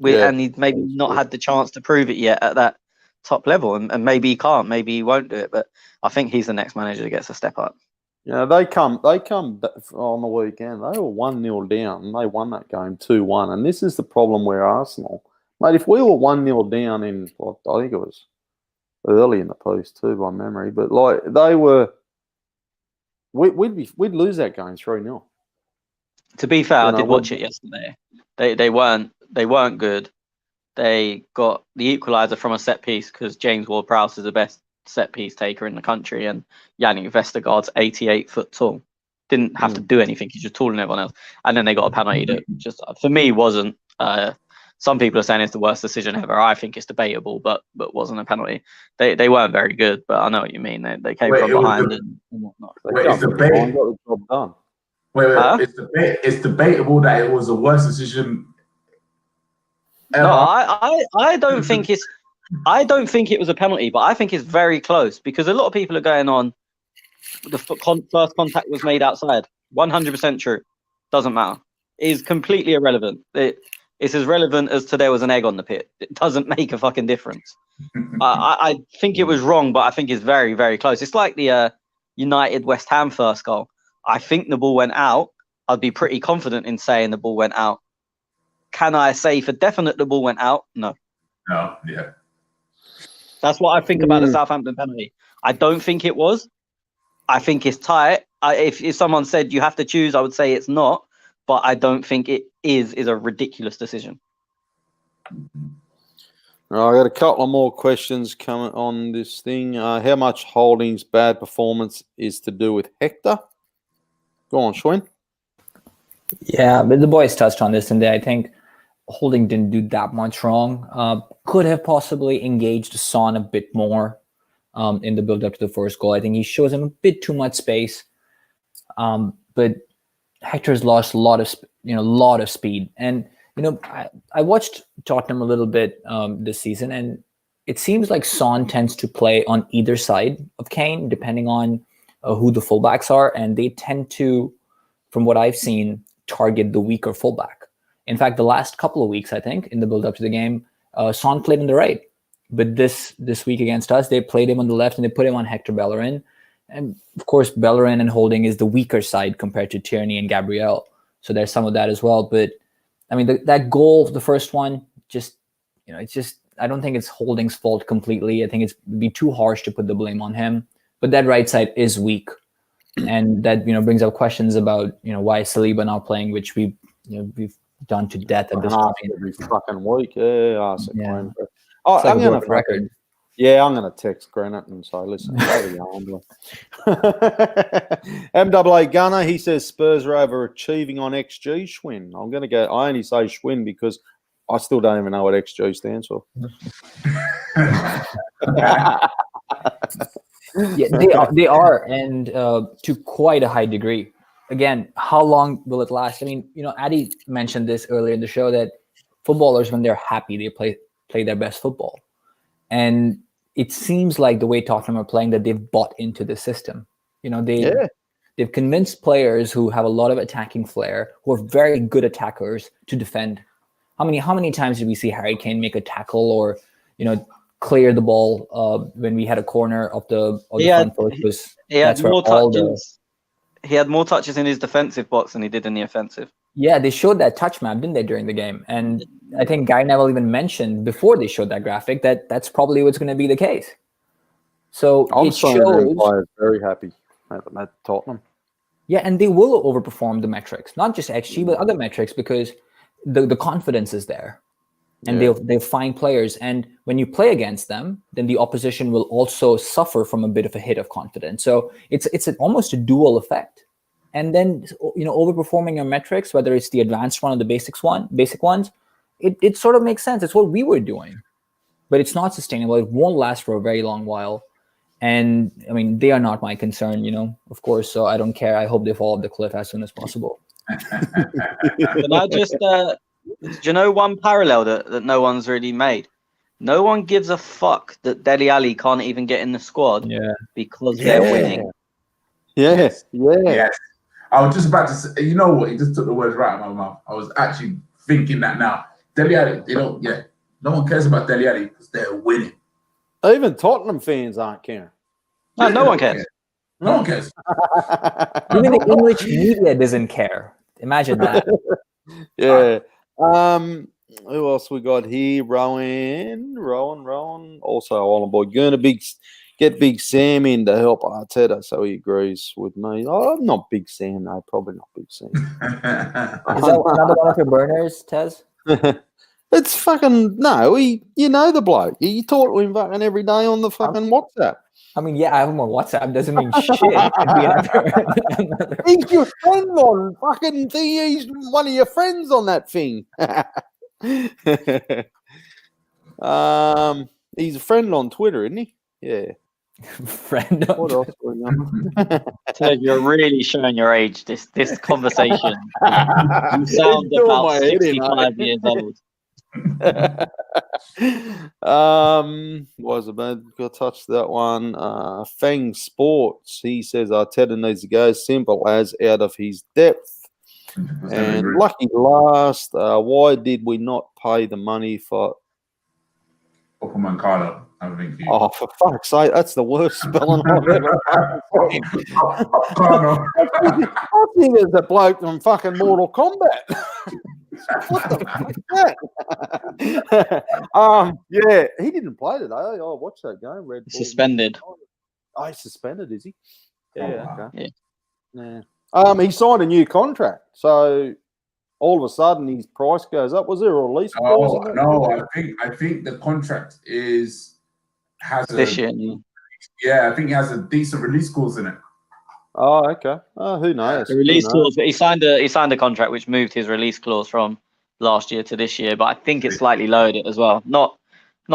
[SPEAKER 4] And he's maybe not had the chance to prove it yet at that top level, and maybe he can't, maybe he won't do it. But I think he's the next manager that gets a step up.
[SPEAKER 3] Yeah, they come on the weekend. They were 1-0 down, and they won that game 2-1. And this is the problem where Arsenal, mate. If we were 1-0 down in, I think it was early in the piece too, by memory, but like they were, we'd lose that game 3-0.
[SPEAKER 4] To be fair, I did watch it yesterday. They weren't good. They got the equaliser from a set piece because James Ward-Prowse is the best set piece taker in the country, and Yannick Vestergaard's 88 foot tall. Didn't have to do anything. He's just taller than everyone else. And then they got a penalty that just, for me, wasn't. Some people are saying it's the worst decision ever. I think it's debatable, but wasn't a penalty. They weren't very good, but I know what you mean. They came from behind and whatnot.
[SPEAKER 3] It's the job done.
[SPEAKER 5] It's debatable that it was the worst decision ever.
[SPEAKER 4] No, I don't think it's. I don't think it was a penalty, but I think it's very close, because a lot of people are going on. The first contact was made outside. 100% true. Doesn't matter. It is completely irrelevant. It's as relevant as to there was an egg on the pit. It doesn't make a fucking difference. I think it was wrong, but I think it's very, very close. It's like the United West Ham first goal. I think the ball went out. I'd be pretty confident in saying the ball went out. Can I say for definite the ball went out? No.
[SPEAKER 5] No, yeah.
[SPEAKER 4] That's what I think about the Southampton penalty. I don't think it was. I think it's tight. If someone said you have to choose, I would say it's not. But I don't think it is a ridiculous decision.
[SPEAKER 3] All right, I got a couple of more questions coming on this thing. How much Holding's bad performance is to do with Hector? Go on, Schwinn.
[SPEAKER 6] Yeah, but the boys touched on this, and I think Holding didn't do that much wrong. Could have possibly engaged Son a bit more in the build-up to the first goal. I think he shows him a bit too much space, but Hector's lost a lot of speed. And I watched Tottenham a little bit this season, and it seems like Son tends to play on either side of Kane, depending on who the fullbacks are, and they tend to, from what I've seen, target the weaker fullback. In fact, the last couple of weeks, I think, in the build-up to the game, Son played on the right. But this week against us, they played him on the left and they put him on Hector Bellerin. And, of course, Bellerin and Holding is the weaker side compared to Tierney and Gabriel. So there's some of that as well. But, I mean, that goal, the first one, just it's just, I don't think it's Holding's fault completely. I think it'd be too harsh to put the blame on him. But that right side is weak, and that brings up questions about why is Saliba not playing, which we've done to death at this point.
[SPEAKER 3] Every fucking week, yeah.
[SPEAKER 6] Yeah.
[SPEAKER 3] Oh,
[SPEAKER 6] It's like
[SPEAKER 3] I'm
[SPEAKER 6] a
[SPEAKER 3] gonna
[SPEAKER 6] broken record.
[SPEAKER 3] Yeah, I'm gonna text Granite and say, listen, MWA Gunner, he says Spurs are overachieving on XG. Schwinn. I'm gonna go. I only say Schwinn because I still don't even know what XG stands for.
[SPEAKER 6] Yeah, they are, and to quite a high degree. Again, how long will it last? I mean, Ade mentioned this earlier in the show that footballers, when they're happy, they play their best football, and it seems like the way Tottenham are playing, that they've bought into the system. They've convinced players who have a lot of attacking flair, who are very good attackers, to defend. How many times did we see Harry Kane make a tackle or clear the ball when we had a corner of the front post?
[SPEAKER 4] He had more touches in his defensive box than he did in the offensive.
[SPEAKER 6] Yeah, they showed that touch map, didn't they, during the game? And I think Guy Neville even mentioned before they showed that graphic that that's probably what's going to be the case. So
[SPEAKER 3] I'm
[SPEAKER 6] it shows
[SPEAKER 3] players very happy at Tottenham.
[SPEAKER 6] Yeah, and they will overperform the metrics, not just XG, but other metrics, because the confidence is there. And they'll find players. And when you play against them, then the opposition will also suffer from a bit of a hit of confidence. So it's almost a dual effect. And then overperforming your metrics, whether it's the advanced one or the basic ones, it sort of makes sense. It's what we were doing. But it's not sustainable. It won't last for a very long while. And I mean, they are not my concern, of course. So I don't care. I hope they fall off the cliff as soon as possible.
[SPEAKER 4] Can I just, do you know one parallel that no one's really made? No one gives a fuck that Dele Alli can't even get in the squad because they're winning.
[SPEAKER 3] Yes.
[SPEAKER 5] I was just about to say, you know what? He just took the words right out of my mouth. I was actually thinking that now. Dele Alli, no one cares about Dele Alli because they're winning.
[SPEAKER 3] Even Tottenham fans aren't caring.
[SPEAKER 4] No one cares.
[SPEAKER 5] No one cares.
[SPEAKER 6] Even the English media doesn't care. Imagine that.
[SPEAKER 3] Yeah. Who else we got here? Rowan. Also, Island Boy. Gonna get Big Sam in to help Arteta, so he agrees with me. Oh, not Big Sam, no, probably not Big Sam.
[SPEAKER 6] Is that another one of your burners, Tez?
[SPEAKER 3] It's fucking no. You know the bloke. You talk to him fucking every day on the fucking WhatsApp.
[SPEAKER 6] I mean, yeah, I have him on WhatsApp. Doesn't mean shit. It could be another.
[SPEAKER 3] He's your friend on fucking thing. He's one of your friends on that thing. He's a friend on Twitter, isn't he? Yeah.
[SPEAKER 6] Friend.
[SPEAKER 3] What else we got?
[SPEAKER 4] Ted, you're really showing your age. This conversation. You sound about 65 years old.
[SPEAKER 3] Was about to touch that one. Fang Sports, he says Arteta needs to go, simple as out of his depth. And lucky last, why did we not pay the money for
[SPEAKER 5] Pokemon Carlo?
[SPEAKER 3] Oh, for fuck's sake, that's the worst spelling I've ever seen. I think it's a bloke from fucking Mortal Kombat. What the fuck is that? Yeah, he didn't play today. I watched that game. Red Bull.
[SPEAKER 4] Suspended.
[SPEAKER 3] Oh, he's suspended, is he? Yeah, okay.
[SPEAKER 4] Yeah.
[SPEAKER 3] He signed a new contract, so all of a sudden his price goes up. Was there a release clause?
[SPEAKER 5] No, I think the contract has
[SPEAKER 4] this year.
[SPEAKER 5] Yeah, I think it has a decent release clause in it.
[SPEAKER 3] Oh, okay. Who knows?
[SPEAKER 4] The release clause, but he signed a contract which moved his release clause from last year to this year, but I think it slightly lowered it as well. Not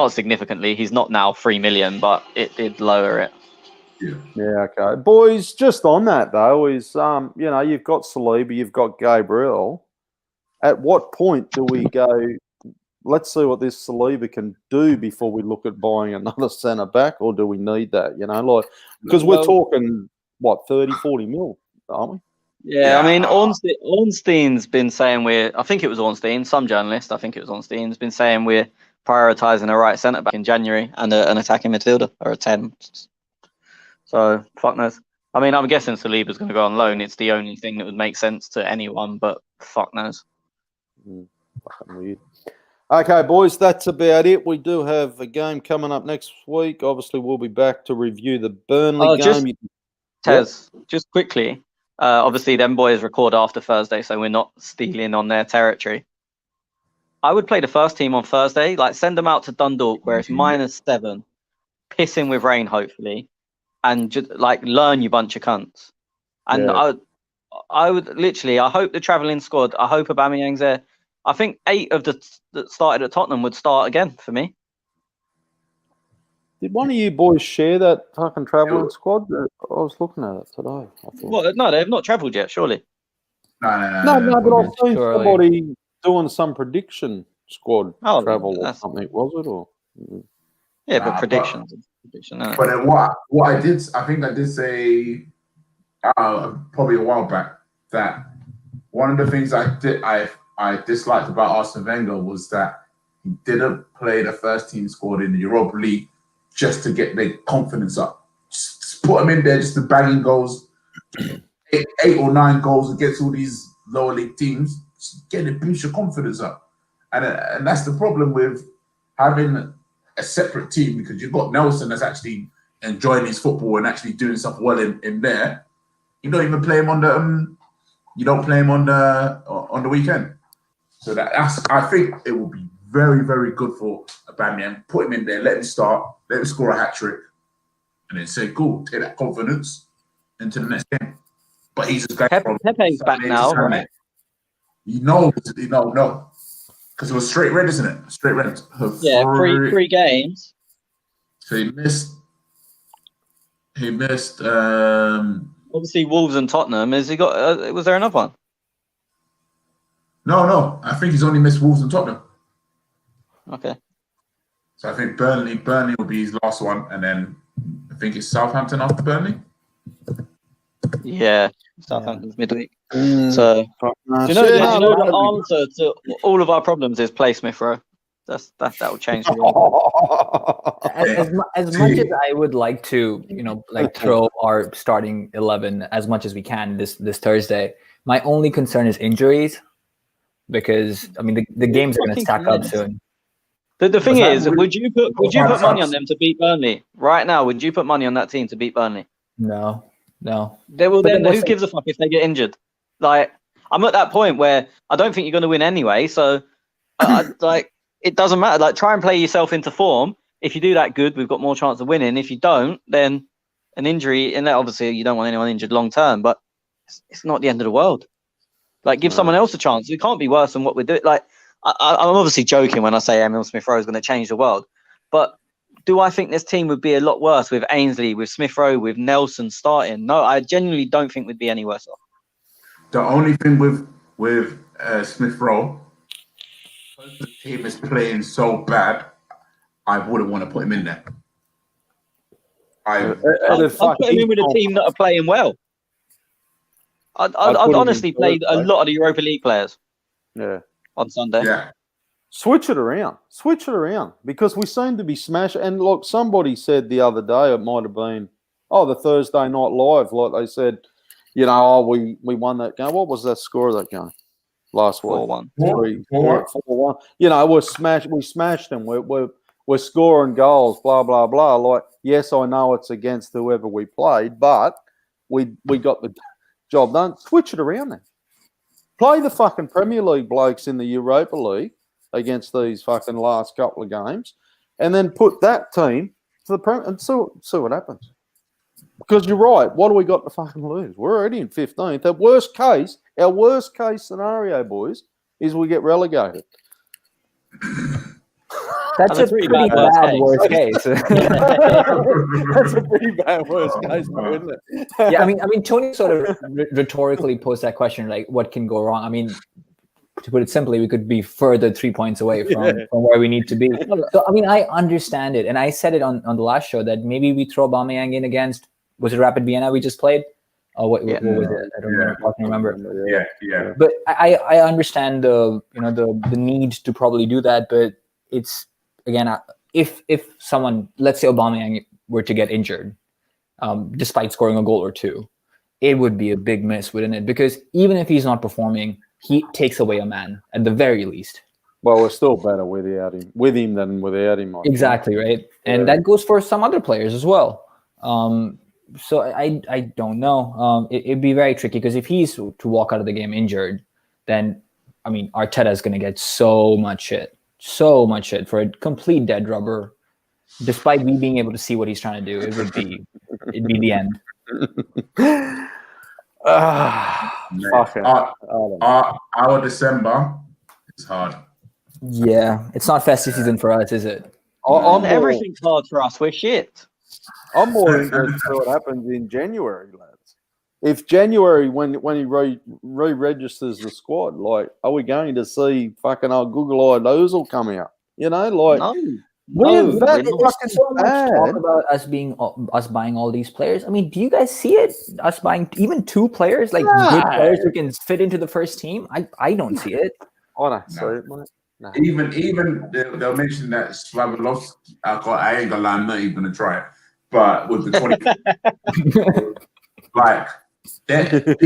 [SPEAKER 4] significantly. He's not now 3 million, but it did lower it.
[SPEAKER 3] Yeah, okay. Boys, just on that though, is you've got Saliba, you've got Gabriel. At what point do we go, let's see what this Saliba can do before we look at buying another centre back, or do we need that? Because we're talking, 30, 40 mil, aren't we?
[SPEAKER 4] Yeah, I mean, Ornstein's been saying I think it was Ornstein, some journalist, I think it was Ornstein's been saying we're prioritising a right centre back in January and an attacking midfielder or a 10. So, fuck knows. I mean, I'm guessing Saliba's going to go on loan. It's the only thing that would make sense to anyone, but fuck knows.
[SPEAKER 3] Fucking weird. Okay, boys, that's about it. We do have a game coming up next week. Obviously, we'll be back to review the Burnley game.
[SPEAKER 4] Tez, just quickly, obviously, them boys record after Thursday, so we're not stealing on their territory. I would play the first team on Thursday, like send them out to Dundalk where it's -7, pissing with rain, hopefully, and just like learn, you bunch of cunts. And
[SPEAKER 3] Yeah.
[SPEAKER 4] I would literally, I hope the travelling squad, I hope Aubameyang's there. I think 8 of that started at Tottenham would start again for me.
[SPEAKER 3] Did one of you boys share that fucking travelling squad? I was looking at it today. I thought.
[SPEAKER 4] Well, no, they've not travelled yet, surely.
[SPEAKER 3] No, but I've seen somebody doing some prediction squad travel or something, was it? Or
[SPEAKER 4] yeah, but predictions.
[SPEAKER 5] But then what I did, I think I did say probably a while back that one of the things I disliked about Arsene Wenger was that he didn't play the first team squad in the Europa League just to get their confidence up. Just put them in there just to bang in goals, 8 or 9 goals against all these lower league teams, just get it, boost your confidence up. And that's the problem with having a separate team, because you've got Nelson that's actually enjoying his football and actually doing something well in there. You don't even play him on the on the weekend. So I think it will be very, very good for Aubameyang. Put him in there, let him start, let him score a hat-trick, and then say, cool, take that confidence into the next game. But he's just going from
[SPEAKER 4] Pepe's back now, right?
[SPEAKER 5] No. Because it was straight red, isn't it? Straight red.
[SPEAKER 4] Yeah, three games.
[SPEAKER 5] So he missed
[SPEAKER 4] obviously Wolves and Tottenham. Has he got was there another one?
[SPEAKER 5] No. I think he's only missed Wolves and Tottenham.
[SPEAKER 4] Okay.
[SPEAKER 5] So I think Burnley will be his last one, and then I think it's Southampton after Burnley.
[SPEAKER 4] Yeah, Southampton's midweek. So do you know the answer to all of our problems is play Smith Rowe. That will change the world.
[SPEAKER 6] As much as I would like to, throw our starting 11 as much as we can this Thursday, my only concern is injuries, because I mean the games are going to stack up soon.
[SPEAKER 4] The thing is, would you put money on them to beat Burnley right now? Would you put money on that team to beat Burnley?
[SPEAKER 6] No.
[SPEAKER 4] Who gives a fuck if they get injured? Like, I'm at that point where I don't think you're going to win anyway. So, it doesn't matter. Like, try and play yourself into form. If you do that good, we've got more chance of winning. If you don't, then an injury, and obviously you don't want anyone injured long term, but it's not the end of the world. Like, give someone else a chance. It can't be worse than what we're doing. Like, I'm obviously joking when I say Emil Smith-Rowe is going to change the world, but do I think this team would be a lot worse with Ainsley, with Smith-Rowe, with Nelson starting? No, I genuinely don't think we'd be any worse off.
[SPEAKER 5] The only thing with Smith-Rowe, because the team is playing so bad, I wouldn't want to put him in there. I'd
[SPEAKER 4] put him in with a team that are playing well. I'd honestly play a lot of the Europa League players.
[SPEAKER 3] Yeah.
[SPEAKER 4] On Sunday.
[SPEAKER 5] Yeah.
[SPEAKER 3] Switch it around, because we seem to be smashing. And look, somebody said the other day, it might have been, the Thursday Night Live, like they said, we won that game. What was that score of that game last week?
[SPEAKER 4] 4-1.
[SPEAKER 3] 4-1. We smashed them. We're scoring goals, blah, blah, blah. Like, yes, I know it's against whoever we played, but we got the job done. Switch it around then. Play the fucking Premier League blokes in the Europa League against these fucking last couple of games, and then put that team to the Premier and see what happens. Because you're right. What do we got to fucking lose? We're already in 15th. Our worst case scenario, boys, is we get relegated.
[SPEAKER 6] That's a pretty bad worst case.
[SPEAKER 3] That's a pretty bad worst case, isn't it?
[SPEAKER 6] Yeah, I mean, Tony sort of rhetorically posed that question, like, what can go wrong? I mean, to put it simply, we could be further 3 points away from where we need to be. So, I mean, I understand it. And I said it on the last show that maybe we throw Aubameyang in against, was it Rapid Vienna we just played? What was it? I don't remember.
[SPEAKER 5] Yeah.
[SPEAKER 6] But I understand the need to probably do that. But it's, again, if someone, let's say Aubameyang were to get injured, despite scoring a goal or two, it would be a big miss, wouldn't it? Because even if he's not performing, he takes away a man at the very least.
[SPEAKER 3] Well, we're still better with him than without him.
[SPEAKER 6] Exactly, right? And that goes for some other players as well. So I don't know. It'd be very tricky because if he's to walk out of the game injured, then, I mean, Arteta is going to get so much shit for a complete dead rubber. Despite me being able to see what he's trying to do, it'd be the end.
[SPEAKER 5] Our December is hard.
[SPEAKER 6] Yeah, it's not festive season for us, is it?
[SPEAKER 4] Everything's hard for us. We're shit.
[SPEAKER 3] I'm more interested to see what happens in January, lads. If January, when he re-registers the squad, like, are we going to see fucking old Google-eyed Ozil come out? You know, like,
[SPEAKER 6] There's
[SPEAKER 3] fucking
[SPEAKER 6] so much
[SPEAKER 3] bad.
[SPEAKER 6] talk about us buying all these players. I mean, do you guys see it? Us buying even 2 players, like good players who can fit into the first team? I don't see it.
[SPEAKER 3] I don't see it, mate. No.
[SPEAKER 5] Even they'll mention that Swarovski. I ain't gonna lie, I'm not even gonna try it. But with the 20, like that,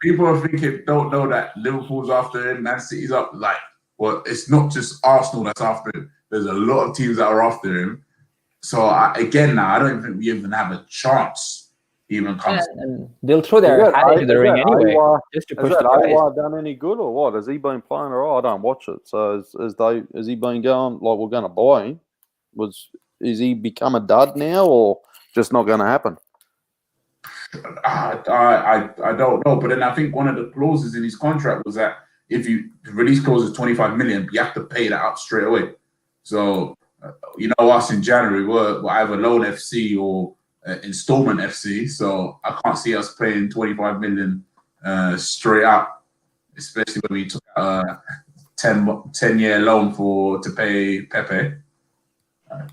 [SPEAKER 5] people are thinking, don't know that Liverpool's after him, Man City's up. Like, well, it's not just Arsenal that's after him. There's a lot of teams that are after him. So I don't think we even have a chance. Even comes.
[SPEAKER 6] And they'll throw their hat into the ring anyway, just to push the price.
[SPEAKER 3] Has done any good or what? Has he been playing all right? I don't watch it. So has he been going like we're going to buy him? Is he become a dud now or just not going to happen?
[SPEAKER 5] I don't know. But then I think one of the clauses in his contract was that if you release clause is 25 million, you have to pay that up straight away. So you know, us in January we're either loan FC or installment FC, so I can't see us paying 25 million straight up, especially when we took a 10-year loan to pay Pepe.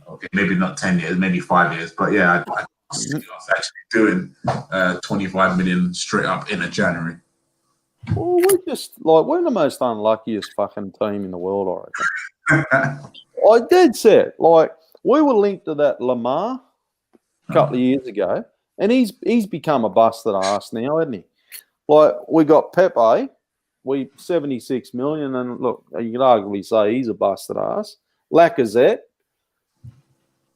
[SPEAKER 5] Okay, maybe not 10 years, maybe 5 years, but yeah, I see us actually doing 25 million straight up in a January.
[SPEAKER 3] Well, we're the most unluckiest fucking team in the world, I reckon. I did say it. Like, we were linked to that Lamar a couple of years ago, and he's become a busted ass now, hasn't he? Like, we got Pepe, 76 million, and look, you could arguably say he's a busted ass. Lacazette,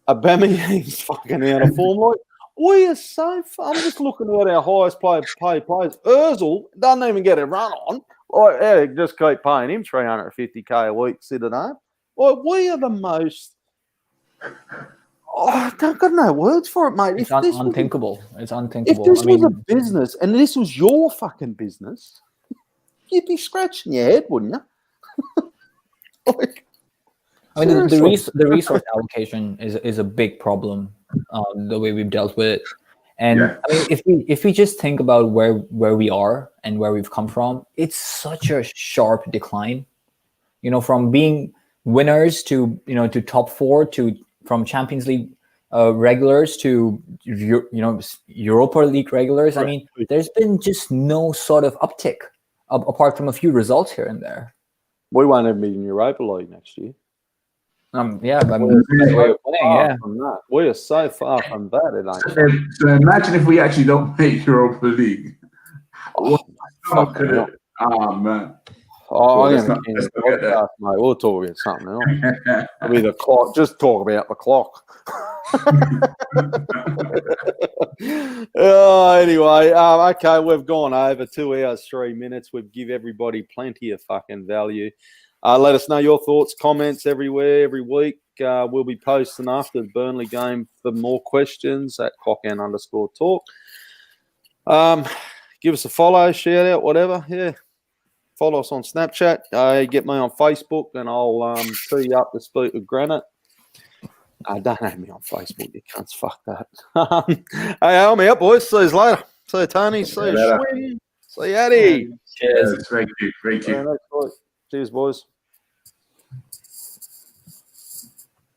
[SPEAKER 3] Aubameyang's fucking out of form. Like, we are so. I'm just looking at our highest paid players. Ozil doesn't even get a run on. Like, yeah, just keep paying him $350K a week, sit at home. Like, we are the most. I've got no words for it, mate.
[SPEAKER 6] It's unthinkable. It's unthinkable.
[SPEAKER 3] If this was a business and this was your fucking business, you'd be scratching your head, wouldn't you?
[SPEAKER 6] The resource allocation is a big problem. The way we've dealt with it, and I mean, if we just think about where we are and where we've come from, it's such a sharp decline. You know, from being winners to to top 4 to from Champions League regulars to Europa League regulars. Right. I mean, there's been just no sort of uptick apart from a few results here and there.
[SPEAKER 3] We won't even be in Europa League next year.
[SPEAKER 6] Yeah, but
[SPEAKER 3] we are so far from that. It ain't.
[SPEAKER 5] So imagine if we actually don't make Europa League.
[SPEAKER 3] Man. Mate, we'll talk about something else. I mean, the clock. Just talk about the clock. Anyway, okay, we've gone over 2 hours, 3 minutes. We've give everybody plenty of fucking value. Let us know your thoughts, comments everywhere, every week. We'll be posting after the Burnley game for more questions at @Cockan_talk. Give us a follow, shout out, whatever. Yeah. Follow us on Snapchat. Get me on Facebook, and I'll tee you up to speak with Granite. Don't have me on Facebook. You can't fuck that. Hey, I'm out, boys. See you later. See you, Tony. See you, Schwinn. See you, Ade.
[SPEAKER 6] Cheers.
[SPEAKER 5] Thank you.
[SPEAKER 3] Cheers, boys.